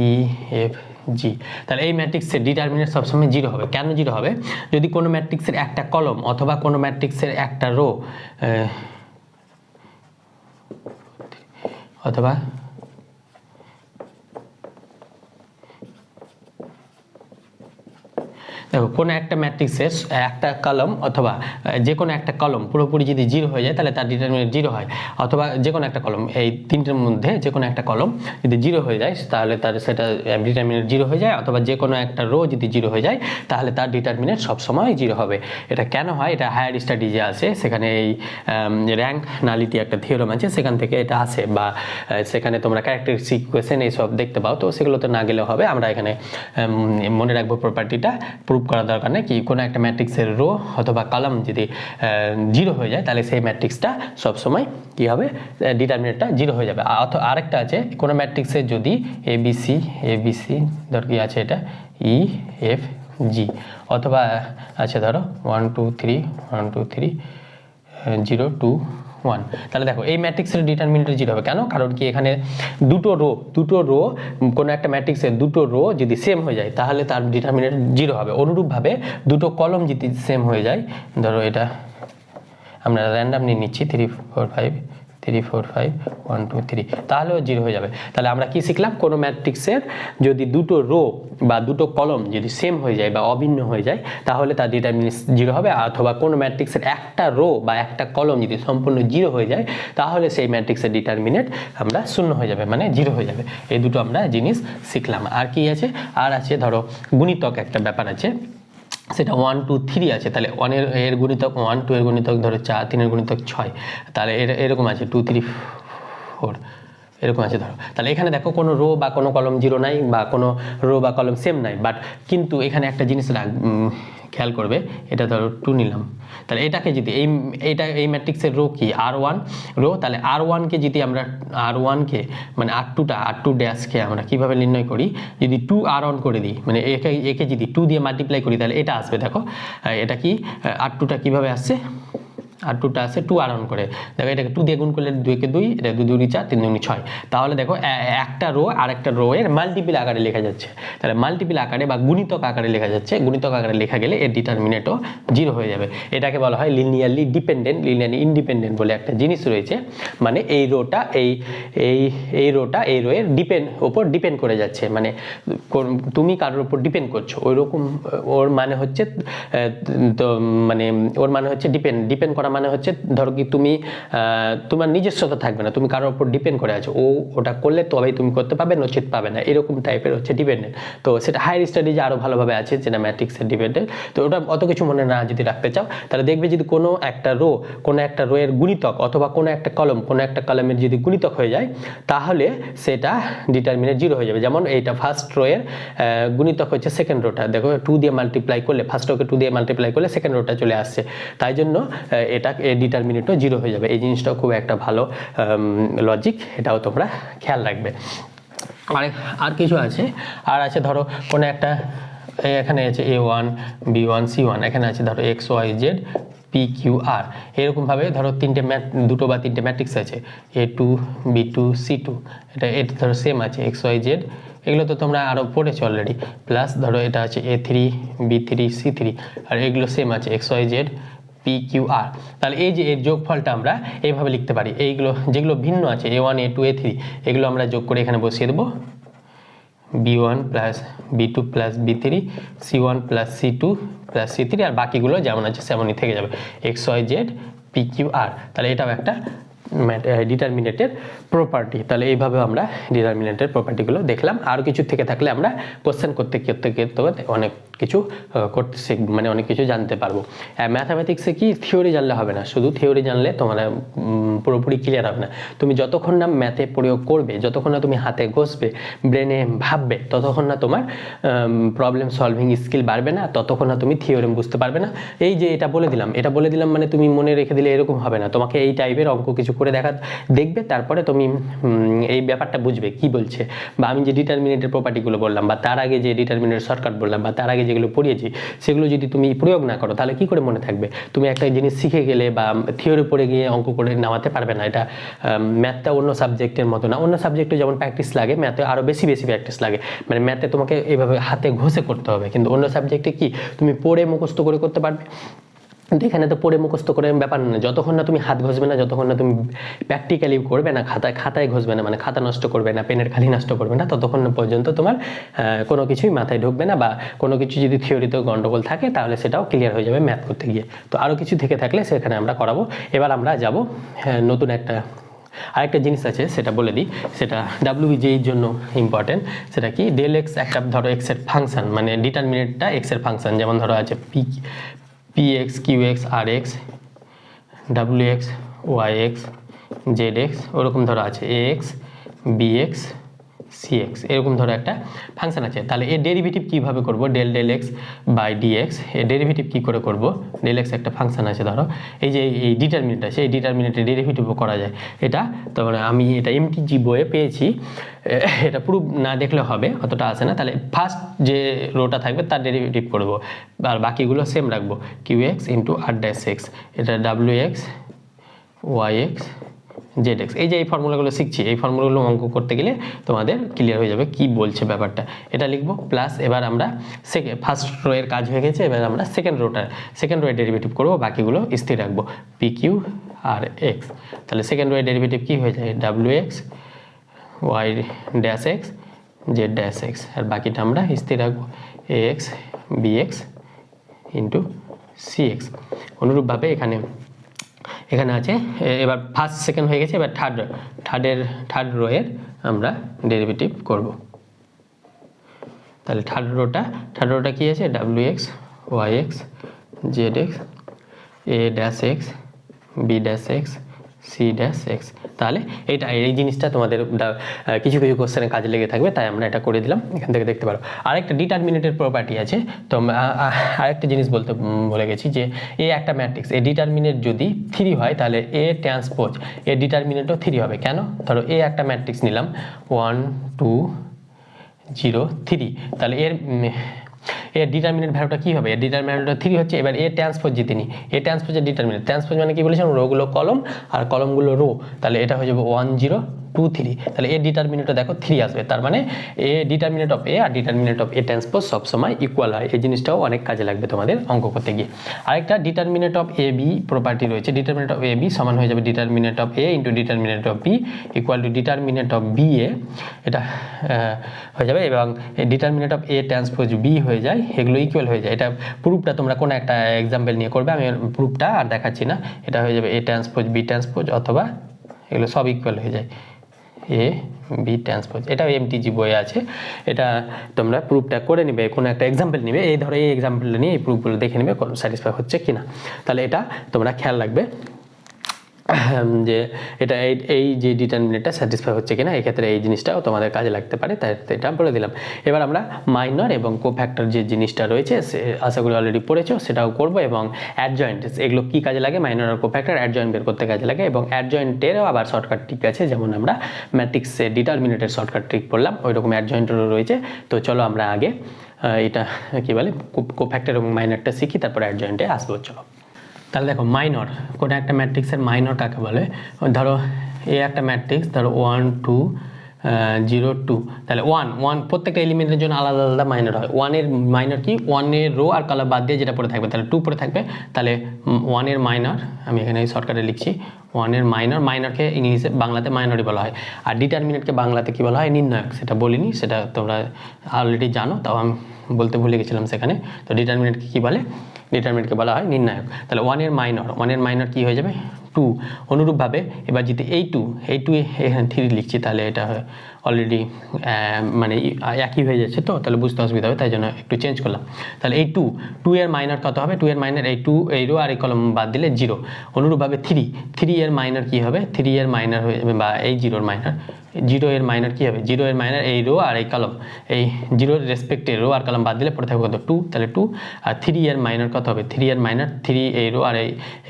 EFG। তাহলে এই ম্যাট্রিক্সের ডিটারমিনেন্ট সবসময় 0 হবে। কেন 0 হবে, যদি কোনো ম্যাট্রিক্সের একটা কলম অথবা কোনো ম্যাট্রিক্সের একটা রো অথবা দেখো কোনো একটা ম্যাট্রিক্সের একটা কলম অথবা যে কোনো একটা কলম পুরোপুরি যদি জিরো হয়ে যায় তাহলে তার ডিটারমিনেন্ট জিরো হয়, অথবা যে কোনো একটা কলম, এই তিনটের মধ্যে যে কোনো একটা কলম যদি জিরো হয়ে যায় তাহলে তার সেটা ডিটারমিনেন্ট জিরো হয়ে যায়, অথবা যে কোনো একটা রো যদি জিরো হয়ে যায় তাহলে তার ডিটারমিনেন্ট সবসময় জিরো হবে। এটা কেন হয়? এটা হায়ার স্টাডিজে আছে, সেখানে এই র্যাঙ্ক নালিটি একটা থিওরাম আছে, সেখান থেকে এটা আসে, বা সেখানে তোমরা ক্যারেক্টারিস্টিক ইকুয়েশন এইসব দেখতে পাও, তো সেগুলোতে না গেলেও হবে। আমরা এখানে মনে রাখবো প্রপার্টিটা, প্রুভ করার দরকার নেই কি কোনো একটা ম্যাট্রিক্সের রো অথবা কলাম যদি জিরো হয়ে যায় তাহলে সেই ম্যাট্রিক্সটা সবসময় কী হবে, ডিটারমিনেন্টটা জিরো হয়ে যাবে। আরেকটা আছে কোনো ম্যাট্রিক্সের যদি এবিসি ধর কি আছে এটা EFG, অথবা আছে ধরো 1 2 3 1 2 3 0 2 1, তাহলে দেখো এই ম্যাট্রিক্সের ডিটারমিনেন্ট জিরো হবে। কেন? কারণ কি এখানে দুটো রো কোনো একটা ম্যাট্রিক্সের দুটো রো যদি সেম হয়ে যায় তাহলে তার ডিটারমিনেন্ট জিরো হবে। অনুরূপভাবে দুটো কলম যদি সেম হয়ে যায়, ধরো এটা আমরা র্যান্ডামলি নিচ্ছি 3 4 5 3 4 5 1 2 3, তাহলেও জিরো হয়ে যাবে। তাহলে আমরা কি শিখলাম? কোনো ম্যাট্রিক্সের যদি দুটো রো বা দুটো কলম যদি সেম হয়ে যায় বা অভিন্ন হয়ে যায় তাহলে তার ডিটারমিনেন্ট জিরো হবে, অথবা কোনো ম্যাট্রিক্সের একটা রো বা একটা কলম যদি সম্পূর্ণ জিরো হয়ে যায় তাহলে সেই ম্যাট্রিক্সের ডিটারমিনেন্ট আমরা শূন্য হয়ে যাবে, মানে জিরো হয়ে যাবে। এই দুটো আমরা জিনিস শিখলাম। আর কি আছে? আর আছে ধরো গুণিতক একটা ব্যাপার আছে, সেটা 1 2 3 আছে, তাহলে 1 এর গুণিতক 1, 2 এর গুণিতক ধরো 4, 3 এর গুণিতক 6, তাহলে এরকম আছে 2 3 4 এরকম আছে ধরো। তাহলে এখানে দেখো কোনো রো বা কোনো কলম জিরো নাই বা কোনো রো বা কলম সেম নাই, বাট কিন্তু এখানে একটা জিনিস খেয়াল করবে, এটা ধরো 2 নিলাম, তাহলে এটাকে যদি এই ম্যাট্রিক্সের রো কি R1 রো, তাহলে R1কে যদি আমরা R1কে মানে R2 ড্যাশকে আমরা কিভাবে নির্ণয় করি, যদি 2 R1 করে দিই, মানে একে যদি 2 দিয়ে মাল্টিপ্লাই করি তাহলে এটা আসবে। দেখো এটা কি R2টা কিভাবে আসছে, R2টা আছে 2 R1 করে, দেখো এটাকে 2 দিয়ে গুণ করলে 2 কে 2, এটা 2 2 4 3 2 6, তাহলে দেখো একটা রো আর একটা রো এর মাল্টিপল আকারে লেখা যাচ্ছে, তাহলে মাল্টিপল আকারে বা গুণিতক আকারে লেখা যাচ্ছে, গুণিতক আকারে লেখা গেলে এর ডিটারমিনেন্টও জিরো হয়ে যাবে। এটাকে বলা হয় লিনিয়ারলি ডিপেন্ডেন্ট, লিনিয়ারলি ইন্ডিপেন্ডেন্ট বলে একটা জিনিস রয়েছে, মানে এই রোটা এই রোটা এই রো এর ওপর ডিপেন্ড করে যাচ্ছে, মানে তুমি কারোর উপর ডিপেন্ড করছো, ওই রকম ওর মানে হচ্ছে তো মানে ওর মানে হচ্ছে ডিপেন্ড করা মানে হচ্ছে ধরো কি তুমি তোমার নিজস্বতা থাকবে না, তুমি কারোর উপর ডিপেন্ড করে আছো, ওটা করলে তবেই তুমি করতে পারবে, নচিত পাবে না, এরকম টাইপের হচ্ছে ডিপেন্ডেন্ট। তো সেটা হায়ার স্টাডিজে আরও ভালোভাবে আছে, যেটা ম্যাট্রিক্সের ডিপেন্ডেন্ট। তো ওটা অত কিছু মনে না যদি রাখতে চাও তাহলে দেখবে যদি কোনো একটা রো এর গুণিতক অথবা কোনো একটা কলমের যদি গুণিতক হয়ে যায় তাহলে সেটা ডিটারমিনেন্ট জিরো হয়ে যাবে। যেমন এইটা ফার্স্ট রো এর গুণিতক হচ্ছে সেকেন্ড রোটা, দেখো 2 দিয়ে মাল্টিপ্লাই করলে ফার্স্ট রোকে 2 দিয়ে মাল্টিপ্লাই করলে সেকেন্ড রোটা চলে আসছে, তাই জন্য এটা ডিটারমিনেন্টও জিরো হয়ে যাবে। এই জিনিসটাও খুব একটা ভালো লজিক, এটাও তোমরা খেয়াল রাখবে। আর কিছু আছে, আর আছে ধরো কোনো একটা এখানে আছে A1 B1 C1, এখানে আছে ধরো XYZ PQR, এরকমভাবে ধরো দুটো বা তিনটে ম্যাট্রিক্স আছে A2 B2 C2, এটা ধরো সেম আছে XYZ, এগুলো তো তোমরা আরও পড়েছো অলরেডি, প্লাস ধরো এটা আছে A3 B3 C3, আর এগুলো সেম আছে XYZ PQR। তাহলে এই যে এর যোগফলটা আমরা এইভাবে লিখতে পারি, এইগুলো যেগুলো ভিন্ন আছে A1 A2 A3 এগুলো আমরা যোগ করে এখানে বসিয়ে দেবো, B1 plus B2 plus B3 C1 plus C2 plus C3, আর বাকিগুলো যেমন আছে সেমনই থেকে যাবে XYZ PQR। তাহলে এটাও একটা ডিটারমিনেন্টের প্রপার্টি। তাহলে এইভাবে আমরা ডিটারমিনেন্টের প্রপার্টিগুলো দেখলাম। আর কিছু থেকে থাকলে আমরা কোশ্চেন করতে অনেক কিছু করতে শিখব, মানে অনেক কিছু জানতে পারবো। ম্যাথামেটিক্সে কি থিওরি জানলে হবে না, শুধু থিওরি জানলে তোমার পুরোপুরি ক্লিয়ার হবে না। তুমি যতক্ষণ না ম্যাথে প্রয়োগ করবে, যতক্ষণ না তুমি হাতে ঘষবে, ব্রেনে ভাববে, ততক্ষণ না তোমার প্রবলেম সলভিং স্কিল বাড়বে না, ততক্ষণ না তুমি থিওরেম বুঝতে পারবে না। এই যে এটা বলে দিলাম মানে তুমি মনে রেখে দিলে এরকম হবে না, তোমাকে এই টাইপের অঙ্ক কিছু করে দেখবে, তারপরে তুমি এই ব্যাপারটা বুঝবে কি বলছে। বা আমি যে ডিটারমিনেন্টের প্রপার্টিগুলো বললাম, বা তার আগে যে ডিটারমিনেন্ট শর্টকাট বললাম, বা তার আগে যেগুলো পড়িয়েছি সেগুলো যদি তুমি প্রয়োগ না করো তাহলে কি করে মনে থাকবে? তুমি একটা জিনিস শিখে গেলে বা থিওরি পড়ে গিয়ে অঙ্ক করে নামাতে পারবে না। এটা ম্যাথটা অন্য সাবজেক্টের মতো না, অন্য সাবজেক্টে যেমন প্র্যাকটিস লাগে, ম্যাথে আরও বেশি প্র্যাকটিস লাগে, মানে ম্যাথে তোমাকে এইভাবে হাতে ঘষে করতে হবে, কিন্তু অন্য সাবজেক্টে কি তুমি পড়ে মুখস্থ করে করতে পারবে। কিন্তু এখানে তো পড়ে মুখস্থ করে ব্যাপার না, যতক্ষণ না তুমি হাত ঘষবে না, যতক্ষণ না তুমি প্র্যাকটিক্যালি করবে না, খাতায় ঘষবে না, মানে খাতা নষ্ট করবে না, পেনের খালি নষ্ট করবে না, ততক্ষণ পর্যন্ত তোমার কোনো কিছুই মাথায় ঢুকবে না, বা কোনো কিছু যদি থিওরিতেও গন্ডগোল থাকে তাহলে সেটাও ক্লিয়ার হয়ে যাবে ম্যাথ করতে গিয়ে। তো আরও কিছু থেকে থাকলে সেখানে আমরা করাবো। এবার আমরা যাব নতুন আরেকটা জিনিস আছে, সেটা বলে দিই, সেটা WBJEর জন্য ইম্পর্টেন্ট। সেটা কি, ডেল এক্স একটা ধরো এক্সের ফাংশন, মানে ডিটারমিনেটটা এক্সের ফাংশন, যেমন ধরো আছে PX QX RX WX YX ZX, ওরকম ধরো আছে AX BX CX, এরকম ধরো একটা ফাংশন আছে। তাহলে এর ডেরিভেটিভ কীভাবে করব, ডেল এক্স বাই ডিএক্স, এর ডেরিভেটিভ কী করে করব, ডেল এক্স একটা ফাংশন আছে ধরো, এই যে এই ডিটারমিনেন্ট আছে, এই ডিটারমিনেন্টের ডেরিভেটিভও করা যায়। এটা তারপরে আমি এটা MTG বইয়ে পেয়েছি, এটা প্রুফ না দেখলে হবে, অতটা আসে না। তাহলে ফার্স্ট যে রোটা থাকবে তার ডেরিভেটিভ করব, আর বাকিগুলো সেম রাখবো, QX ইন্টু R'(x), এটা WX YX ZX। এই যে এই ফর্মুলাগুলো শিখছি, এই ফর্মুলাগুলো অঙ্ক করতে গেলে তোমাদের ক্লিয়ার হয়ে যাবে কি বলছে ব্যাপারটা। এটা লিখবো প্লাস, এবার আমরা ফার্স্ট রো এর কাজ হয়ে গেছে, এবার আমরা সেকেন্ড রোয়ের ডেরিভেটিভ করবো, বাকিগুলো স্থির রাখবো, PQ আর X। তাহলে সেকেন্ড রোয়ের ডেরিভেটিভ কি হয়ে যায়, WX Y'(x Z'(x), আর বাকিটা আমরা স্থির রাখবো, AX BX ইন্টু CX। অনুরূপভাবে এখানে আছে, এবার ফার্স্ট সেকেন্ড হয়ে গেছে, এবার থার্ড রোয়ের আমরা ডেরিভেটিভ করব। তাহলে থার্ড রোটা কি আছে, WX YX ZX A'(x B'(x C'(x)। তাহলে এই জিনিসটা তোমাদের কিছু কোশ্চেনে কাজে লেগে থাকবে, তাই আমরা এটা করে দিলাম, এখান থেকে দেখতে পারো। আরেকটা ডিটারমিনেটের প্রপার্টি আছে, তো আরেকটা জিনিস বলতে ভুলে গেছি, যে এ একটা ম্যাট্রিক্স, এ ডিটারমিনেট যদি 3 হয় তাহলে এ ট্রান্সপোজ এ ডিটারমিনেটও 3 হবে। কেন, ধরো এ একটা ম্যাট্রিক্স নিলাম 1 2 0 3, তাহলে এর ডিটারমিনেন্ট ভ্যালুটা কী হবে, এর ডিটারমিনেন্টটা 3 হচ্ছে। এবার এ ট্রান্সপোজ জিতে নিই, এ ট্রান্সপোজের ডিটারমিনেন্ট, ট্রান্সপোজ মানে কি বলেছিলাম, রোগুলো কলম আর কলমগুলো রো, তাহলে এটা হয়ে যাবে 1 0 2 3। তাহলে এর ডিটারমিনেন্টটা দেখো 3 আসবে, তার মানে এ ডিটারমিনেন্ট অফ এ আর ডিটারমিনেন্ট অফ এ ট্রান্সপোজ সবসময় ইকুয়াল হয়। এই জিনিসটাও অনেক কাজে লাগবে তোমাদের অঙ্ক করতে গিয়ে। আরেকটা determinant of A B property রয়েছে, ডিটারমিনেন্ট অফ এ বি সমান হয়ে যাবে determinant of A into determinant of B equal to determinant of B A, এটা হয়ে যাবে, এবং determinant of A transpose B হয়ে যায়, এগুলো ইকুয়াল হয়ে যায়। এটা প্রুফটা তোমরা কোনো একটা এক্সাম্পল নিয়ে করবে, আমি প্রুফটা আর দেখাচ্ছি না। এটা হয়ে যাবে এ ট্রান্সপোজ বি ট্রান্সপোজ, অথবা এগুলো সব ইকুয়াল হয়ে যায় এ বি ট্রান্সপোজ। এটাও MTG বইয়ে আছে, এটা তোমরা প্রুফটা করে নেবে, কোনো একটা এক্সাম্পল নেবে, এই ধরো এই এক্সাম্পলটা নিয়ে এই প্রুফগুলো দেখে নেবে কোন স্যাটিসফাই হচ্ছে কিনা। তাহলে এটা তোমরা খেয়াল রাখবে যে এটা এই যে ডিটারমিনেন্টটা স্যাটিসফাই হচ্ছে কিনা, এক্ষেত্রে এই জিনিসটাও তোমাদের কাজে লাগতে পারে, তাই এটা বলে দিলাম। এবার আমরা মাইনর এবং কোফ্যাক্টর যে জিনিসটা রয়েছে, সে আশা করি অলরেডি পড়েছো, সেটাও করব। এবং অ্যাডজয়েন্ট, এগুলো কি কাজে লাগে, মাইনর আর কোফ্যাক্টর অ্যাডজয়েন্ট বের করতে কাজে লাগে, এবং অ্যাডজয়েন্টেরও আবার শর্টকাট ট্রিক আছে, যেমন আমরা ম্যাট্রিক্সের ডিটারমিনেন্টের শর্টকাট ট্রিক পড়লাম, ওই রকম অ্যাডজয়েন্টেরও রয়েছে। তো চলো আমরা আগে এটা কি বলে কোফ্যাক্টর এবং মাইনরটা শিখি, তারপর অ্যাডজয়েন্টে আসবো। চলো, তাহলে দেখো মাইনর, কোনো একটা ম্যাট্রিক্সের মাইনর কাকে বলে, ধরো এ একটা ম্যাট্রিক্স, ধরো 1 2 0 2, তাহলে 1 প্রত্যেকটা এলিমেন্টের জন্য আলাদা আলাদা মাইনর হয়। 1 এর মাইনর কি, 1 এর রো আর কলাম বাদ দিয়ে যেটা পড়ে থাকবে, তাহলে 2 পড়ে থাকবে। তাহলে 1 এর মাইনর, আমি এখানে শর্টকাটে লিখছি, 1 এর মাইনরকে ইংলিশে বাংলাতে মাইনরই বলা হয়, আর ডিটারমিনেন্টকে বাংলাতে কি বলা হয়, নির্ণায়ক। সেটা বলিনি, সেটা তোমরা অলরেডি জানো, তাও আমি বলতে ভুলে গেছিলাম সেখানে। তো ডিটারমিনেন্টকে কী বলে, ডিটারমিনেন্টকে বলা হয় নির্ণায়ক। তাহলে 1 এর মাইনর কি হয়ে যাবে, 2। অনুরূপভাবে এবার যদি এই 2 এখানে 3 লিখছি, তাহলে এটা অলরেডি মানে একই হয়ে যাচ্ছে, তো তাহলে বুঝতে অসুবিধা হবে, তাই জন্য একটু চেঞ্জ করলাম। তাহলে এই 2 এর মাইনর কত হবে, 2 এর মাইনর এই 2 এই রো আর এই কলম বাদ দিলে 0। অনুরূপভাবে 3 এর মাইনর কি হবে, 3 এর মাইনর হয়ে যাবে, বা এই 0 এর মাইনর, 0 এর মাইনর কি হবে, 0 এর মাইনর এই রো আর এই কলম, এই 0 এর রেসপেক্টে রো আর কলম বাদ দিলে পড়ে থাকবে কত, 2, তাহলে 2। আর 3 এর মাইনর কত হবে, 3 এর মাইনর 3 এই রো আর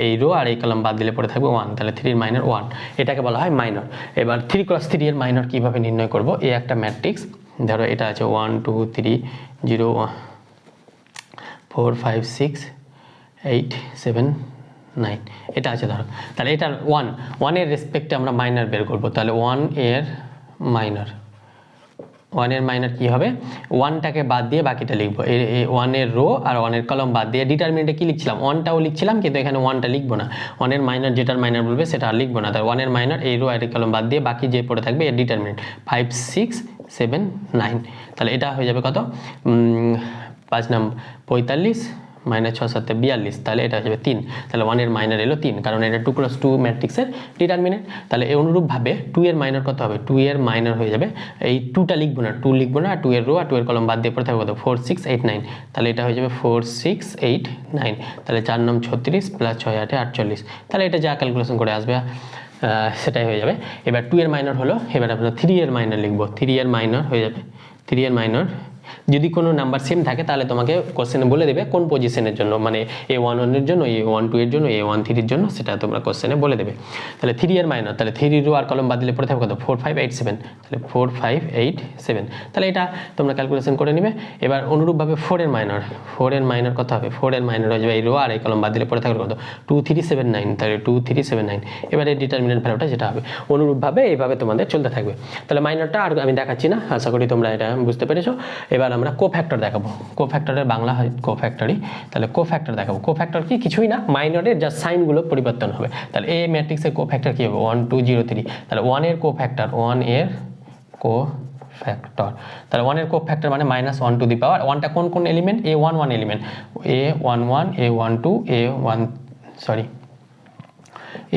এই রো আর এই কলম বাদ দিলে পড়ে থাকবে 1, তাহলে 3 এর মাইনর 1, এটাকে বলা হয় মাইনর। এবার 3 × 3 এর মাইনর কীভাবে নির্ণয় করব, এই একটা ম্যাট্রিক্স, ধরো এটা আছে 1 2 3 0 4 5 6 8 7 9, এটা আছে ধরো। তাহলে এটার 1 এর রেসপেক্টে আমরা মাইনর বের করব, তাহলে 1 এর মাইনর ওয়ানের মাইনর কী হবে, ওয়ানটাকে বাদ দিয়ে বাকিটা লিখবো, এই ওয়ানের রো আর ওয়ানের কলম বাদ দিয়ে ডিটারমিনেন্টে কী লিখছিলাম, ওয়ানটাও লিখছিলাম, কিন্তু এখানে ওয়ানটা লিখবো না, ওয়ানের মাইনর যেটার মাইনর বলবে সেটা আর লিখবো না, তার ওয়ানের মাইনর এই রো আর এই কলম বাদ দিয়ে বাকি যে পড়ে থাকবে এর ডিটারমিনেন্ট 5 6 7 9, তাহলে এটা হয়ে যাবে কত, 5 নম্বর 45 মাইনাস 6 7 42, তাহলে এটা হয়ে যাবে 3, তাহলে 1 এর মাইনর এলো 3, কারণ এটা 2 × 2 ম্যাট্রিক্সের ডিটারমিনেন্ট। তাহলে এই অনুরূপভাবে 2 এর মাইনর কত হবে, 2 এর মাইনর হয়ে যাবে, এই 2টা লিখবো না, 2 লিখবো না, 2 এর রো আর 2 এর কলম বাদ দিয়ে পড়ে থাকবে কত, 4 6 8 9, তাহলে এটা হয়ে যাবে 4 6 8 9, তাহলে 4 9 36 প্লাস 6 8 48, তাহলে এটা যা ক্যালকুলেশন করে আসবে সেটাই হয়ে যাবে। এবার 2 এর মাইনর হলো, এবার আপনার 3 এর মাইনর লিখবো, 3 এর মাইনর হয়ে যাবে, 3 এর মাইনর যদি কোনো নাম্বার সেম থাকে তাহলে তোমাকে কোশ্চেনে বলে দেবে কোন পজিশনের জন্য, মানে A11 এর জন্য, A12 এর জন্য, A13 এর জন্য, সেটা তোমরা কোশ্চেনে বলে দেবে। তাহলে 3 এর মাইনর, তাহলে 3 রো আর কলম বাদ দিলে পড়ে থাকবে কত, 4 5 8 7, তাহলে 4 5 8 7, তাহলে এটা তোমরা ক্যালকুলেশন করে নেবে। এবার অনুরূপভাবে 4 এর মাইনর, 4 এর মাইনর কত হবে, 4 এর মাইনর হয়ে যাবে এই রো আর এই কলম বাদ দিলে পড়ে থাকবে কত, 2 3 7 9, তাহলে 2 3 7 9, এবার এই ডিটারমিনেন্ট ভ্যালুটা যেটা হবে, অনুরূপভাবে এইভাবে তোমাদের চলতে থাকবে। তাহলে মাইনরটা আর আমি দেখাচ্ছি না, আশা করি তোমরা এটা বুঝতে পেরেছো। এবার আমরা কোফ্যাক্টর দেখাবো, কোফ্যাক্টরের বাংলা হয় কোফ্যাক্টরই, তাহলে কোফ্যাক্টর দেখাবো। কোফ্যাক্টর কি, কিছুই না, মাইনরের যা সাইনগুলো পরিবর্তন হবে। তাহলে এই ম্যাট্রিক্সের কোফ্যাক্টর কি হবে, 1 2 0 3, তাহলে 1 এর কোফ্যাক্টর, 1 এর কোফ্যাক্টর, তাহলে 1 এর কোফ্যাক্টর মানে -1 টু দি পাওয়ার, 1টা কোন কোন element, A11 element, A11 A12 A1 sorry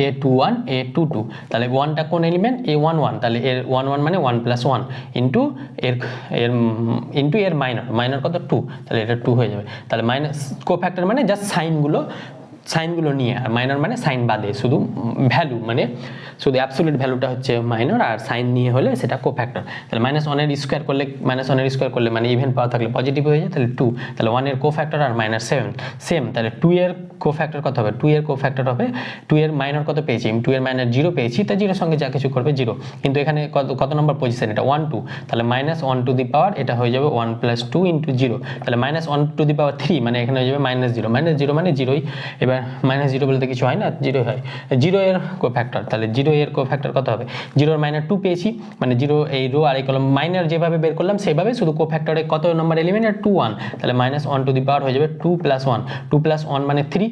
A21 A22, তাহলে 1টা কোন এলিমেন্ট, A11, তাহলে এর 11 মানে 1 + 1 ইন্টু এর মাইনর কত 2, তাহলে এটা 2 হয়ে যাবে। তাহলে মাইনাস কোফ্যাক্টর মানে জাস্ট সাইনগুলো নিয়ে, আর মাইনর মানে সাইন বাদে, শুধু ভ্যালু মানে শুধু অ্যাবসোলিউট ভ্যালুটা হচ্ছে মাইনর, আর সাইন নিয়ে হলে সেটা কোফ্যাক্টর। তাহলে -1 এর স্কোয়ার করলে মানে ইভেন পাওয়ার থাকলে পজিটিভ হয়ে যায়, তাহলে 2, তাহলে 1 এর কোফ্যাক্টর আর -7 সেম, তাহলে 2 এর কোফ্যাক্টর কত হবে, 2 এর কোফ্যাক্টর হবে, 2 এর মাইনর কত পেয়েছি, 2 এর মাইনর 0 পেয়েছি, তাই 0 সঙ্গে যা কিছু করবে 0, কিন্তু এখানে কত নম্বর পজিশন, এটা 1 2, তাহলে -1 টু দি পাওয়ার এটা হয়ে যাবে 1 + 2 × 0, তাহলে -1 টু দি পাওয়ার 3 মানে এখানে হয়ে যাবে -0 মানে 0ই, এবার -0 বলতে কিছু হয় না, 0 হয়, 0 এর কোফ্যাক্টর, তাহলে 0 এর কোফ্যাক্টর কত হবে, 0 এর মাইনর 2 পেয়েছি, মানে 0 এই রো আর এই কলম মাইনর যেভাবে বের করলাম সেভাবে, শুধু কোফ্যাক্টরে কত নম্বর এলিমেন্ট, আর 2 1, তাহলে -1 টু দি পাওয়ার হয়ে যাবে 2 + 1, 2 + 1 মানে 3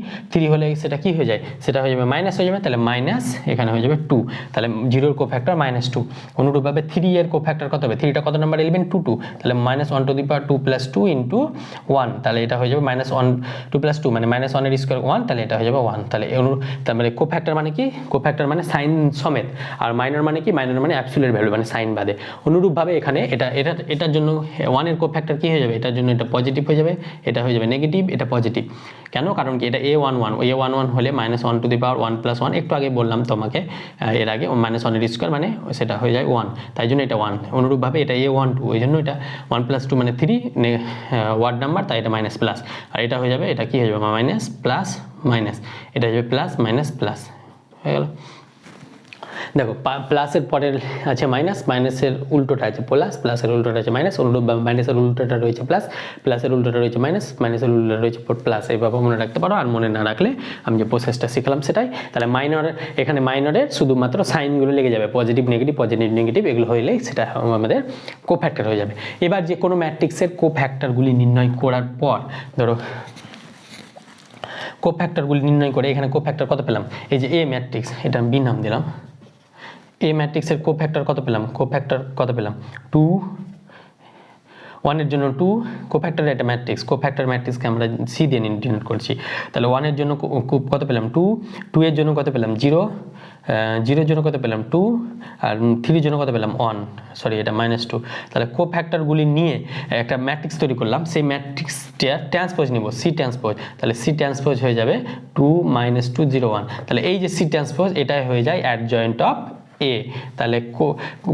হলে সেটা কি হয়ে যায়, সেটা হয়ে যাবে মাইনাস হয়ে যাবে, তাহলে মাইনাস এখানে হয়ে যাবে 2, তাহলে 0 এর কোফ্যাক্টর -2। অনুরূপভাবে 3 এর কোফ্যাক্টর কত হবে, 3টা কত নম্বর এলিমেন্ট, 2 তাহলে -1 টু দি পাওয়ার 2 + 2 × 1, তাহলে এটা হয়ে যাবে -1 2 + 2 মানে -1 এর স্কয়ার 1, তাহলে এটা হয়ে যাবে 1, তাহলে তার মানে কোফ্যাক্টর মানে কি, কোফ্যাক্টর মানে সাইন সমেত, আর মাইনর মানে কি, মাইনর মানে অ্যাবসোলিউট ভ্যালু মানে সাইন বাদে। অনুরূপভাবে এখানে এটার জন্য 1 এর কোফ্যাক্টর কি হয়ে যাবে, এটার জন্য এটা পজিটিভ হয়ে যাবে, এটা হয়ে যাবে নেগেটিভ, এটা পজিটিভ, কেন, কারণ কি এটা A11 হলে -1 টু দি পাওয়ার 1 + 1, একটু আগে বললাম তোমাকে এর আগে, -1 এর স্কয়ার মানে সেটা হয়ে যায় 1, তাই জন্য এটা 1। অনুরূপভাবে এটা A12, ওই জন্য এটা 1 + 2 মানে 3 ওয়ার্ড নাম্বার, তাই এটা মাইনাস প্লাস, আর এটা হয়ে যাবে, এটা কি হয়ে যাবে মাইনাস প্লাস মাইনাস, এটা হয়ে যাবে প্লাস মাইনাস প্লাস হয়ে গেল। দেখো প্লাসের পরের আছে মাইনাস, মাইনাসের উল্টোটা আছে প্লাস, প্লাসের উল্টোটা আছে মাইনাস, অনুরূপভাবে মাইনাসের উল্টোটা রয়েছে প্লাস, প্লাসের উল্টোটা রয়েছে মাইনাস, মাইনাসের উল্টোটা রয়েছে প্লাস, এইভাবে মনে রাখতে পারো। আর মনে না রাখলে আমি যে প্রসেসটা শিখলাম সেটাই। তাহলে এখানে মাইনরের শুধুমাত্র সাইনগুলো লেগে যাবে, পজিটিভ নেগেটিভ এগুলো হইলেই সেটা আমাদের কোফ্যাক্টর হয়ে যাবে। এবার যে কোনো ম্যাট্রিক্সের কোফ্যাক্টরগুলি নির্ণয় করার পর, ধরো কোফ্যাক্টরগুলি নির্ণয় করে এখানে কোফ্যাক্টর কত পেলাম, এই যে এ ম্যাট্রিক্স, এটা বি নাম দিলাম, এ ম্যাট্রিক্সের কোফ্যাক্টর কত পেলাম, 2, 1 এর জন্য 2, কোফ্যাক্টর এটা ম্যাট্রিক্স, কোফ্যাক্টর ম্যাট্রিক্সকে আমরা সি দিয়ে ডিনোট করছি, তাহলে 1 এর জন্য কত পেলাম 2 এর জন্য কত পেলাম 0, 0 এর জন্য কত পেলাম 2, আর 3 এর জন্য কত পেলাম 1, সরি এটা -2। তাহলে কোফ্যাক্টরগুলি নিয়ে একটা ম্যাট্রিক্স তৈরি করলাম, সেই ম্যাট্রিক্সটা ট্রান্সপোজ নিব, সি ট্রান্সপোজ, তাহলে সি ট্রান্সপোজ হয়ে যাবে 2 - 2 0 1, তাহলে এই যে সি ট্রান্সপোজ এটাই হয়ে যায় অ্যাডজয়েন্ট অফ এ। তাহলে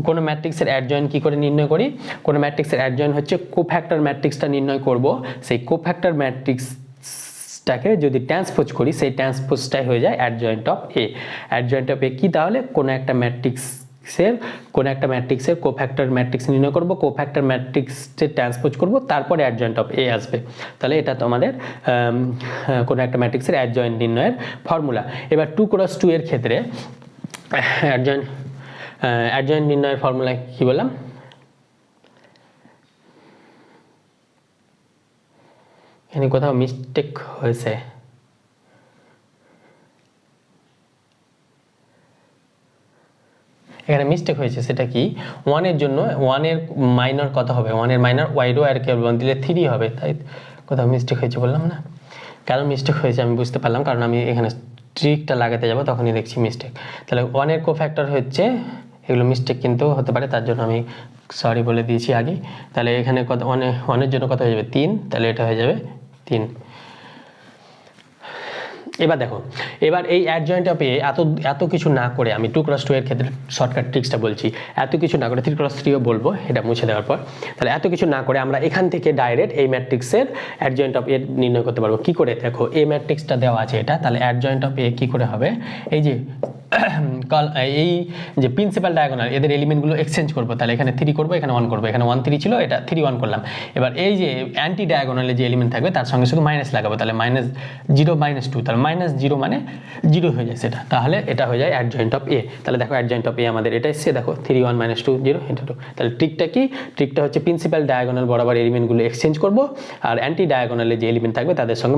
কোনো ম্যাট্রিক্সের অ্যাডজয়েন্ট কী করে নির্ণয় করি, কোনো ম্যাট্রিক্সের অ্যাডজয়েন্ট হচ্ছে কোফ্যাক্টর ম্যাট্রিক্সটা নির্ণয় করব, সেই কোফ্যাক্টর ম্যাট্রিক্সটাকে যদি ট্রান্সপোজ করি সেই ট্রান্সপোজটাই হয়ে যায় adjoint of A. Adjoint of A কি, তাহলে কোনো একটা ম্যাট্রিক্সের কোফ্যাক্টর ম্যাট্রিক্স নির্ণয় করব, কোফ্যাক্টর ম্যাট্রিক্সে ট্রান্সপোজ করব, তারপরে অ্যাডজয়েন্ট অফ এ আসবে। তাহলে এটা তো আমাদের কোনো একটা ম্যাট্রিক্সের অ্যাডজয়েন্ট নির্ণয়ের ফর্মুলা। এবার 2 × 2 এর ক্ষেত্রে অ্যাডজয়েন্ট নির্ণয়ের ফর্মুলা কি বললাম, এখানে কোথাও মিস্টেক হয়েছে, এখানে মিস্টেক হয়েছে। সেটা কি, 1 জন্য 1 মাইনর কত হবে, 1 মাইনর ওয়াই রো আর কেবল 1 দিলে 3 হবে, তাই কোথাও মিস্টেক হয়েছে বললাম না। কারণ মিস্টেক হয়েছে আমি বুঝতে পারলাম, কারণ আমি এখানে ট্রিকটা লাগাতে যাব তখনই দেখছি মিস্টেক। তাহলে 1 কোফ্যাক্টর হচ্ছে, এগুলো মিস্টেক কিন্তু হতে পারে, তার জন্য আমি সরি বলে দিয়েছি আগে। তাহলে এখানে কত, 1 জন্য কত হয়ে যাবে 3, তাহলে এটা হয়ে যাবে 3। এবার দেখো, এবার এই অ্যাডজয়েন্ট অফ এ এত কিছু না করে, আমি 2x2 এর ক্ষেত্রে শর্টকাট ট্রিক্সটা বলছি, এত কিছু না করে 3x3ও বলবো এটা মুছে দেওয়ার পর। তাহলে এত কিছু না করে আমরা এখান থেকে ডাইরেক্ট এই ম্যাট্রিক্সের অ্যাডজয়েন্ট অফ এ নির্ণয় করতে পারবো। কি করে, দেখো এই ম্যাট্রিক্সটা দেওয়া আছে এটা, তাহলে অ্যাডজয়েন্ট অফ এ কি করে হবে, এই যে এই যে প্রিন্সিপাল ডায়াগোনাল এদের এলিমেন্টগুলো এক্সচেঞ্জ করবো। তাহলে এখানে 3 করবো, এখানে 1 করবো, এখানে 1 3 ছিল, এটা 3 1 করলাম। এবার এই যে অ্যান্টি ডায়াগোনালে যে এলিমেন্ট থাকবে তার সঙ্গে শুধু মাইনাস লাগাবো, তাহলে -0 -2, তাহলে -0 মানে 0 হয়ে যায় সেটা, তাহলে এটা হয়ে যায় অ্যাডজয়েন্ট অফ এ। তাহলে দেখো অ্যাডজয়েন্ট অফ এ আমাদের এটা এসছে, দেখো 3 1 -2 0 এটা 2। তাহলে ট্রিকটা কি, ট্রিকটা হচ্ছে প্রিন্সিপাল ডায়াগোনাল বরাবর এলিমেন্টগুলো এক্সচেঞ্জ করবো, আর অ্যান্টি ডায়াগোনালে যে এলিমেন্ট থাকবে তাদের সঙ্গে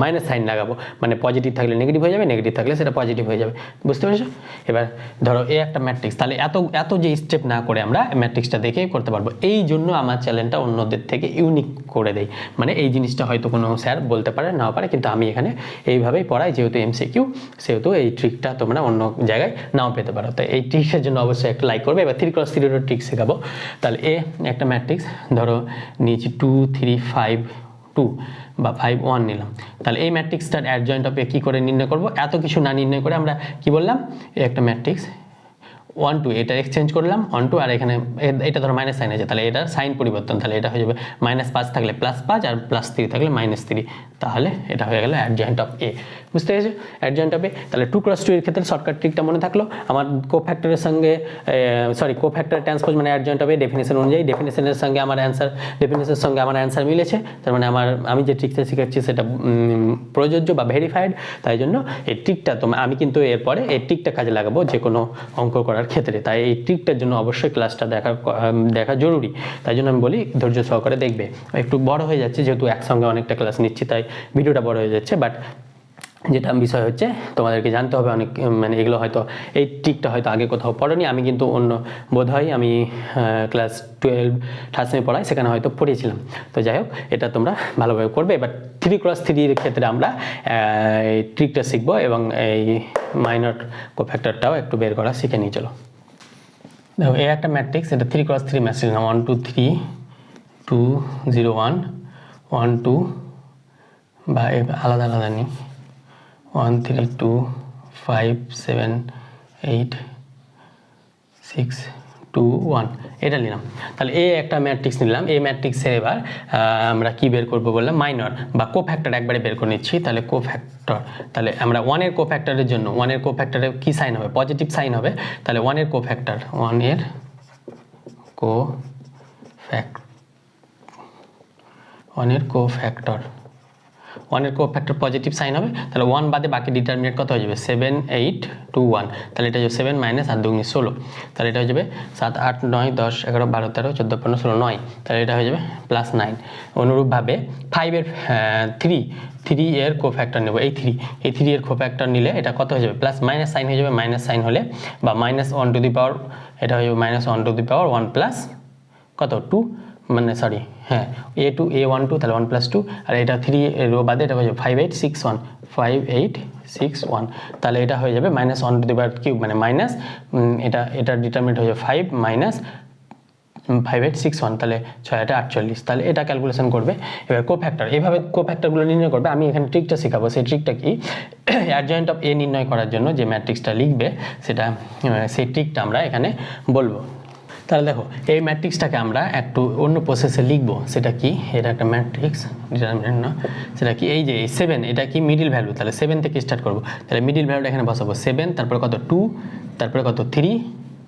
মাইনাস সাইন লাগাবো, মানে পজিটিভ থাকলে নেগেটিভ হয়ে যাবে, নেগেটিভ থাকলে সেটা পজিটিভ হয়ে যাবে। বুঝতে পেরেছো? এবার ধরো এই একটা ম্যাট্রিক্স, তাহলে এত যে স্টেপ না করে আমরা ম্যাট্রিক্সটা দেখেই করতে পারবো। এই জন্য আমার চ্যানেলটা অন্যদের থেকে ইউনিক করে দেয়, মানে এই জিনিসটা হয়তো কোনো স্যার বলতে পারে নাও পারে, কিন্তু আমি এখানে এইভাবেই পড়াই, যেহেতু এমসিকিউ সেহেতু এই ট্রিকটা তোমরা অন্য জায়গায় নাও পেতে পারো। তাই এই ট্রিক্সের জন্য অবশ্যই একটা লাইক করবে। এবার 3x3 এর ট্রিক শেখাবো। তাহলে একটা ম্যাট্রিক্স ধরো নিয়েছি 2 3 5 2 বা 5 1 নিলাম। তাহলে এই ম্যাট্রিক্সটার অ্যাডজয়েন্ট অফ এ কী করে নির্ণয় করবো, এত কিছু না নির্ণয় করে আমরা কি বললাম, এই একটা ম্যাট্রিক্স 1 2 এটা এক্সচেঞ্জ করলাম 1 2, আর এখানে এটা ধরো মাইনাস সাইন আছে, তাহলে এটার সাইন পরিবর্তন, তাহলে এটা হয়ে যাবে -5 থাকলে +5 আর +3 থাকলে -3, তাহলে এটা হয়ে গেল অ্যাডজয়েন্ট অফ এ। বুঝতে পেরেছো? Adjoint of A. তাহলে 2x2 এর ক্ষেত্রে শর্টকাট ট্রিকটা মনে থাকলো। আমার কোফ্যাক্টরের সঙ্গে কোফ্যাক্টর ট্রান্সপোজ মানে অ্যাডজয়েন্ট অফ এ ডেফিনেশন অনুযায়ী, ডেফিনেশনের সঙ্গে আমার অ্যান্সার মিলেছে, তার মানে আমি যে ট্রিকটা শেখাচ্ছি সেটা প্রযোজ্য বা ভেরিফাইড। তাই জন্য এই ট্রিকটা আমি কিন্তু এরপরে এই ট্রিকটা কাজে লাগাবো যে কোনো অঙ্ক করার ক্ষেত্রে। তাই এই ট্রিকটার জন্য অবশ্যই ক্লাসটা দেখা জরুরি। তাই জন্য আমি বলি ধৈর্য সহকারে দেখবে। একটু বড় হয়ে যাচ্ছে যেহেতু একসঙ্গে অনেকটা ক্লাস নিচ্ছি, তাই ভিডিওটা বড় হয়ে যাচ্ছে, বাট যেটা বিষয় হচ্ছে তোমাদেরকে জানতে হবে অনেক, মানে এগুলো হয়তো এই ট্রিকটা হয়তো আগে কোথাও পড়োনি, আমি কিন্তু অন্য বোধহয় আমি ক্লাস 12 থার্ড সেমে পড়াই, সেখানে হয়তো পড়িয়েছিলাম। তো যাই হোক, এটা তোমরা ভালোভাবে করবে। এবার 3x3 এর ক্ষেত্রে আমরা এই ট্রিকটা শিখবো এবং এই মাইনর কোফ্যাক্টরটাও একটু বের করা শিখে নিয়ে চলো। দেখো এই একটা ম্যাট্রিক্স, এটা 3x3 ম্যাট্রিক্স না, 1 2 3 2 0 1 1 2 বা আলাদা আলাদা নিই, 1 3 2 5 7 8 6 2 1 এটা নিলাম। তাহলে এই একটা ম্যাট্রিক্স নিলাম। এই ম্যাট্রিক্সের এবার আমরা কি বের করবো বললাম, মাইনর বা কোফ্যাক্টর একবারে বের করে নিচ্ছি। তাহলে কোফ্যাক্টর, তাহলে আমরা 1 এর কোফ্যাক্টরের জন্য 1 এর কোফ্যাক্টরে কি সাইন হবে, পজিটিভ সাইন হবে। তাহলে 1 এর কোফ্যাক্টর 1 এর কোফ্যাক্টর পজিটিভ সাইন হবে। তাহলে 1 বাদে বাকি ডিটারমিনেন্ট কত হয়ে যাবে, 7 8 2 1। তাহলে এটা হচ্ছে 7 - 8 2 16, তাহলে এটা হয়ে যাবে 7 8 9 10 11 12 13 14 15 16 9, তাহলে এটা হয়ে যাবে +9। অনুরূপভাবে 5 এর 3 এর কোফ্যাক্টর নেব, এই 3 এর কোফ্যাক্টর নিলে এটা কত হয়ে যাবে, প্লাস মাইনাস সাইন হয়ে যাবে। মাইনাস সাইন হলে বা -1 টু দি পাওয়ার, এটা হয়ে যাবে -1 টু দি পাওয়ার 1 প্লাস কত 2, মানে সরি হ্যাঁ a1 2, তাহলে 1 + 2, আর এটা 3 এর রো বাদে এটা হয়ে যাবে 5 8 6 1 5 8 6 1, তাহলে এটা হয়ে যাবে -1 টু দি পাওয়ার কিউব, মানে মাইনাস এটা ডিটারমিনেন্ট হয়ে যাবে 5 5 8 6 1, তাহলে 6 8 48, তাহলে এটা ক্যালকুলেশন করবে। এবার কোফ্যাক্টর, এইভাবে কোফ্যাক্টরগুলো নির্ণয় করবে। আমি এখানে ট্রিকটা শেখাবো। সেই ট্রিকটা কি, অ্যাডজয়েন্ট অফ এ নির্ণয় করার জন্য যে ম্যাট্রিক্সটা লিখবে সেটা, সেই ট্রিকটা আমরা এখানে বলবো। তাহলে দেখো এই ম্যাট্রিক্সটাকে আমরা একটু অন্য প্রসেসে লিখবো। সেটা কি, এটা একটা ম্যাট্রিক্স ডিটারমিনেন্ট না, সেটা কি এই যে 7, এটা কি মিডিল ভ্যালু। তাহলে 7 থেকে স্টার্ট করবো। তাহলে মিডিল ভ্যালুটা এখানে বসাবো 7, তারপরে কত 2, তারপরে কত 3,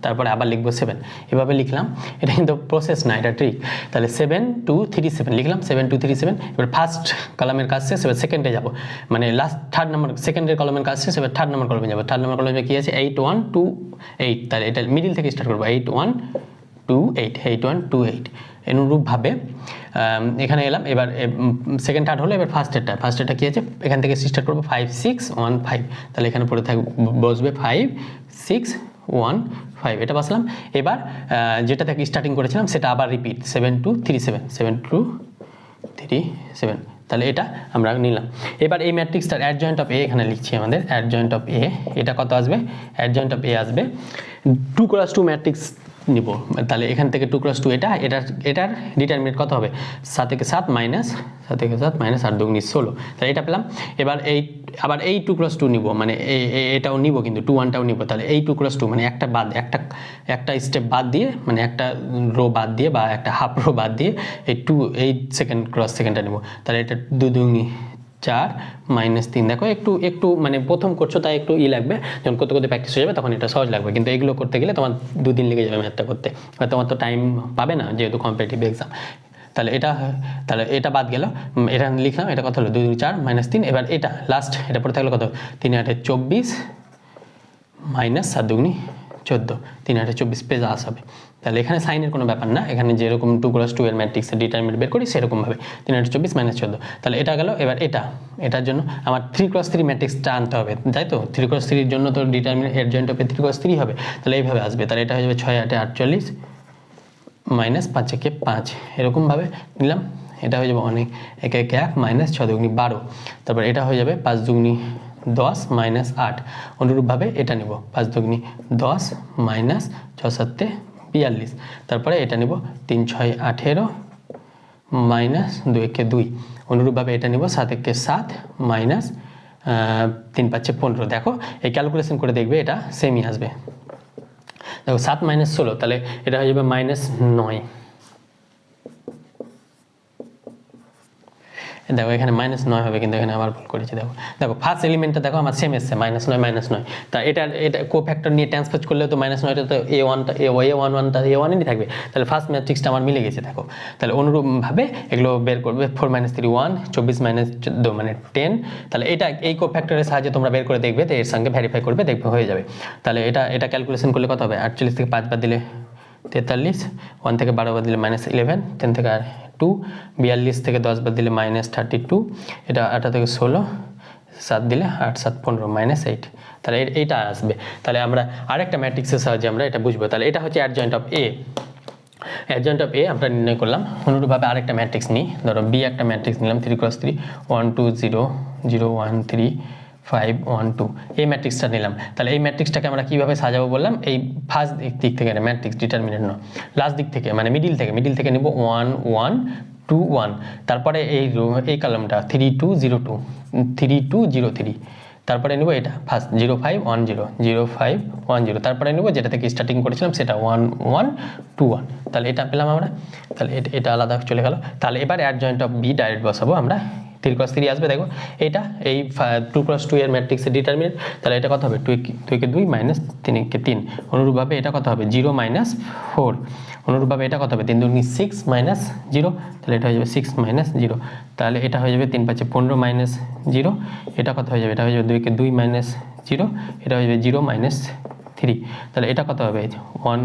তারপরে আবার লিখবো 7, এভাবে লিখলাম। এটা কিন্তু প্রসেস না, এটা ট্রিক। তাহলে 7 2 3 7 লিখলাম, 7 2 3 7। এবার ফার্স্ট কলামের কাজ শেষ, এবার সেকেন্ডে যাবো, মানে লাস্ট থার্ড নম্বর সেকেন্ডের কলামের কাজ শেষ, এবার থার্ড নম্বর কলমে যাবো। থার্ড নম্বর কলমে কি আছে, 8 1 2 8, তাহলে এটা মিডিল থেকে স্টার্ট করবো, 8 1 2 8 8 1 2 8। অনুরূপভাবে এখানে এলাম, এবার সেকেন্ড থার্ড হলো, এবার ফার্স্টেরটা কী আছে, এখান থেকে স্টার্ট করবো 5 6 1 5, তাহলে এখানে পড়ে বসবে 5 6 1 5, এটা বসলাম। এবার যেটা থেকে স্টার্টিং করেছিলাম সেটা আবার রিপিট 7 2 3 7 7 2 3 7, তাহলে এটা আমরা নিলাম। এবার এই ম্যাট্রিক্সটার অ্যাডজয়েন্ট অফ এ এখানে লিখছি, আমাদের অ্যাডজয়েন্ট অফ এ এটা কত আসবে, অ্যাডজয়েন্ট অফ এ আসবে 2x2 ম্যাট্রিক্স নিব, তাহলে এখান থেকে 2x2 এটার ডিটারমিনেন্ট কত হবে, 7 থেকে 7 মাইনাস 8 দুগুণী 16, তাহলে এটা পেলাম। এবার আবার এই 2x2 নিব, মানে এটাও নিব কিন্তু 2 1টাও নিব, তাহলে এই 2x2 মানে একটা স্টেপ বাদ দিয়ে, মানে একটা রো বাদ দিয়ে বা একটা হাফ রো বাদ দিয়ে এই সেকেন্ড ক্রস সেকেন্ডটা নিব, তাহলে এটা 2 দুগুণী 4 মাইনাস 3, দেখো একটু মানে প্রথম করছো তাই একটু লাগবে, যখন করতে করতে প্র্যাকটিস হয়ে যাবে তখন এটা সহজ লাগবে, কিন্তু এগুলো করতে গেলে তোমার 2 দিন লেগে যাবে ম্যাথটা করতে, তোমার তো টাইম পাবে না যেহেতু কম্পিটিটিভ এক্সাম। তাহলে এটা বাদ গেল, এটা লিখলাম, এটা কত হলো 2 2 4 মাইনাস 3, এবার এটা লাস্ট, এটা পরে থাকলো কত 3 8 24 মাইনাস 7 দুগুণী 14, 3 8 24 পেজ হবে। তাহলে এখানে সাইনের কোনো ব্যাপার না, এখানে যেরকম 2x2 এর ম্যাট্রিক্সের ডিটারমিনেন্ট বের করি সেরকমভাবে 3 8 24 মাইনাস 14, তাহলে এটা গেল। এবার এটার জন্য আমার 3x3 ম্যাট্রিক্সটা আনতে হবে, তাই তো 3x3 এর জন্য তো ডিটারমিনেন্ট অ্যাডজয়েন্ট অফ 3x3 হবে, তাহলে এইভাবে আসবে, তাহলে এটা হয়ে যাবে 6 8 48 মাইনাস 5 একে 5, এরকমভাবে নিলাম। এটা হয়ে যাবে অনেক 1 1 1 মাইনাস 6 দুগুণী 12, তারপর এটা হয়ে যাবে 5 দুগুণী 10 মাইনাস 8, অনুরূপভাবে এটা নিব 5 দুগুণী 10 মাইনাস 6 7 42, তারপরে এটা নিব 3 6 18 মাইনাস 2 1 2, অনুরূপভাবে এটা নিব 7 1 7 মাইনাস 3 5 15, দেখো এই ক্যালকুলেশন করে দেখবে এটা সেমই আসবে। দেখো 7 মাইনাস 16, তাহলে এটা হয়ে যাবে মাইনাস 9, দেখো এখানে মাইনাস 9 হবে, কিন্তু এখানে আবার ভুল করেছি। দেখো ফার্স্ট এলিমেন্টটা দেখো আমার সেম এসছে মাইনাস 9, তা এটা কোফ্যাক্টর নিয়ে ট্রান্সফার করলে তো মাইনাস 9টা তো A1টা A1টা A1-ই থাকবে, তাহলে ফার্স্ট ম্যাট্রিক্সটা আমার মিলে গেছে। দেখো তাহলে অনুরূপভাবে এগুলো বের করবে, 4 - 3 1, 24 - 14 মানে 10, তাহলে এই কোফ্যাক্টরের সাহায্যে তোমরা বের করে দেখবে, তো এর সঙ্গে ভেরিফাই করবে, দেখবে হয়ে যাবে। তাহলে এটা ক্যালকুলেশন করলে কত হবে, 48 থেকে 5 বাদ দিলে 43, 1 থেকে 12 বাদ দিলে -11, 10 থেকে 2, 42 থেকে 10 বাদ দিলে -32, এটা 18 থেকে 16, 7 দিলে 8 7 15 -8, তাহলে এইটা আসবে। তাহলে আমরা আরেকটা ম্যাট্রিক্সের সাহায্যে আমরা এটা বুঝবো। তাহলে এটা হচ্ছে adjoint of A, adjoint of A আমরা নির্ণয় করলাম। অনুরূপভাবে আরেকটা ম্যাট্রিক্স নিই, ধরো বি একটা ম্যাট্রিক্স নিলাম 3x3 1 2 0 0 1 3 5 1 2, এই ম্যাট্রিক্সটা নিলাম। তাহলে এই ম্যাট্রিক্সটাকে আমরা কীভাবে সাজাবো বললাম, এই ফার্স্ট দিক থেকে ম্যাট্রিক্স ডিটারমিনেন্ট নয়, লাস্ট দিক থেকে মানে মিডিল থেকে নিব 1 1 2 1, তারপরে এই কলামটা 3 2 0 2 3 2 0 3, তারপরে নেব এটা ফার্স্ট 0 5 1 0 0 5 1 0, তারপরে নেব যেটা থেকে স্টার্টিং করেছিলাম সেটা 1 1 2 1, তাহলে এটা পেলাম আমরা। তাহলে এটা আলাদা চলে গেল। তাহলে এবার অ্যাডজয়েন্ট অফ বি ডাইরেক্ট বসাবো আমরা, 3x3 আসবে। দেখো এটা এই 2x2 এর ম্যাট্রিক্সের ডিটারমিনেন্ট, তাহলে এটা কত হবে 2 কে 2 মাইনাস 3 কে 3, অনুরূপভাবে এটা কত হবে 0 - 4, অনুরূপভাবে এটা কত হবে 3 2 6 - 0, তাহলে এটা হয়ে যাবে 6 - 0, তাহলে এটা হয়ে যাবে 3 5 15 - 0, এটা কত হয়ে যাবে, এটা হয়ে যাবে 2 কে 2 মাইনাস 0, এটা হয়ে যাবে 0 - 3, তাহলে এটা কত হবে 1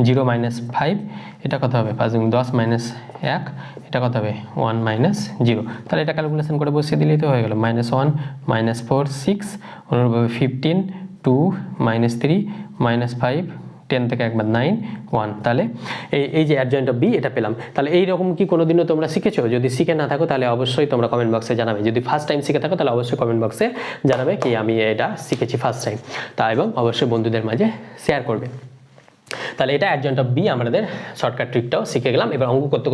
0 - 5, এটা কত হবে 5 10 - 1, এটা কত হবে 1 - 0, তাহলে এটা ক্যালকুলেশন করে বসিয়ে দিলেই তো হয়ে গেল -1 -4 6, অনুরূপভাবে 15 2 -3 -5 10 থেকে একবার 9 1, তাহলে এই যে অ্যাডজয়েন্ট অফ বি এটা পেলাম। তাহলে এইরকম কি কোনোদিনও তোমরা শিখেছো? যদি শিখে না থাকো তাহলে অবশ্যই তোমরা কমেন্ট বক্সে জানাবে, যদি ফার্স্ট টাইম শিখে থাকো তাহলে অবশ্যই কমেন্ট বক্সে জানাবে কি আমি এটা শিখেছি ফার্স্ট টাইম, তা এবং অবশ্যই বন্ধুদের মাঝে শেয়ার করবে। তাহলে এটা অ্যাডজয়েন্ট অফ বি আমাদের শর্টকাট ট্রিকটাও শিখে গেলাম। এবার অঙ্ক করতে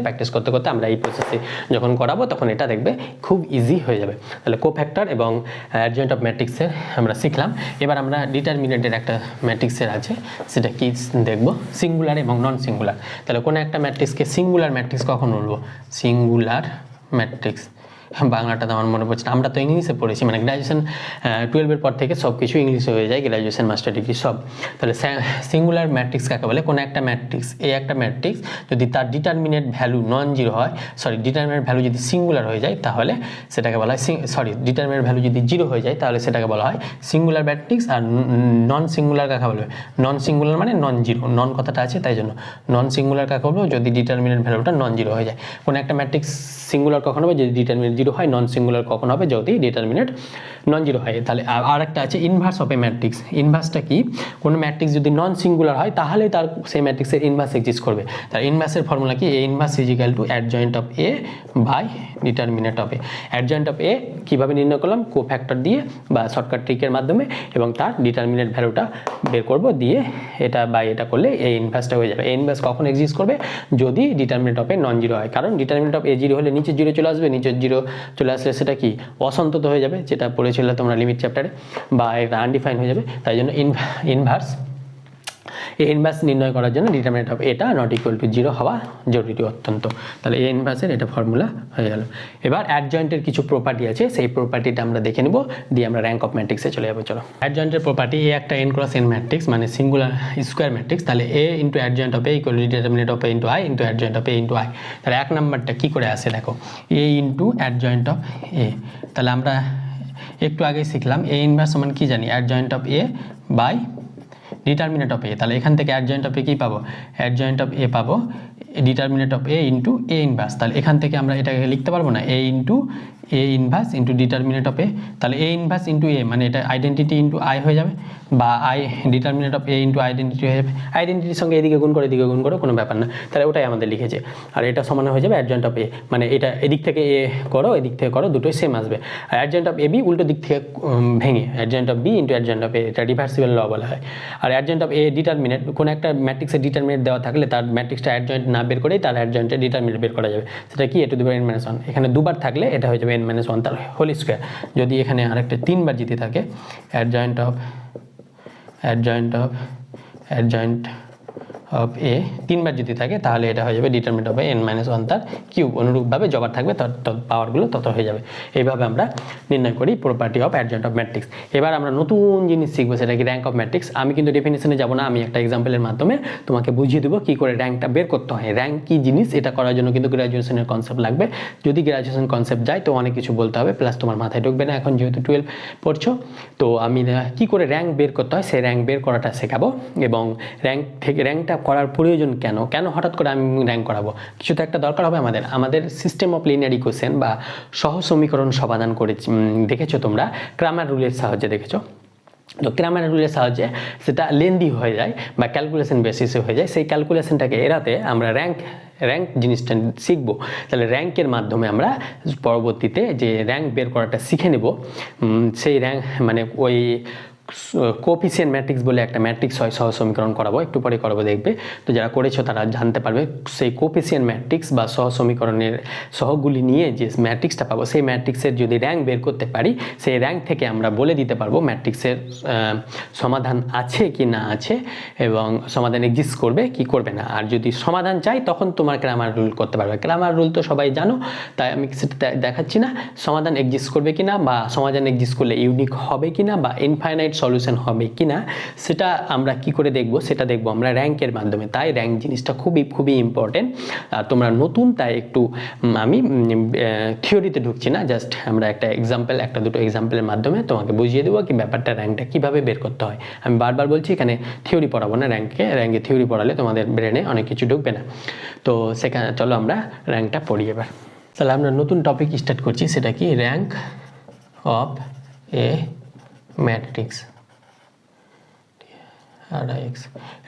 প্র্যাকটিস করতে আমরা এই প্রসেসে যখন করাবো তখন এটা দেখবে খুব ইজি হয়ে যাবে। তাহলে কোফ্যাক্টর এবং অ্যাডজয়েন্ট অফ ম্যাট্রিক্সের আমরা শিখলাম। এবার আমরা ডিটারমিনেন্টের একটা ম্যাট্রিক্সের আছে সেটা কি দেখব, সিঙ্গুলার এবং নন সিঙ্গুলার। তাহলে কোনো একটা ম্যাট্রিক্সকে সিঙ্গুলার ম্যাট্রিক্স কখন বলবো, সিঙ্গুলার ম্যাট্রিক্স বাংলাটা তো আমার মনে পড়ছে না, আমরা তো ইংলিশে পড়েছি, মানে গ্র্যাজুয়েশন 12-এর পর থেকে সব কিছু ইংলিশে হয়ে যায়, গ্র্যাজুয়েশন মাস্টার ডিগ্রি সব। তাহলে সিঙ্গুলার ম্যাট্রিক্স কাকে বলে? কোনো একটা ম্যাট্রিক্স, একটা ম্যাট্রিক্স যদি তার ডিটারমিনেট ভ্যালু নন জিরো হয়, ডিটারমিনেট ভ্যালু যদি সিঙ্গুলার হয়ে যায় তাহলে সেটাকে বলা হয় ডিটারমিনেট ভ্যালু যদি জিরো হয়ে যায় তাহলে সেটাকে বলা হয় সিঙ্গুলার ম্যাট্রিক্স। আর নন সিঙ্গুলার কাকে বলবে? নন সিঙ্গুলার মানে নন জিরো, নন কথাটা আছে তাই জন্য নন সিঙ্গুলার কাকে বলবো? যদি ডিটারমিনেট ভ্যালুটা নন জিরো হয়ে যায়। কোনো একটা ম্যাট্রিক্স সিঙ্গুলার কখন হবে? যদি ডিটারমিনেট জিরো হয়। নন সিঙ্গুলার কখন হবে? যদি ডিটারমিনেট নন জিরো হয়। তাহলে আর একটা আছে ইনভার্স অফ এ ম্যাট্রিক্স। ইনভার্সটা কি? কোনো ম্যাট্রিক্স যদি নন সিঙ্গুলার হয় তাহলে তার সেই ম্যাট্রিক্সের ইনভার্স এক্সিস্ট করবে। তার ইনভার্সের ফর্মুলা কি? A inverse is equal to adjoint of A by determinant of A. Adjoint of A কীভাবে নির্ণয় করলাম? কোফ্যাক্টর দিয়ে বা শর্টকাট ট্রিকের মাধ্যমে, এবং তার ডিটারমিনেট ভ্যালুটা বের করব, দিয়ে এটা বাই এটা করলে এই ইনভার্সটা হয়ে যাবে। এই ইনভার্স কখন এক্সিস্ট করবে? যদি determinant of A non zero হয়। কারণ ডিটারমিনেট অফ এ জিরো হলে নিচে জিরো চলে আসবে, নিচে জিরো চলে আসলে সেটা কি? অসন্তত হয়ে যাবে, যেটা পড়েছিলে তোমরা লিমিট চ্যাপ্টারে, বা এটা আনডিফাইন হয়ে যাবে। তাই জন্য ইনভার্স এই ইনভার্স নির্ণয় করার জন্য ডিটারমিনেন্ট অফ এটা নট ইকুয়াল টু জিরো হওয়া জরুরি অত্যন্ত। তাহলে এই ইনভার্সের এটা ফর্মুলা হয়ে গেল। এবার অ্যাডজয়েন্টের কিছু প্রপার্টি আছে, সেই প্রপার্টিটা আমরা দেখে নেব, দিয়ে আমরা র্যাঙ্ক অফ ম্যাট্রিক্সে চলে যাবো। চলো, অ্যাডজয়েন্টের প্রপার্টি, এ একটা n ক্রস n ম্যাট্রিক্স, মানে সিঙ্গুলার স্কোয়ার ম্যাট্রিক্স। তাহলে A into adjoint of A equal to determinant of A into I into adjoint of A into I. তাহলে এক নাম্বারটা কী করে আসে দেখো, A into adjoint of A. তাহলে আমরা একটু আগেই শিখলাম এ ইনভার্স সমান কি জানি? Adjoint of A by determinant of A. তাহলে এখান থেকে অ্যাডজয়েন্ট অফ এ কী পাবো? অ্যাডজয়েন্ট অফ এ পাবো determinant of A into A inverse. তাহলে এখান থেকে আমরা এটাকে লিখতে পারবো না? A into A inverse into determinant of A. তাহলে এ ইনভার্স ইন্টু এ মানে এটা আইডেন্টিটি ইন্টু আই হয়ে যাবে, বা I determinant of A into identity হয়ে যাবে। আইডেন্টিটির সঙ্গে এদিকে গুণ করে এদিকে গুণ করো, কোনো ব্যাপার না। তাহলে ওটাই আমাদের লিখেছে। আর এটা সমান হয়ে যাবে অ্যাডজয়েন্ট অফ এ, মানে এটা এদিক থেকে এ করো এদিক থেকে করো, দুটোই সেম আসবে। আর অ্যাডজয়েন্ট অফ এ বি উল্টো দিক থেকে ভেঙে adjoint of B into adjoint of A, এটা রিভার্সিবল ল বলা হয়। আর অ্যাডজয়েন্ট অফ এ ডিটারমিনেট, কোনো একটা ম্যাট্রিক্সের ডিটারমিনেট দেওয়া থাকলে তার ম্যাট্রিক্সটা অ্যাডজয়েন্ট না বের করেই তার অ্যাডজয়েন্টের ডিটারমিনেট বের করা যাবে। সেটা কি? এ টু দি পাওয়ার n-1। এখানে দুবার থাকলে এটা হয়ে যাবে n-1 তার হোল স্কোয়ার। যদি এখানে আরেকটা তিনবার যদি থাকে, অ্যাডজয়েন্ট অফ এ তিনবার যদি থাকে তাহলে এটা হয়ে যাবে ডিটারমিনেন্ট অফ n-1 তার কিউব। অনুরূপভাবে যবার থাকবে তত পাওয়ারগুলো তত হয়ে যাবে। এইভাবে আমরা নির্ণয় করি property of adjoint of matrix. এবার আমরা নতুন জিনিস শিখবো, সেটা কি? Rank of matrix. আমি কিন্তু ডেফিনেশনে যাব না, আমি একটা এক্সাম্পলের মাধ্যমে তোমাকে বুঝিয়ে দেবো কী করে র্যাঙ্কটা বের করতে হয়। র্যাঙ্ক কী জিনিস, এটা করার জন্য কিন্তু গ্র্যাজুয়েশনের কনসেপ্ট লাগবে। যদি গ্র্যাজুয়েশন কনসেপ্ট যায় তো অনেক কিছু বলতে হবে, প্লাস তোমার মাথায় ঢুকবে না এখন যেহেতু 12 পড়ছো। তো আমি কী করে র্যাঙ্ক বের করতে হয় সেই র্যাঙ্ক বের করাটা শেখাবো, এবং র্যাঙ্কটা করার প্রয়োজন কেন হঠাৎ করে আমি র্যাঙ্ক করাবো? কিছু তো একটা দরকার হবে আমাদের সিস্টেম অফ লিনিয়ার ইকুয়েশন বা সহজ সমীকরণ সমাধান করে দেখেছো তোমরা, ক্রামার রুলের সাহায্যে দেখেছো। তো ক্রামার রুলের সাহায্যে সেটা লেন্দি হয়ে যায় বা ক্যালকুলেশন বেসিসে হয়ে যায়। সেই ক্যালকুলেশনটাকে এড়াতে আমরা র্যাঙ্ক জিনিসটা শিখবো। তাহলে র্যাঙ্কের মাধ্যমে আমরা পরবর্তীতে যে র্যাঙ্ক বের করাটা শিখে নেব। সেই র্যাঙ্ক মানে ওই কোএফিসিয়েন্ট ম্যাট্রিক্স বলে একটা ম্যাট্রিক্স হয়, সহজ সমীকরণ করাবো, একটু পরে করাবো, দেখবে। তো যারা করেছো তারা জানতে পারবে সেই কোএফিসিয়েন্ট ম্যাট্রিক্স বা সহজ সমীকরণের সহগগুলি নিয়ে যে ম্যাট্রিক্সটা পাবো, সেই ম্যাট্রিক্সের যদি র্যাঙ্ক বের করতে পারি, সেই র্যাঙ্ক থেকে আমরা বলে দিতে পারবো ম্যাট্রিক্সের সমাধান আছে কি না আছে, এবং সমাধান এক্সিস্ট করবে কি করবে না। আর যদি সমাধান চাই তখন তোমার ক্রামার রুল করতে পারবে। ক্রামার রুল তো সবাই জানো, তাই আমি সেটা দেখাচ্ছি না। সমাধান এক্সিস্ট করবে কিনা, বা সমাধান এক্সিস্ট করলে ইউনিক হবে কিনা, বা ইনফাইনাইট সলিউশন হবে কিনা, সেটা আমরা কি করে দেখব? সেটা দেখব আমরা র্যাঙ্কের মাধ্যমে। তাই র্যাঙ্ক জিনিসটা খুবই ইম্পর্টেন্ট। তোমরা নতুন, তাই একটু আমি থিওরিতে ঢুকছি না, জাস্ট আমরা একটা দুটো এক্সাম্পলের মাধ্যমে তোমাকে বুঝিয়ে দেবো কি ব্যাপারটা র্যাঙ্কটা কীভাবে বের করতে হয়। আমি বারবার বলছি এখানে থিওরি পড়াবো না, র্যাঙ্কে থিওরি পড়ালে তোমাদের ব্রেনে অনেক কিছু ঢুকবে না। তো সেখানে চলো আমরা র্যাঙ্কটা পড়ি এবার। তাহলে আমরা নতুন টপিক স্টার্ট করছি, সেটা কি? Rank of a matrix.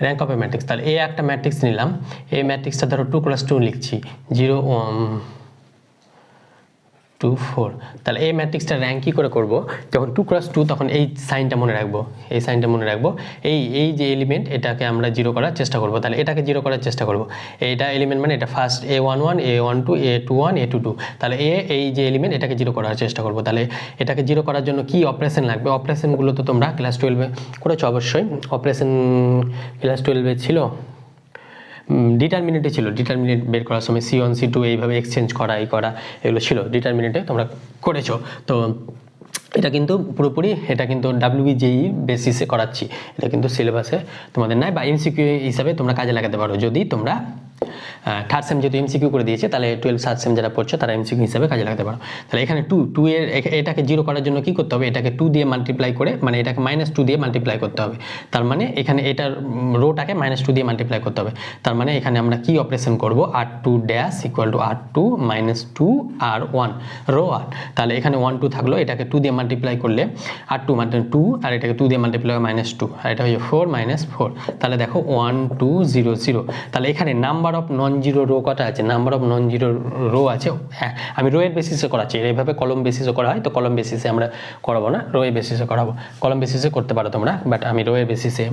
Rank of a matrix. তাহলে এ একটা ম্যাট্রিক্স নিলাম, এই ম্যাট্রিক্সটা ধরো 2x2 লিখছি, 0 1 2 4। তাহলে এই ম্যাট্রিক্সটা র্যাঙ্ক কী করে করবো? যখন 2x2 তখন এই সাইনটা মনে রাখবো, এই যে এলিমেন্ট এটাকে আমরা 0 করার চেষ্টা করবো। তাহলে এটাকে 0 করার চেষ্টা করবো। এইটা এলিমেন্ট মানে এটা first A11 A12 A21 A22। তাহলে এই যে এলিমেন্ট এটাকে 0 করার চেষ্টা করবো। তাহলে এটাকে 0 করার জন্য কি অপারেশন লাগবে? অপারেশনগুলো তো তোমরা ক্লাস 12-এ করেছো অবশ্যই। অপারেশন ক্লাস 12-এ ছিল, ডিটারমিনেটে ছিল, ডিটারমিনেট বের করার সময় C1 C2 এইভাবে এক্সচেঞ্জ করা এগুলো ছিল ডিটারমিনেটে, তোমরা করেছো। তো এটা কিন্তু পুরোপুরি এটা কিন্তু WBJEE বেসিসে করাচ্ছি, এটা কিন্তু সিলেবাসে তোমাদের নাই, বা MCQ হিসাবে তোমরা কাজে লাগাতে পারো যদি তোমরা থার্ড সেম যেহেতু MCQ করে দিয়েছে, তাহলে 12 থার্ড সেম যারা পড়ছো তারা MCQ হিসাবে কাজে লাগাতে পারো। তাহলে এখানে 2 এর এটাকে 0 করার জন্য কি করতে হবে, এটাকে 2 দিয়ে মাল্টিপ্লাই করে, মানে এটাকে -2 দিয়ে মাল্টিপ্লাই করতে হবে। তার মানে এখানে এটার রোটাকে -2 দিয়ে মাল্টিপ্লাই করতে হবে। তার মানে এখানে আমরা কি অপারেশন করব, R2 dash equal to R2 -2 R1 row R। তাহলে এখানে 1 2 থাকলো, এটাকে 2 দিয়ে মাল্টিপ্লাই করলে R2 মানে 2, আর এটাকে 2 দিয়ে মাল্টিপ্লাই -2, আর এটা হচ্ছে 4 -4। তাহলে দেখো 1 2 0 0। তাহলে এখানে number of non zero row কটা আছে, number of non zero row আছে। হ্যাঁ, আমি রো এর বেসিসে করাচ্ছি, এইভাবে কলম বেসিসে করা হয়, তো কলম বেসিসে আমরা করাবো না, রো এর বেসিসে করাবো। কলম বেসিসে করতে পারো তোমরা, বাট আমি রো এর বেসিসে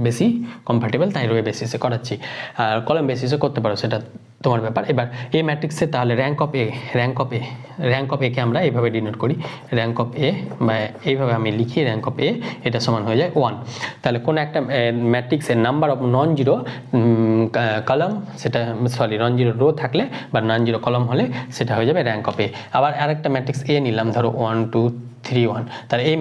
বেশি কমফর্টেবল, তাই রো এর বেসিসে করাচ্ছি। আর কলম বেসিসে করতে পারো, সেটা তোমার ব্যাপার। এবার এ ম্যাট্রিক্সে তাহলে র্যাঙ্ক অফ এ কে আমরা এইভাবে ডিনোট করি, র্যাঙ্ক অফ এ, বা এইভাবে আমি লিখি র্যাঙ্ক অফ এ, এটা সমান হয়ে যায় 1। তাহলে কোনো একটা ম্যাট্রিক্সের নাম্বার অফ নন জিরো কলম, সেটা সরি নন জিরো রো থাকলে বা নন জিরো কলম হলে সেটা হয়ে যাবে র্যাঙ্ক অফ এ। আবার আরেকটা ম্যাট্রিক্স এ নিলাম, ধরো 1 2 3 1। তাহলে এই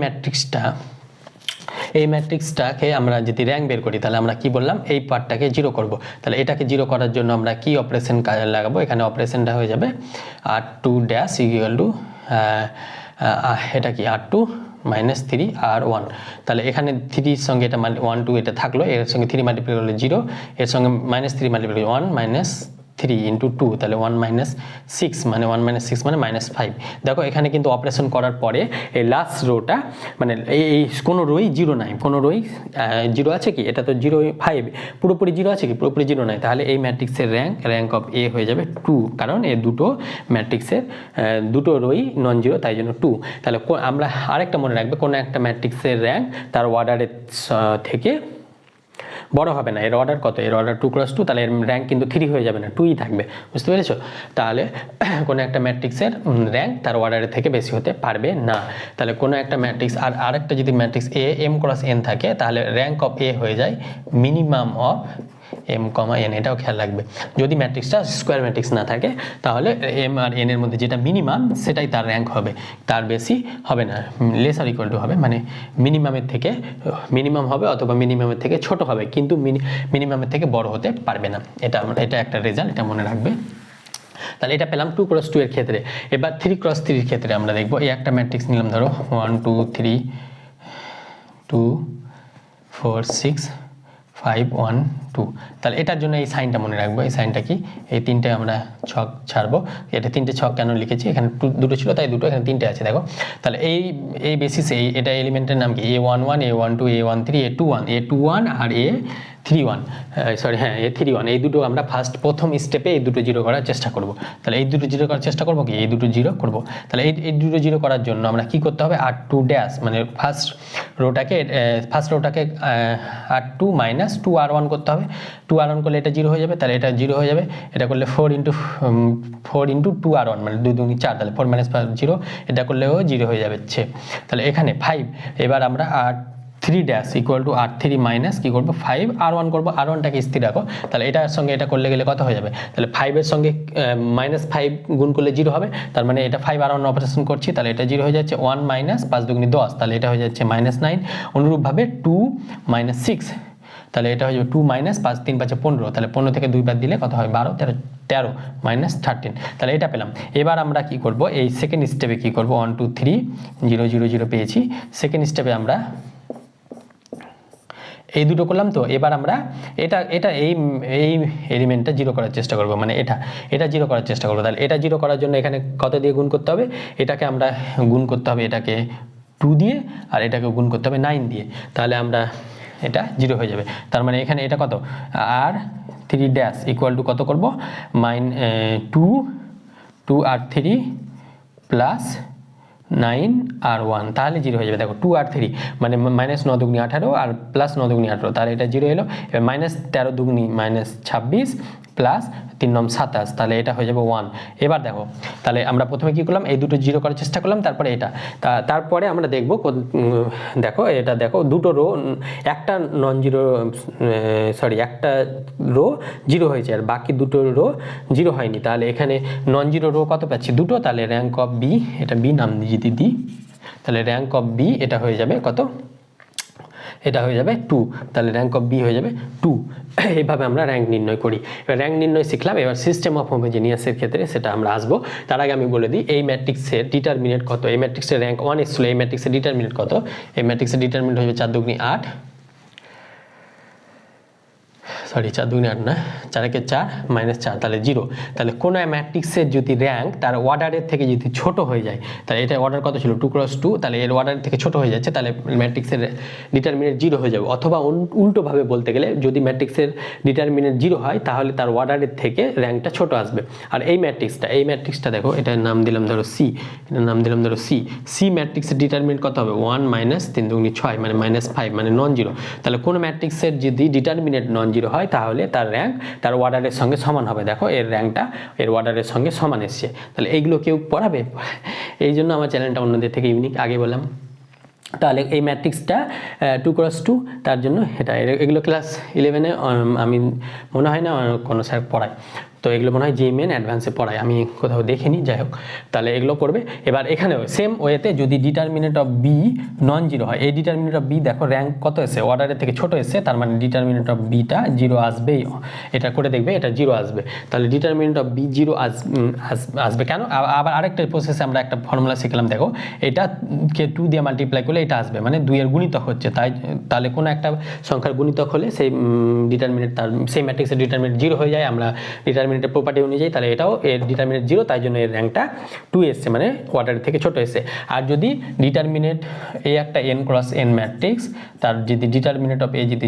ম্যাট্রিক্সটাকে আমরা যদি র্যাঙ্ক বের করি, তাহলে আমরা কি বললাম, এই পার্টটাকে 0 করব। তাহলে এটাকে 0 করার জন্য আমরা কি অপারেশন কাজে লাগাবো, এখানে অপারেশনটা হয়ে যাবে R2 ড্যাশ ইকুয়াল টু এটা কি R2 -3 R1। তাহলে এখানে 3 এর সঙ্গে এটা 1 2 এটা থাকলো, এর সঙ্গে 3 মাল্টিপ্লাই করলে 0, এর সঙ্গে -3 মাল্টিপ্লাই 1 -3 ইন্টু 2, তাহলে 1 -6 মানে 1 -6 মানে -5। দেখো এখানে কিন্তু অপারেশন করার পরে এই লাস্ট রোটা, মানে এই কোনো রোই 0 নাই, কোনো রোই 0 আছে কি, এটা তো 0 5 পুরোপুরি 0 আছে কি, পুরোপুরি 0 নাই। তাহলে এই ম্যাট্রিক্সের র্যাঙ্ক অফ এ হয়ে যাবে 2, কারণ এই দুটো ম্যাট্রিক্সের দুটো রোই নন জিরো, তাই জন্য 2। তাহলে আমরা আরেকটা মনে রাখবে, কোনো একটা ম্যাট্রিক্সের র্যাঙ্ক তার অর্ডারের থেকে বড় হবে না। এর অর্ডার কত, এর অর্ডার 2 × 2, তাহলে এর র্যাঙ্ক কিন্তু 3 হয়ে যাবে না, 2ই থাকবে, বুঝতে পেরেছো? তাহলে কোনো একটা ম্যাট্রিক্সের র্যাঙ্ক তার অর্ডারের থেকে বেশি হতে পারবে না। তাহলে কোনো একটা ম্যাট্রিক্স আর আরেকটা যদি ম্যাট্রিক্স এ m × n থাকে, তাহলে র্যাঙ্ক অফ এ হয়ে যায় মিনিমাম অফ m, n, এটাও খেয়াল রাখবে। যদি ম্যাট্রিক্সটা স্কোয়ার ম্যাট্রিক্স না থাকে, তাহলে m আর n এর মধ্যে যেটা মিনিমাম সেটাই তার র্যাঙ্ক হবে, তার বেশি হবে না, লেস আর ইকুয়াল টু হবে, মানে মিনিমামের থেকে মিনিমাম হবে অথবা মিনিমামের থেকে ছোট হবে, কিন্তু মিনিমামের থেকে বড় হতে পারবে না। এটা একটা রেজাল্ট, এটা মনে রাখবে। তাহলে এটা পেলাম 2 × 2 এর ক্ষেত্রে। এবার 3 × 3 এর ক্ষেত্রে আমরা দেখবো, এই একটা ম্যাট্রিক্স নিলাম, ধরো 1 2 3 2 4 6 5 1 2। তাহলে এটার জন্য এই সাইনটা মনে রাখবো, এই সাইনটা কি, এই তিনটে আমরা ছক ছাড়বো। এটা তিনটে ছক কেন লিখেছি, এখানে দুটো ছিল তাই দুটো, এখানে তিনটে আছে দেখো। তাহলে এই বেসিসে এটা এলিমেন্টের নাম কি, A11 A12 A13 A21 আর A31, সরি হ্যাঁ A31, এই দুটো আমরা প্রথম স্টেপে এই দুটো 0 করার চেষ্টা করব। তাহলে এই দুটো 0 করার চেষ্টা করব কি, এই দুটো 0 করব। তাহলে এই দুটো 0 করার জন্য আমরা কি করতে হবে, R2 ড্যাশ, মানে ফার্স্ট রোটাকে R2 - 2 R1 করতে হবে। 2 R1 করলে এটা 0 হয়ে যাবে, তাহলে এটা 0 হয়ে যাবে। এটা করলে 4 × 2 R1 মানে 2 2 4, তাহলে 4 - 5 0, এটা করলেও 0 হয়ে যাবে। তাহলে এখানে 5, এবার আমরা R3 dash equal to R3 minus কী করবো 5 R1 করবো, R1টাকে স্থির রাখো। তাহলে এটার সঙ্গে এটা করলে গেলে কত হয়ে যাবে, তাহলে 5-এর সঙ্গে -5 গুণ করলে 0 হবে, তার মানে এটা 5 R1 অপারেশন করছি, তাহলে এটা 0 হয়ে যাচ্ছে। 1 - 5 × 2 = 10, তাহলে এটা হয়ে যাচ্ছে -9। অনুরূপভাবে 2 - 6, তাহলে এটা হয়ে যাবে 2 - 5 3 5 15, তাহলে 15 থেকে 2 বাদ দিলে কত হয় 12 13 -13, তাহলে এটা পেলাম। এবার আমরা কি করব, এই সেকেন্ড স্টেপে কি করব, 1 2 3 0 0 0 পেয়েছি। সেকেন্ড স্টেপে আমরা এই দুটো করলাম। তো এবার আমরা এই এলিমেন্টটা 0 করার চেষ্টা করব, মানে এটা 0 করার চেষ্টা করব। তাহলে এটা 0 করার জন্য এখানে কত দিয়ে গুণ করতে হবে, এটাকে আমরা গুণ করতে হবে এটাকে 2 দিয়ে, আর এটাকে গুণ করতে হবে 9 দিয়ে, তাহলে আমরা এটা 0 হয়ে যাবে। তার মানে এখানে এটা কত, R3 ড্যাশ ইকুয়াল টু কত করব, 2 R3 প্লাস 9 R1, তাহলে 0 হয়ে যাবে। দেখো 2 R3 মানে -9 দুগুনি 18 আর +9 দুগুনি 18, তাহলে এটা 0 এলো। এবার -13 দুগুনি -26 প্লাস 3 নং 27, তাহলে এটা হয়ে যাবে 1। এবার দেখো তাহলে আমরা প্রথমে কি করলাম, এই দুটো জিরো করার চেষ্টা করলাম, তারপরে এটা, তারপরে আমরা দেখবো দেখো এটা দেখো দুটো রো, একটা নন জিরো, সরি একটা রো জিরো হয়েছে আর বাকি দুটো রো জিরো হয়নি, তাহলে এখানে নন জিরো রো কত পাচ্ছি, দুটো, তাহলে র্যাঙ্ক অফ বি, এটা বি নাম যদি দিই, তাহলে র্যাঙ্ক অফ বি এটা হয়ে যাবে কত, এটা হয়ে যাবে 2, তাহলে র্যাঙ্ক অফ বি হয়ে যাবে 2। এইভাবে আমরা র্যাঙ্ক নির্ণয় করি। এবার র্যাঙ্ক নির্ণয় শিখলাম, এবার সিস্টেম অফ হোমোজেনিয়াসের ক্ষেত্রে সেটা আমরা আসবো। তার আগে আমি বলে দিই এই ম্যাট্রিক্সের ডিটারমিনেন্ট কত, এই ম্যাট্রিক্সের র্যাঙ্ক 1 এসেছিল, এই ম্যাট্রিক্সের ডিটারমিনেন্ট কত, এই ম্যাট্রিক্সের ডিটারমিনেন্ট হয়ে যাবে 4 দুগুণী 8, সরি 4 দুগুণী 8 না, 4 একে 4 মাইনাস 4, তাহলে 0। তাহলে কোনো ম্যাট্রিক্সের যদি র্যাঙ্ক তার অর্ডারের থেকে যদি ছোট হয়ে যায়, তাহলে এটা অর্ডার কত ছিল 2 × 2, তাহলে এর অর্ডারের থেকে ছোট হয়ে যাচ্ছে, তাহলে ম্যাট্রিক্সের ডিটারমিনেন্ট 0 হয়ে যাবে। অথবা উল্টোভাবে বলতে গেলে যদি ম্যাট্রিক্সের ডিটারমিনেন্ট 0 হয় তাহলে তার অর্ডারের থেকে র্যাঙ্কটা ছোট আসবে। আর এই ম্যাট্রিক্সটা দেখো, এটার নাম দিলাম ধরো সি, এটার নাম দিলাম ধরো সি ম্যাট্রিক্সের ডিটারমিনেন্ট কত হবে 1 মাইনাস 3 দুগুণী 6 মানে -5 মানে নন জিরো। তাহলে কোনো ম্যাট্রিক্সের যদি ডিটারমিনেন্ট নন জিরো হয় তাহলে তার র্যাঙ্ক তার অর্ডারের সঙ্গে সমান হবে। দেখো এর র্যাঙ্কটা এর অর্ডারের সঙ্গে সমান এসছে, তাহলে এইগুলো কেউ পড়াবে? এই জন্য আমার চ্যানেলটা অন্যদের থেকে ইউনিক, আগে বললাম। তাহলে এই ম্যাট্রিক্সটা 2 × 2, তার জন্য এটা, এগুলো ক্লাস 11-এ আমি মনে হয় না কোনো স্যার পড়ায়, তো এগুলো মনে হয় জিএমএন অ্যাডভান্সে পড়ায়, আমি কোথাও দেখিনি, যাই হোক তাহলে এগুলো করবে। এবার এখানেও সেম ওয়েতে যদি determinant of B non zero হয়, এই ডিটারমিনেন্ট অফ বি দেখো র্যাঙ্ক কত এসে, অর্ডারের থেকে ছোট এসে, তার মানে ডিটারমিনেন্ট অফ বিটা 0 আসবেই, এটা করে দেখবে এটা 0 আসবে। তাহলে ডিটারমিনেন্ট অফ বি 0 আসবে কেন? আবার আরেকটা প্রসেসে আমরা একটা ফর্মুলা শিখলাম, দেখো এটা কে 2 দিয়ে মাল্টিপ্লাই করলে এটা আসবে, মানে 2 এর গুণিতক হচ্ছে, তাহলে কোনো একটা সংখ্যার গুণিতক হলে সেই ডিটারমিনেন্ট তার সেই ম্যাট্রিক্সের ডিটারমিনেন্ট 0 হয়ে যায়। আমরা ডিটারমিনেন্টের প্রপার্টি অনুযায়ী তাহলে এটাও এর ডিটারমিনেন্ট 0, তাই জন্য এর র্যাঙ্কটা 2 এসছে, মানে অর্ডারের থেকে ছোট এসছে। আর যদি ডিটারমিনেন্ট এ একটা n × n ম্যাট্রিক্স, তার যদি ডিটারমিনেন্ট অফ এ যদি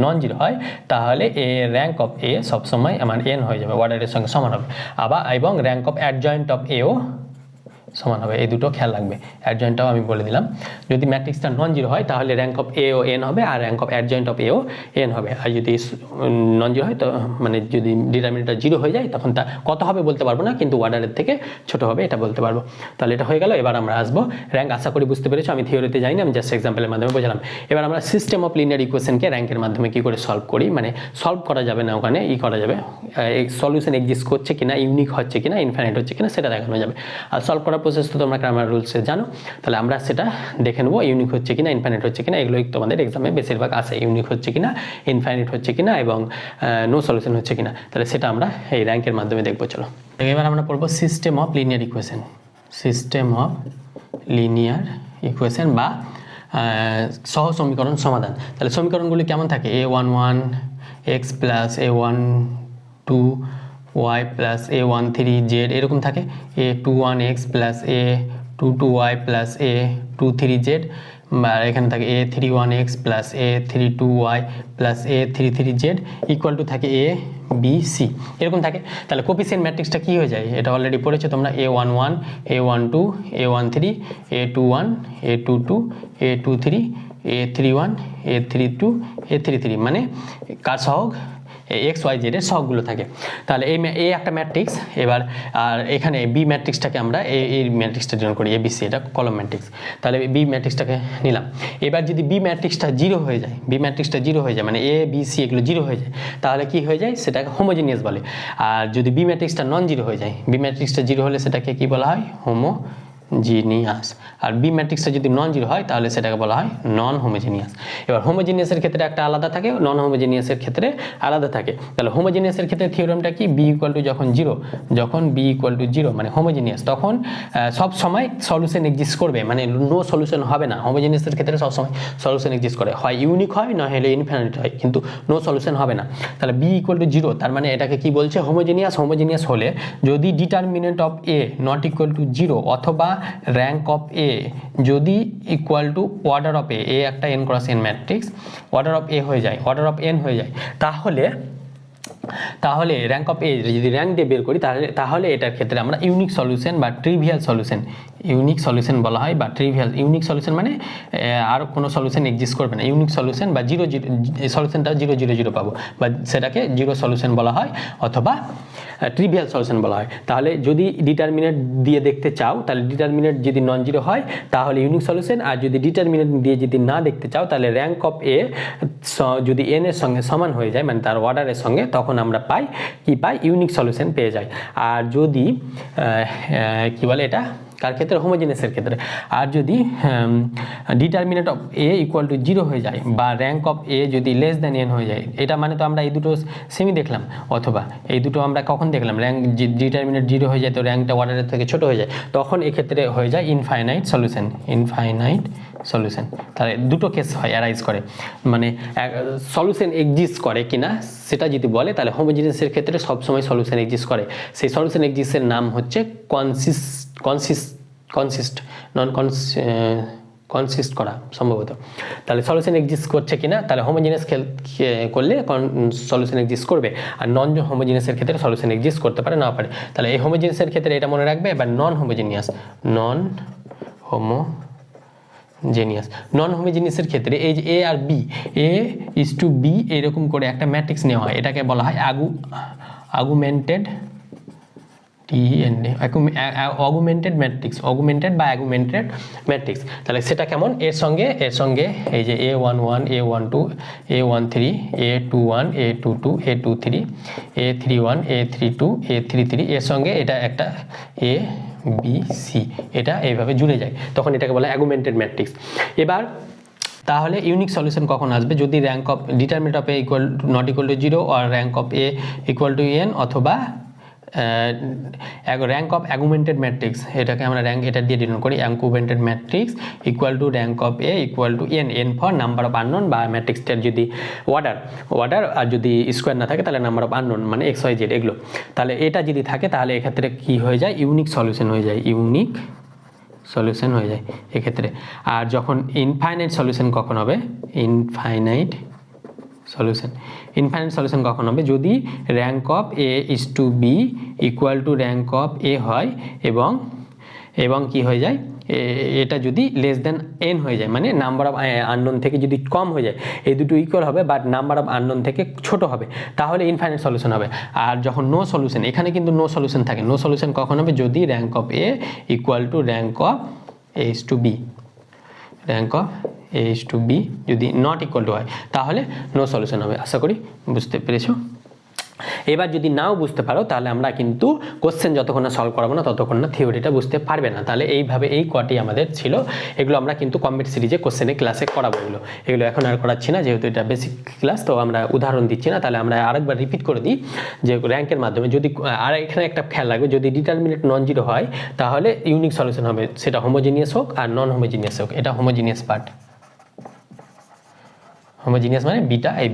নন জিরো হয় তাহলে এ র্যাঙ্ক অফ এ সবসময় আমার n হয়ে যাবে, অর্ডারের সঙ্গে সমান হবে। আবার এবং র্যাঙ্ক অফ অ্যাডজয়েন্ট অফ এও সমান হবে, এই দুটো খেয়াল রাখবে। অ্যাডজয়েন্টটাও আমি বলে দিলাম, যদি ম্যাট্রিক্সটা নন জিরো হয় তাহলে র্যাঙ্ক অফ এ ও n হবে, আর র্যাঙ্ক অফ অ্যাডজয়েন্ট অফ এও n হবে। আর যদি নন জিরো হয় তো মানে যদি ডিটারমিনেন্টটা 0 হয়ে যায় তখন তা কত হবে বলতে পারবো না, কিন্তু অর্ডারের থেকে ছোট হবে এটা বলতে পারবো। তাহলে এটা হয়ে গেল। এবার আমরা আসবো র্যাঙ্ক, আশা করি বুঝতে পেরেছো, আমি থিওরিতে যাইনি, আমি জাস্ট এক্সাম্পলের মাধ্যমে বোঝালাম। এবার আমরা সিস্টেম অফ লিনিয়ার ইকুয়েশনকে র্যাঙ্কের মাধ্যমে কি করে সলভ করি, মানে সলভ করা যাবে না, ওখানে করা যাবে, সলিউশন এক্সিস্ট করছে কিনা, ইউনিক হচ্ছে কিনা, ইনফাইনাইট হচ্ছে কিনা সেটা দেখানো যাবে। আর সলভ করার প্রসেস তো তোমরা গ্রামার রুলসে জানো, তাহলে আমরা সেটা দেখে নেবো, ইউনিক হচ্ছে কিনা, ইনফাইনাইট হচ্ছে কিনা, এগুলোই তোমাদের এক্সামে বেশিরভাগ আসে, ইউনিক হচ্ছে কিনা, ইনফাইনাইট হচ্ছে কিনা এবং নো সলিউশন হচ্ছে কিনা, তাহলে সেটা আমরা এই র্যাঙ্কের মাধ্যমে দেখবো। চলো এবার আমরা পড়বো system of linear equation, system of linear equation বা সহ সমীকরণ সমাধান। তাহলে সমীকরণগুলি কেমন থাকে, a11 x plus a12 y plus a13 z এরকম থাকে, a21 x plus a22 y plus a23 z, বা এখানে থাকে a31 x plus a32 y plus a33 z equal to থাকে a b c এরকম থাকে। তাহলে কোফিসিয়েন্ট ম্যাট্রিক্সটা কি হয়ে যায়, এটা অলরেডি পড়েছো তোমরা, a11 a12 a13 a21 a22 a23 a31 a32 a33, মানে কার সহগ, এক্স ওয়াই জেড এর সহগগুলো থাকে। তাহলে এই একটা ম্যাট্রিক্স, এবার আর এখানে বি ম্যাট্রিক্সটাকে আমরা এই ম্যাট্রিক্সটা ডিনোট করি এবিসি, এটা কলম ম্যাট্রিক্স। তাহলে বি ম্যাট্রিক্সটাকে নিলাম। এবার যদি বি ম্যাট্রিক্সটা 0 হয়ে যায়, বি ম্যাট্রিক্সটা 0 হয়ে যায়, মানে এ বি সি এগুলো 0 হয়ে যায়, তাহলে কি হয়ে যায়, সেটাকে হোমোজিনিয়াস বলে। আর যদি বি ম্যাট্রিক্সটা নন জিরো হয়ে যায়, বি ম্যাট্রিক্সটা 0 হলে সেটাকে কি বলা হয়, হোমোজিনিয়াস। আর বি ম্যাট্রিক্সটা যদি নন জিরো হয় তাহলে সেটাকে বলা হয় নন হোমোজিনিয়াস। এবার হোমোজিনিয়াসের ক্ষেত্রে একটা আলাদা থাকে, নন হোমোজিনিয়াসের ক্ষেত্রে আলাদা থাকে। তাহলে হোমোজিনিয়াসের ক্ষেত্রে থিওরেমটা কি, বি ইকুয়াল টু যখন জিরো, যখন বি ইকুয়াল টু জিরো মানে হোমোজিনিয়াস, তখন সব সময় সলিউশন এক্সিস্ট করবে, মানে নো সলিউশন হবে না। হোমোজিনিয়াসের ক্ষেত্রে সবসময় সলিউশন এক্সিস্ট করে, হয় ইউনিক হয় না হলে ইনফিনিট হয়, কিন্তু নো সলিউশন হবে না। তাহলে বি ইকুয়াল টু জিরো, তার মানে এটাকে কি বলছে, হোমোজিনিয়াস। হোমোজিনিয়াস হলে যদি determinant of A not equal to zero অথবা র্যাঙ্ক অফ এ যদি equal to order of A একটা n × n matrix, order of A হয়ে যায়, অর্ডার অফ n হয়ে যায়, তাহলে তাহলে র্যাঙ্ক অফ এ যদি র্যাঙ্ক দিয়ে বের করি তাহলে এটার ক্ষেত্রে আমরা ইউনিক সলিউশন বা ট্রিভিয়াল সলিউশন, ইউনিক সলিউশন বলা হয় বা ট্রিভিয়াল। ইউনিক সলিউশন মানে আর কোনো সলিউশন এক্সিস্ট করবে না, ইউনিক সলিউশন বা জিরো জিরো সলিউশনটা 0 0 0 পাবো, বা সেটাকে জিরো সলিউশন বলা হয় অথবা ট্রিভিয়াল সলিউশন বলা হয়। তাহলে যদি ডিটারমিনেন্ট দিয়ে দেখতে চাও তাহলে ডিটারমিনেন্ট যদি নন জিরো হয় তাহলে ইউনিক সলিউশন, আর যদি ডিটারমিনেন্ট দিয়ে যদি না দেখতে চাও তাহলে র্যাঙ্ক অফ এ যদি এন এর সঙ্গে সমান হয়ে যায় মানে তার অর্ডারের সঙ্গে, তখন আমরা পাই ইউনিক সলিউশন পেয়ে যাই। আর যদি কি বলে এটা কার ক্ষেত্রে, হোমোজেনিয়াসের ক্ষেত্রে। আর যদি determinant of A equal to 0 হয়ে যায় বা র্যাঙ্ক অফ এ যদি লেস দ্যান এন হয়ে যায়, এটা মানে তো আমরা এই দুটো সেমই দেখলাম, অথবা এই দুটো আমরা কখন দেখলাম, র্যাঙ্ক ডিটারমিনেন্ট 0 হয়ে যায় তো র্যাঙ্কটা অর্ডারের থেকে ছোট হয়ে যায়, তখন এক্ষেত্রে হয়ে যায় ইনফাইনাইট সলিউশন, ইনফাইনাইট সলিউশন। তাহলে দুটো কেস হয় অ্যারাইজ করে, মানে সলিউশন এক্সিস্ট করে কিনা সেটা যদি বলে তাহলে হোমোজেনিয়াসের ক্ষেত্রে সবসময় সলিউশন এক্সিস্ট করে। সেই সলিউশন এক্সিস্টের নাম হচ্ছে কনসিস্ট করা সম্ভবত। তাহলে সলিউশন এক্সিস্ট করছে কিনা, তাহলে হোমোজেনিয়াস করলে সলিউশন এক্সিস্ট করবে, আর নন হোমোজেনিয়াসের ক্ষেত্রে সলিউশন এক্সিস্ট করতে পারে না পারে। তাহলে এই হোমোজেনিয়াসের ক্ষেত্রে এটা মনে রাখবে। এবার নন হোমোজেনিয়াসের ক্ষেত্রে এই যে এ আর B, A is to B এরকম করে একটা ম্যাট্রিক্স নেওয়া হয়, এটাকে বলা হয় অগুমেন্টেড ম্যাট্রিক্স। তাহলে সেটা কেমন, এর সঙ্গে এই যে A11 A12 A13 A21 A22 A23 A31 A32 A33 এর সঙ্গে এটা একটা A B C এটা এইভাবে জুড়ে যায়, তখন এটাকে বলা হয় অ্যাগুমেন্টেড ম্যাট্রিক্স। এবার তাহলে ইউনিক সলিউশন কখন আসবে, যদি rank of determinant of A not equal to 0 আর rank of A equal to n, অথবা র্যাঙ্ক অফ অ্যাগুমেন্টেড ম্যাট্রিক্স, এটাকে আমরা এটা দিয়ে ডিনোট করি, augmented matrix equal to rank of A equal to n for number of unknown, বা ম্যাট্রিক্সটার যদি অর্ডার আর যদি স্কোয়ার না থাকে তাহলে নাম্বার অফ আননোন মানে XYZ এগুলো। তাহলে এটা যদি থাকে তাহলে এক্ষেত্রে কি হয়ে যায়, ইউনিক সলিউশন হয়ে যায়, ইউনিক সলিউশন হয়ে যায় এক্ষেত্রে। আর যখন ইনফাইনাইট সলিউশন কখন হবে, ইনফাইনাইট সলিউশন কখন হবে, যদি rank of A is to B equal to rank of A হয় এবং কি হয়ে যায়, এটা যদি লেস দেন এন হয়ে যায়, মানে নাম্বার অফ আননোন থেকে যদি কম হয়ে যায়, এই দুটো ইকুয়াল হবে বাট নাম্বার অফ আননোন থেকে ছোট হবে, তাহলে ইনফাইনাইট সলিউশন হবে। আর যখন নো সলিউশন, এখানে কিন্তু নো সলিউশন থাকে, নো সলিউশন কখন হবে, যদি rank of A equal to rank of A is to B, rank of A is to B যদি নট ইকুয়াল টু হয় তাহলে নো সলিউশন হবে। আশা করি বুঝতে পেরেছো। এবার যদি নাও বুঝতে পারো তাহলে আমরা কিন্তু কোশ্চেন যতক্ষণ না সলভ করাবো না ততক্ষণ না থিওরিটা বুঝতে পারবে না। তাহলে এইভাবে এই কটি আমাদের ছিল, এগুলো আমরা কিন্তু কমপ্লিট সিরিজে কোশ্চেনে ক্লাসে করাবো। এগুলো এখন আর করাচ্ছি না, যেহেতু এটা বেসিক ক্লাস, তো আমরা উদাহরণ দিচ্ছি না। তাহলে আমরা আরেকবার রিপিট করে দিই যে র্যাঙ্কের মাধ্যমে যদি, আর এখানে একটা খেয়াল রাখবে, যদি ডিটারমিনেন্ট নন জিরো হয় তাহলে ইউনিক সলিউশন হবে, সেটা হোমোজিনিয়াস হোক আর নন হোমোজিনিয়াস হোক। এটা হোমোজিনিয়াস পার্ট, হোমোজিনিয়াস মানে বিটা, এই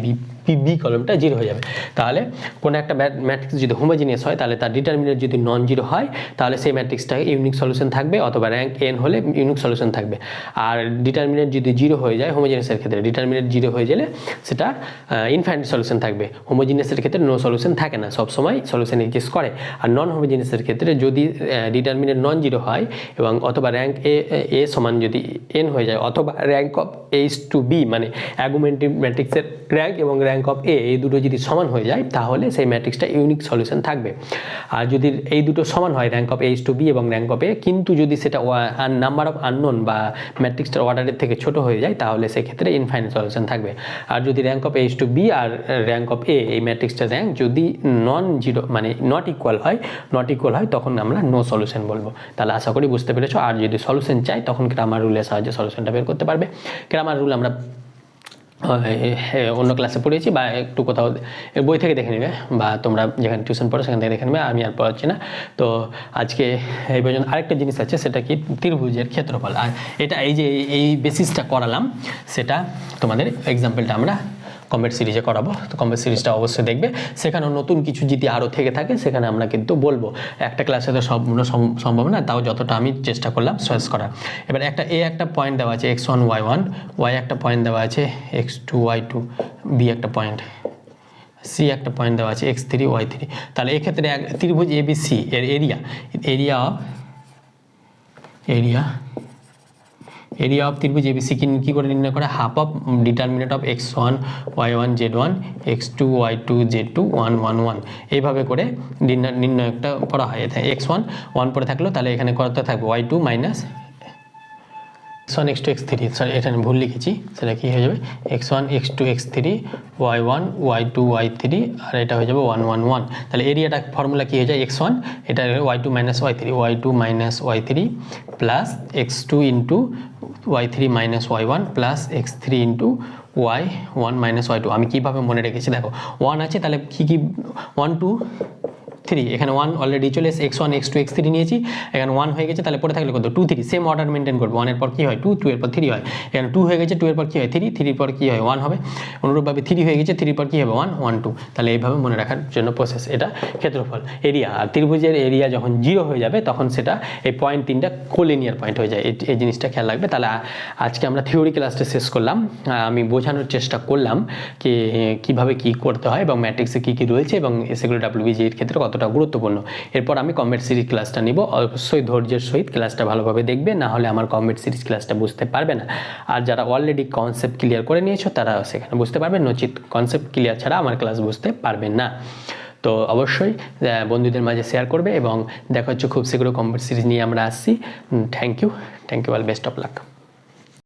বি কলমটা 0 হয়ে যাবে। তাহলে কোনো একটা ম্যাট্রিক্স যদি হোমোজিনিয়াস হয় তাহলে তার ডিটারমিনেন্ট যদি নন জিরো হয় তাহলে সেই ম্যাট্রিক্সটাকে ইউনিক সলিউশন থাকবে, অথবা র্যাঙ্ক n হলে ইউনিক সলিউশন থাকবে। আর ডিটারমিনেন্ট যদি 0 হয়ে যায় হোমোজিনিয়াসের ক্ষেত্রে, ডিটারমিনেন্ট 0 হয়ে গেলে সেটা ইনফাইনাইট সলিউশন থাকবে। হোমোজিনিয়াসের ক্ষেত্রে নো সলিউশন থাকে না, সবসময় সলিউশন এক্সিস্ট করে। আর নন হোমোজিনিয়াসের ক্ষেত্রে যদি ডিটারমিনেন্ট নন জিরো হয় এবং অথবা র্যাঙ্ক এ সমান যদি n হয়ে যায়, অথবা rank of a is to b মানে অ্যাগুমেন্টিভ ম্যাট্রিক্সের র্যাঙ্ক এবং র্যাঙ্ক অফ এ এই দুটো যদি সমান হয়ে যায় তাহলে সেই ম্যাট্রিক্সটা ইউনিক সলিউশন থাকবে। আর যদি এই দুটো সমান হয়, rank of A is to B এবং র্যাঙ্ক অফ এ, কিন্তু যদি সেটা নাম্বার অফ আননোন বা ম্যাট্রিক্সটার অর্ডারের থেকে ছোট হয়ে যায় তাহলে সেক্ষেত্রে ইনফাইনাইট সলিউশন থাকবে। আর যদি rank of A is to B আর র্যাঙ্ক অফ এ এই ম্যাট্রিক্সটার র্যাঙ্ক যদি নন জিরো মানে নট ইকুয়াল হয় তখন আমরা নো সলিউশন বলবো। তাহলে আশা করি বুঝতে পেরেছো। আর যদি সলিউশন চাই তখন গ্রামার রুলের সাহায্যে সলিউশনটা বের করতে পারবে। গ্রামার রুল আমরা অন্য ক্লাসে পড়িয়েছি, বা একটু কোথাও বই থেকে দেখে নেবে, বা তোমরা যেখানে টিউশন পড়ো সেখান থেকে দেখে নেবে, আমি আর পড়াচ্ছি না। তো আজকে এই পর্যন্ত আরেকটা জিনিস আছে, সেটা কি ত্রিভুজের ক্ষেত্রফল। আর এটা এই যে এই বেসিসটা করালাম, সেটা তোমাদের এক্সাম্পলটা আমরা কমপ্লিট সিরিজে করাবো। তো কমপ্লিট সিরিজটা অবশ্যই দেখবে, সেখানেও নতুন কিছু যদি আরও থেকে থাকে সেখানে আমরা কিন্তু বলবো। একটা ক্লাসে তো সম্ভব না, তাও যতটা আমি চেষ্টা করলাম সয়েস করার। এবার একটা পয়েন্ট দেওয়া আছে x1 y1, y একটা পয়েন্ট দেওয়া আছে x2 y2, b একটা পয়েন্ট সি একটা পয়েন্ট দেওয়া আছে x3 y3, তাহলে এক্ষেত্রে ত্রিভুজ ABC এর এরিয়া অফ ত্রিভুজ ABC কি করে নির্ণয় করে, half of determinant of x1 y1 z1 x2 y2 z2 1 1 1 এইভাবে করে নির্ণয়টা করা হয়। এখানে x1 1 পরে থাকলো, তাহলে এখানে কত থাকবে y2 minus x1 x2 x3, sorry এটা আমি ভুল লিখেছি, সেটা কি হয়ে যাবে x1 x2 x3 y1 y2 y3 আর এটা হয়ে যাবে 1 1 1। তাহলে এরিয়াটা ফর্মুলা কি হয়ে যায়, x1 এটা y2 minus y3 minus y3 plus x2 into y3 minus y1 plus x3 into y1 minus y2। আমি কীভাবে মনে রেখেছি দেখো, 1 আছে তাহলে কি 1 2 3, এখানে 1 অলরেডি চলে এসে x1 x2 x3 নিয়েছি, এখানে 1 হয়ে গেছে, তাহলে পরে থাকলে কত 2 3, সেম অর্ডার মেনটেন করবো, 1 এর পর কি হয় 2, 2 এর পর 3 হয়, এখানে 2 হয়ে গেছে, 2 এর পর কি হয় 3, 3 এর পর কি হয় 1 হবে, অনুরূপভাবে 3 হয়ে গেছে, 3 এর পর কি হবে 1 1 2। তাহলে এইভাবে মনে রাখার জন্য প্রসেস, এটা ক্ষেত্রফল এরিয়া। আর ত্রিভুজের এরিয়া যখন 0 হয়ে যাবে তখন সেটা এই পয়েন্ট 3টা কোলিনিয়ার পয়েন্ট হয়ে যায়, এই জিনিসটা খেয়াল রাখবে। তাহলে আজকে আমরা থিওরি ক্লাসটা শেষ করলাম, আমি বোঝানোর চেষ্টা করলাম কি কীভাবে কী করতে হয় এবং ম্যাট্রিক্সে কী কী রয়েছে এবং সেগুলো WBG এর ক্ষেত্রে কতটা গুরুত্বপূর্ণ। এরপর আমি কমপ্লিট সিরিজ ক্লাসটা নিব, অবশ্যই ধৈর্যের সহিত ক্লাসটা ভালোভাবে দেখবে, না হলে আমার কমপ্লিট সিরিজ ক্লাসটা বুঝতে পারবে না। আর যারা অলরেডি কনসেপ্ট ক্লিয়ার করে নিয়েছো তারা সেখানে বুঝতে পারবে, নচিত কনসেপ্ট ক্লিয়ার ছাড়া আমার ক্লাস বুঝতে পারবে না। তো অবশ্যই বন্ধুদের মাঝে শেয়ার করবে এবং দেখা হচ্ছে খুব শীঘ্র কমপ্লিট সিরিজ নিয়ে আমরা আসছি। Thank you all, best of lakh.